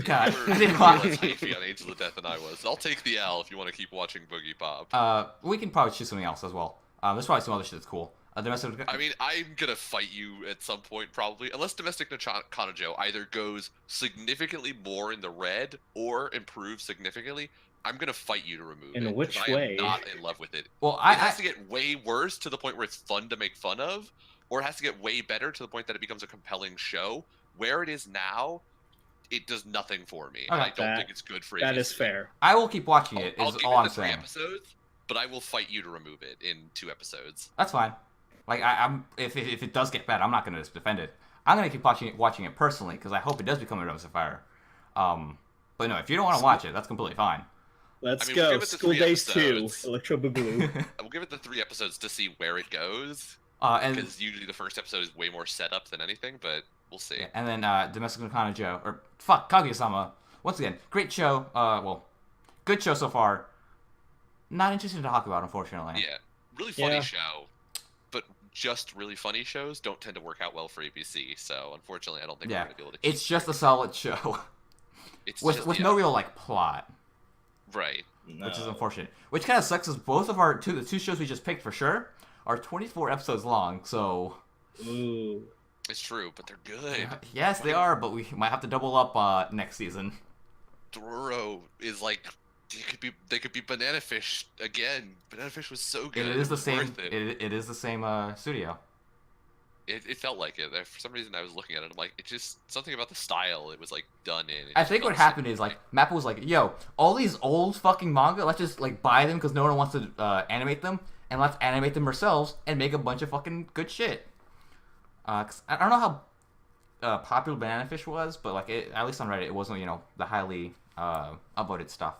[SPEAKER 3] God,
[SPEAKER 1] You
[SPEAKER 3] I
[SPEAKER 1] were
[SPEAKER 3] didn't
[SPEAKER 1] less
[SPEAKER 3] want.
[SPEAKER 1] hypey on Angels of Death than I was. I'll take the L if you want to keep watching Boogie Pop.
[SPEAKER 3] We can probably choose something else as well. There's probably some other shit that's cool. Domestic.
[SPEAKER 1] I mean, I'm gonna fight you at some point, probably, unless Domestic Kanojo either goes significantly more in the red or improves significantly. I'm gonna fight you to remove
[SPEAKER 4] In
[SPEAKER 1] it. 'cause
[SPEAKER 4] which
[SPEAKER 1] I am
[SPEAKER 4] way?
[SPEAKER 1] not in love with it.
[SPEAKER 3] Well,
[SPEAKER 1] It has to get way worse to the point where it's fun to make fun of, or it has to get way better to the point that it becomes a compelling show. Where it is now, it does nothing for me. And
[SPEAKER 3] Okay.
[SPEAKER 1] I don't
[SPEAKER 4] That-
[SPEAKER 1] think it's good for
[SPEAKER 4] That
[SPEAKER 1] ABC.
[SPEAKER 4] is fair.
[SPEAKER 3] I will keep watching it.
[SPEAKER 1] I'll
[SPEAKER 3] Is
[SPEAKER 1] give
[SPEAKER 3] all
[SPEAKER 1] it
[SPEAKER 3] I'm
[SPEAKER 1] the 3
[SPEAKER 3] saying.
[SPEAKER 1] episodes, but I will fight you to remove it in 2 episodes.
[SPEAKER 3] That's fine. Like I'm if it does get bad, I'm not gonna just defend it. I'm gonna keep watching it personally because I hope it does become a Domestic Fire. But no, if you don't want to watch it, that's completely fine.
[SPEAKER 4] Let's
[SPEAKER 1] I mean, we'll
[SPEAKER 4] go.
[SPEAKER 1] give it the
[SPEAKER 4] School
[SPEAKER 1] 3
[SPEAKER 4] Days 2.
[SPEAKER 1] episodes.
[SPEAKER 4] Electro Boogaloo.
[SPEAKER 1] I will give it the 3 episodes to see where it goes,
[SPEAKER 3] And
[SPEAKER 1] because usually the first episode is way more setup than anything, but we'll see.
[SPEAKER 3] yeah, and then Domestic Kanojo or Kaguya-sama. Once again, great show. Well, good show so far. Not interesting to talk about, unfortunately.
[SPEAKER 1] Yeah, really funny
[SPEAKER 4] Yeah.
[SPEAKER 1] show, but just really funny shows don't tend to work out well for ABC, so unfortunately I don't think
[SPEAKER 3] Yeah.
[SPEAKER 1] we're going to be able to keep
[SPEAKER 3] It's just a solid show
[SPEAKER 1] it's
[SPEAKER 3] with
[SPEAKER 1] just,
[SPEAKER 3] with
[SPEAKER 1] yeah,
[SPEAKER 3] no real like plot,
[SPEAKER 1] Right.
[SPEAKER 3] which is
[SPEAKER 4] No.
[SPEAKER 3] unfortunate. Which kind of sucks because both of the two shows we just picked for sure are 24 episodes long. So
[SPEAKER 4] Ooh.
[SPEAKER 1] It's true, but they're good.
[SPEAKER 3] yes, they are, but we might have to double up next season.
[SPEAKER 1] Dororo is like they could be Banana Fish again. Banana Fish was so good.
[SPEAKER 3] It is the
[SPEAKER 1] was
[SPEAKER 3] same.
[SPEAKER 1] worth it.
[SPEAKER 3] It is the same studio.
[SPEAKER 1] It felt like it. For some reason, I was looking at it. I'm like, it just something about the style. It was like done in. It
[SPEAKER 3] I
[SPEAKER 1] just
[SPEAKER 3] think
[SPEAKER 1] felt
[SPEAKER 3] what
[SPEAKER 1] so
[SPEAKER 3] happened is like
[SPEAKER 1] right.
[SPEAKER 3] Mappa was like, "Yo, all these old fucking manga, let's just like buy them because no one wants to animate them, and let's animate them ourselves and make a bunch of fucking good shit. 'Cause I don't know how popular Banana Fish was, but like at least on Reddit, it wasn't the highly upvoted stuff.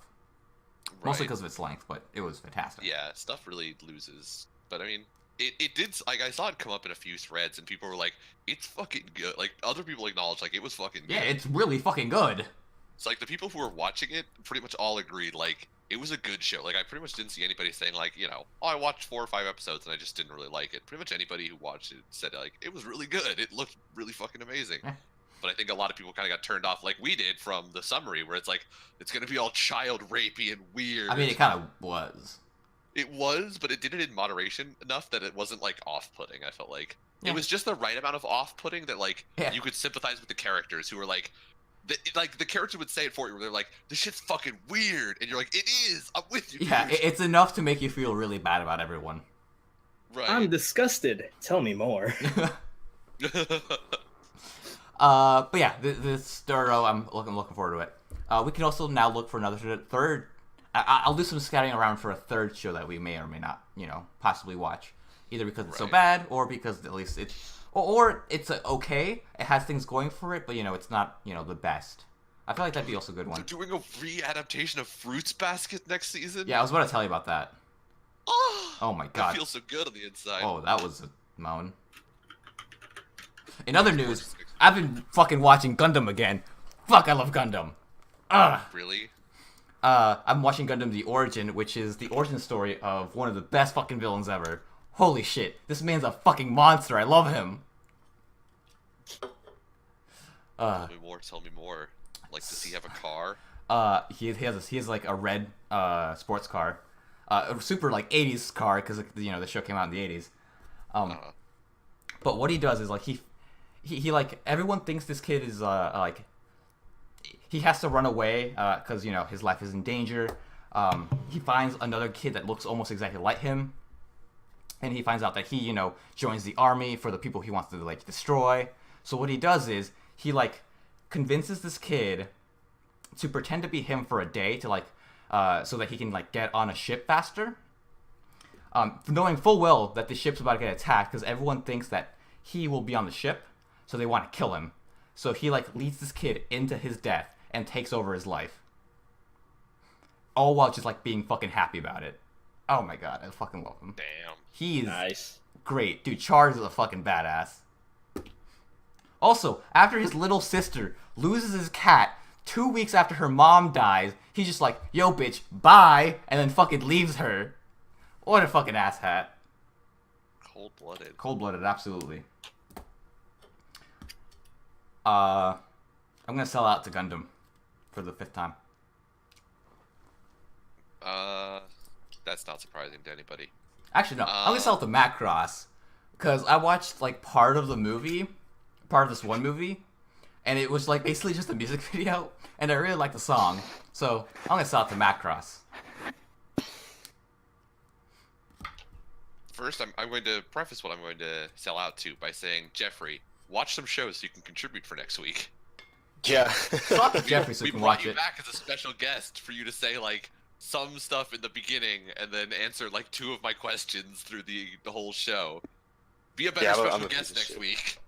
[SPEAKER 3] Mostly
[SPEAKER 1] Right.
[SPEAKER 3] because of its length, but it was fantastic.
[SPEAKER 1] Yeah, stuff really loses. But I mean, it did. Like, I saw it come up in a few threads, and people were like, "It's fucking good." Like, other people acknowledged, like, it was fucking good.
[SPEAKER 3] Yeah, it's really fucking good.
[SPEAKER 1] It's like the people who were watching it pretty much all agreed, like, it was a good show. Like, I pretty much didn't see anybody saying, like, oh, I watched 4 or 5 episodes and I just didn't really like it. Pretty much anybody who watched it said, like, it was really good. It looked really fucking amazing.
[SPEAKER 3] Yeah.
[SPEAKER 1] But I think a lot of people kind of got turned off, like we did, from the summary, where it's like, it's going to be all child rapey and weird.
[SPEAKER 3] I mean, it kind of was.
[SPEAKER 1] It was, but it did it in moderation enough that it wasn't, like, off-putting, I felt like.
[SPEAKER 3] Yeah.
[SPEAKER 1] It was just the right amount of off-putting that, like,
[SPEAKER 3] Yeah.
[SPEAKER 1] you could sympathize with the characters who were like, the character would say it for you, where they're like, this shit's fucking weird, and you're like, it is, I'm with you.
[SPEAKER 3] Yeah,
[SPEAKER 1] dude."
[SPEAKER 3] it's enough to make you feel really bad about everyone.
[SPEAKER 1] Right.
[SPEAKER 4] I'm disgusted. Tell me more.
[SPEAKER 3] But yeah, this third row, I'm looking forward to it. We can also now look for another third. I'll do some scouting around for a third show that we may or may not, possibly watch, either because it's so
[SPEAKER 1] Right.
[SPEAKER 3] bad or because at least it's, or it's okay. It has things going for it, but it's not the best. I feel like that'd be also a good
[SPEAKER 1] They're
[SPEAKER 3] one.
[SPEAKER 1] doing a re-adaptation of Fruits Basket next season?
[SPEAKER 3] Yeah, I was about to tell you about that.
[SPEAKER 1] Oh,
[SPEAKER 3] Oh my
[SPEAKER 1] I
[SPEAKER 3] god.
[SPEAKER 1] feel so good on the inside.
[SPEAKER 3] Oh, that was a moan. In other news, I've been fucking watching Gundam again. Fuck, I love Gundam. Ugh.
[SPEAKER 1] Really?
[SPEAKER 3] I'm watching Gundam The Origin, which is the origin story of one of the best fucking villains ever. Holy shit, this man's a fucking monster. I love him.
[SPEAKER 1] Tell me more, tell me more. Like, does he have a car?
[SPEAKER 3] He has like a red sports car, a super like 80s car because the show came out in the 80s. But what he does is like he like everyone thinks this kid is like he has to run away because his life is in danger. He finds another kid that looks almost exactly like him, and he finds out that he joins the army for the people he wants to like destroy. So what he does is he like convinces this kid to pretend to be him for a day to like so that he can like get on a ship faster. Knowing full well that the ship's about to get attacked because everyone thinks that he will be on the ship, so they want to kill him. So he like leads this kid into his death and takes over his life. All while just like being fucking happy about it. Oh my god, I fucking love him.
[SPEAKER 1] Damn.
[SPEAKER 3] He's
[SPEAKER 4] Nice.
[SPEAKER 3] great. Dude, Charles is a fucking badass. Also, after his little sister loses his cat 2 weeks after her mom dies, he's just like, yo bitch, bye, and then fucking leaves her. What a fucking asshat.
[SPEAKER 1] Cold-blooded.
[SPEAKER 3] Cold-blooded, absolutely. I'm gonna sell out to Gundam for the 5th time.
[SPEAKER 1] That's not surprising to anybody.
[SPEAKER 3] Actually, no. I'm gonna sell it to Macross. Because I watched, like, part of this one movie, and it was, like, basically just a music video, and I really like the song. So, I'm gonna sell it to Macross.
[SPEAKER 1] First, I'm going to preface what I'm going to sell out to by saying, Jeffrey, watch some shows so you can contribute for next week.
[SPEAKER 2] Yeah.
[SPEAKER 3] Talk to Jeffrey so
[SPEAKER 1] We
[SPEAKER 3] we can
[SPEAKER 1] brought
[SPEAKER 3] watch
[SPEAKER 1] you
[SPEAKER 3] it.
[SPEAKER 1] back as a special guest for you to say, like, some stuff in the beginning and then answer, like, 2 of my questions through the whole show. Be a better
[SPEAKER 2] Yeah,
[SPEAKER 1] special
[SPEAKER 2] I'm a piece
[SPEAKER 1] guest
[SPEAKER 2] of
[SPEAKER 1] next
[SPEAKER 2] shit.
[SPEAKER 1] week.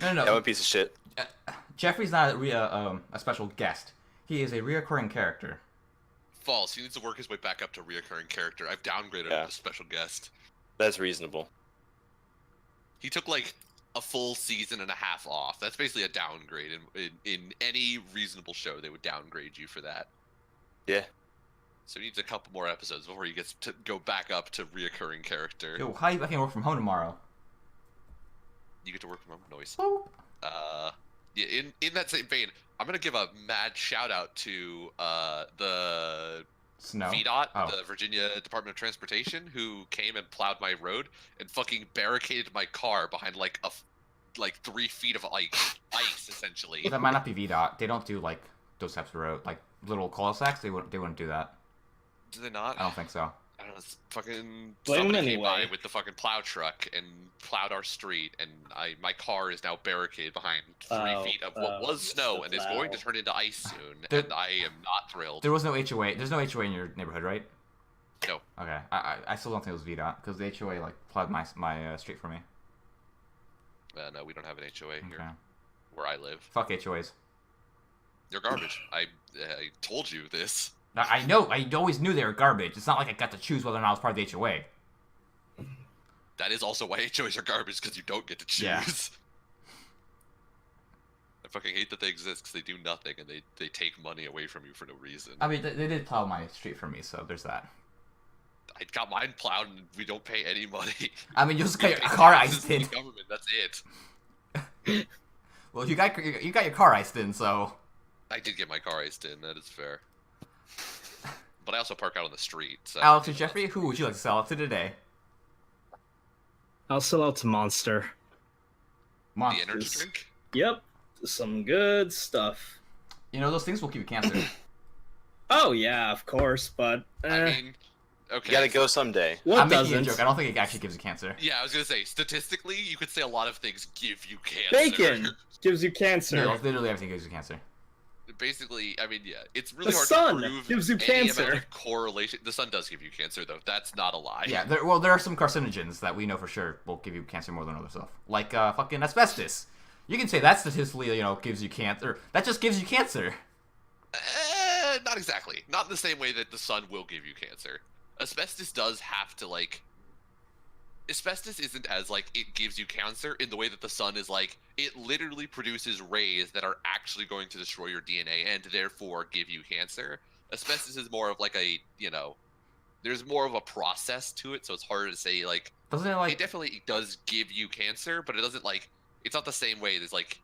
[SPEAKER 3] No,
[SPEAKER 2] Yeah, I'm a piece of shit.
[SPEAKER 3] Jeffrey's not a special guest. He is a reoccurring character.
[SPEAKER 1] False. He needs to work his way back up to reoccurring character. I've downgraded
[SPEAKER 2] Yeah.
[SPEAKER 1] him to special guest.
[SPEAKER 2] That's reasonable.
[SPEAKER 1] He took, like, a full season and a half off. That's basically a downgrade. In any reasonable show, they would downgrade you for that.
[SPEAKER 2] Yeah.
[SPEAKER 1] So he needs a couple more episodes before he gets to go back up to reoccurring character.
[SPEAKER 3] Yo, how you I can work from home tomorrow?
[SPEAKER 1] You get to work from home, noise.
[SPEAKER 3] Boop.
[SPEAKER 1] Yeah, in that same vein, I'm gonna give a mad shout out to the
[SPEAKER 3] Snow.
[SPEAKER 1] VDOT,
[SPEAKER 3] Oh.
[SPEAKER 1] the Virginia Department of Transportation, who came and plowed my road and fucking barricaded my car behind like 3 feet of ice essentially.
[SPEAKER 3] That might not be VDOT. They don't do like those types of road, like little cul-de-sacs. They wouldn't do that.
[SPEAKER 1] Do they not?
[SPEAKER 3] I don't think so.
[SPEAKER 1] I don't know. It's fucking
[SPEAKER 4] Blame
[SPEAKER 1] somebody
[SPEAKER 4] them
[SPEAKER 1] came by
[SPEAKER 4] anyway.
[SPEAKER 1] with the fucking plow truck and plowed our street, and my car is now barricaded behind 3 feet of what was snow
[SPEAKER 4] Mr.
[SPEAKER 1] and is going to
[SPEAKER 4] Plow.
[SPEAKER 1] turn into ice soon,
[SPEAKER 3] There-
[SPEAKER 1] and I am not thrilled.
[SPEAKER 3] There was no HOA. There's no HOA in your neighborhood, right?
[SPEAKER 1] No.
[SPEAKER 3] Okay, I still don't think it was VDOT because the HOA like plowed my street for me.
[SPEAKER 1] No, we don't have an HOA here
[SPEAKER 3] Okay.
[SPEAKER 1] where I live.
[SPEAKER 3] Fuck HOAs.
[SPEAKER 1] They're garbage. I told you this.
[SPEAKER 3] I know. I always knew they were garbage. It's not like I got to choose whether or not I was part of the HOA.
[SPEAKER 1] That is also why HOAs are garbage, because you don't get to choose.
[SPEAKER 3] Yeah.
[SPEAKER 1] I fucking hate that they exist because they do nothing and they take money away from you for no reason.
[SPEAKER 3] I mean, they did plow my street for me, so there's that.
[SPEAKER 1] I got mine plowed and we don't pay any money.
[SPEAKER 3] I mean, you just got
[SPEAKER 1] We
[SPEAKER 3] your
[SPEAKER 1] pay
[SPEAKER 3] car
[SPEAKER 1] taxes
[SPEAKER 3] iced
[SPEAKER 1] to
[SPEAKER 3] in.
[SPEAKER 1] the government, that's it.
[SPEAKER 3] Well, you got your car iced in, so.
[SPEAKER 1] I did get my car iced in, that is fair. But I also park out on the street, so...
[SPEAKER 3] Alex or Jeffrey, who would you like to sell it to today?
[SPEAKER 4] I'll sell out to Monster.
[SPEAKER 1] The energy
[SPEAKER 3] Monsters.
[SPEAKER 1] drink?
[SPEAKER 4] Yep, some good stuff.
[SPEAKER 3] You know, those things will give you cancer.
[SPEAKER 4] Oh yeah, of course, but
[SPEAKER 1] I mean, okay.
[SPEAKER 2] You gotta go someday.
[SPEAKER 4] what
[SPEAKER 3] I'm making a
[SPEAKER 4] doesn't?
[SPEAKER 3] joke. I don't think it actually gives you cancer.
[SPEAKER 1] Yeah, I was gonna say, statistically, you could say a lot of things give you cancer.
[SPEAKER 4] Bacon gives you cancer.
[SPEAKER 3] No, literally everything gives you cancer.
[SPEAKER 1] Basically, I mean, yeah, it's really
[SPEAKER 4] The
[SPEAKER 1] hard
[SPEAKER 4] sun
[SPEAKER 1] to prove
[SPEAKER 4] gives you
[SPEAKER 1] any
[SPEAKER 4] cancer.
[SPEAKER 1] amount of correlation. The sun does give you cancer, though. That's not a lie.
[SPEAKER 3] Yeah, there are some carcinogens that we know for sure will give you cancer more than other stuff. Like fucking asbestos. You can say that statistically, gives you cancer. That just gives you cancer.
[SPEAKER 1] Not exactly. Not in the same way that the sun will give you cancer. Asbestos does have to, like... Asbestos isn't as, like, it gives you cancer in the way that the sun is, like, it literally produces rays that are actually going to destroy your DNA and therefore give you cancer. Asbestos is more of, like, a, there's more of a process to it, so it's harder to say, like...
[SPEAKER 3] Doesn't it like?
[SPEAKER 1] It definitely does give you cancer, but it doesn't, like... It's not the same way as, like,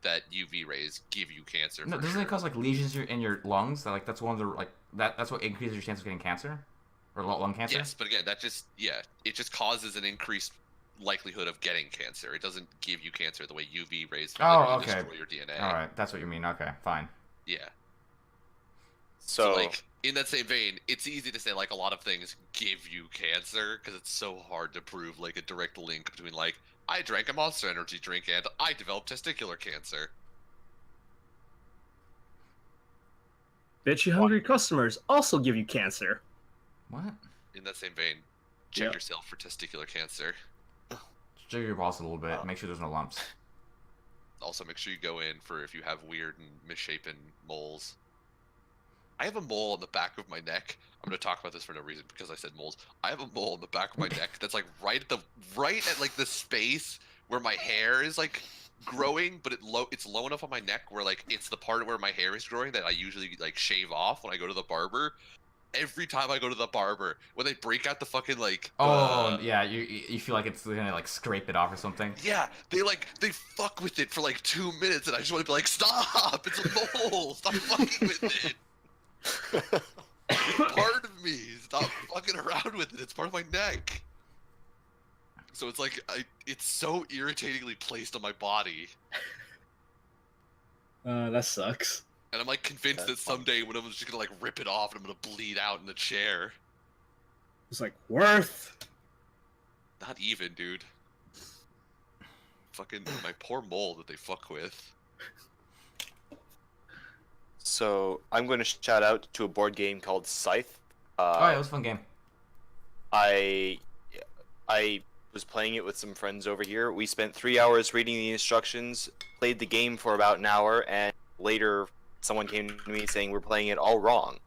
[SPEAKER 1] that UV rays give you cancer.
[SPEAKER 3] No,
[SPEAKER 1] for
[SPEAKER 3] doesn't
[SPEAKER 1] sure.
[SPEAKER 3] it cause like lesions in your lungs? That like that's one of the like that's what increases your chance of getting cancer, or lung cancer.
[SPEAKER 1] Yes, but again, that just it just causes an increased likelihood of getting cancer. It doesn't give you cancer the way UV rays
[SPEAKER 3] Oh,
[SPEAKER 1] literally
[SPEAKER 3] okay.
[SPEAKER 1] destroy your DNA.
[SPEAKER 3] All right, that's what you mean. Okay, fine.
[SPEAKER 1] Yeah.
[SPEAKER 2] So,
[SPEAKER 1] like in that same vein, it's easy to say like a lot of things give you cancer because it's so hard to prove like a direct link between like I drank a Monster Energy drink and I developed testicular cancer.
[SPEAKER 4] Bitchy hungry customers also give you cancer.
[SPEAKER 3] What?
[SPEAKER 1] In that same vein, check
[SPEAKER 4] Yep.
[SPEAKER 1] yourself for testicular cancer.
[SPEAKER 3] Jiggle your balls a little bit. Make sure there's no lumps.
[SPEAKER 1] Also, make sure you go in for if you have weird and misshapen moles. I have a mole on the back of my neck. I'm going to talk about this for no reason because I said moles. I have a mole on the back of my neck that's like right at like the space where my hair is like growing, but it's low enough on my neck where like it's the part where my hair is growing that I usually like shave off when I go to the barber. Every time I go to the barber, when they break out the fucking like
[SPEAKER 3] Oh yeah, you feel like it's gonna like scrape it off or something.
[SPEAKER 1] yeah, they fuck with it for like 2 minutes, and I just want to be like, stop! It's a mole! Stop fucking with it! Part of me, stop fucking around with it. It's part of my neck. So it's like it's so irritatingly placed on my body,
[SPEAKER 4] That sucks.
[SPEAKER 1] and I'm like convinced that
[SPEAKER 2] That's fun.
[SPEAKER 1] someday one of them's just gonna like rip it off, and I'm gonna bleed out in the chair.
[SPEAKER 4] It's like worth.
[SPEAKER 1] Not even, dude. Fucking my poor mole that they fuck with.
[SPEAKER 2] so I'm going to shout out to a board game called Scythe.
[SPEAKER 3] Oh yeah, it was a fun game.
[SPEAKER 2] I was playing it with some friends over here. We spent 3 hours reading the instructions, played the game for about an hour, and later someone came to me saying we're playing it all wrong.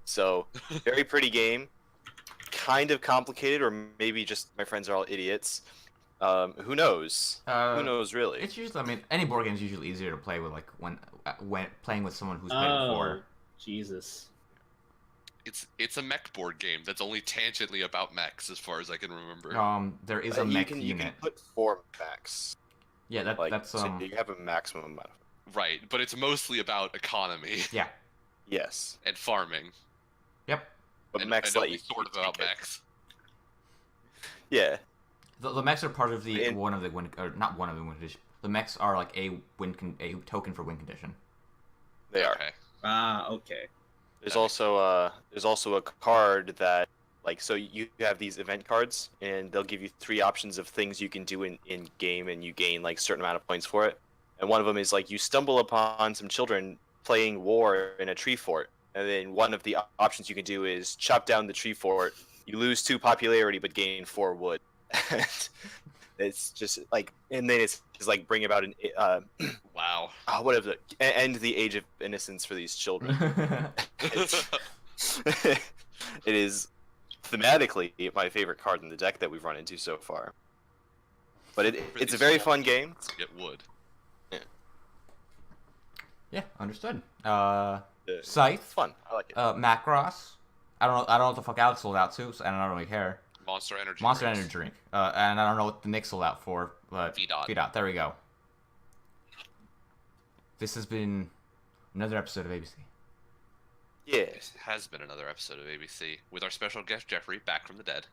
[SPEAKER 2] So, very pretty game. Kind of complicated, or maybe just my friends are all idiots. Who knows? Who knows, really?
[SPEAKER 3] It's usually, I mean, any board game is usually easier to play with like when playing with someone who's played before.
[SPEAKER 4] Jesus.
[SPEAKER 1] It's a mech board game that's only tangentially about mechs, as far as I can remember.
[SPEAKER 3] There is a mech
[SPEAKER 2] you
[SPEAKER 3] unit.
[SPEAKER 2] can put 4 mechs.
[SPEAKER 3] Yeah, that's
[SPEAKER 2] so you have a maximum amount of.
[SPEAKER 1] Right, but it's mostly about economy
[SPEAKER 3] yeah.
[SPEAKER 2] Yes,
[SPEAKER 1] and farming.
[SPEAKER 3] Yep.
[SPEAKER 2] but
[SPEAKER 1] and,
[SPEAKER 2] mechs
[SPEAKER 1] and
[SPEAKER 2] let
[SPEAKER 1] only
[SPEAKER 2] you
[SPEAKER 1] sort of
[SPEAKER 2] take
[SPEAKER 1] about
[SPEAKER 2] it.
[SPEAKER 1] mechs.
[SPEAKER 2] Yeah.
[SPEAKER 3] The mechs are part of the
[SPEAKER 2] And-
[SPEAKER 3] one of the win, or not one of the win condition. The mechs are like a token for win condition.
[SPEAKER 2] They are.
[SPEAKER 1] Okay.
[SPEAKER 4] Okay.
[SPEAKER 2] There's also a card that so you have these event cards and they'll give you 3 options of things you can do in game and you gain like certain amount of points for it. And one of them is like you stumble upon some children playing war in a tree fort. and then one of the options you can do is chop down the tree fort. You lose 2 popularity but gain 4 wood. It's just like, and then it's just like bring about an
[SPEAKER 1] Wow.
[SPEAKER 2] whatever, end the age of innocence for these children. It's, it is thematically my favorite card in the deck that we've run into so far. But it's a very fun game.
[SPEAKER 1] To get wood.
[SPEAKER 3] Yeah, understood.
[SPEAKER 2] It's
[SPEAKER 3] Scythe,
[SPEAKER 2] fun. I like it.
[SPEAKER 3] Macross. I don't know what the fuck Alex sold out to, so I don't really care.
[SPEAKER 1] Monster Energy.
[SPEAKER 3] Monster
[SPEAKER 1] drinks.
[SPEAKER 3] Energy drink. And I don't know what the Nick sold out for, but
[SPEAKER 1] VDOT.
[SPEAKER 3] VDOT. There we go. This has been another episode of ABC.
[SPEAKER 2] Yeah.
[SPEAKER 1] It has been another episode of ABC with our special guest Jeffrey back from the dead.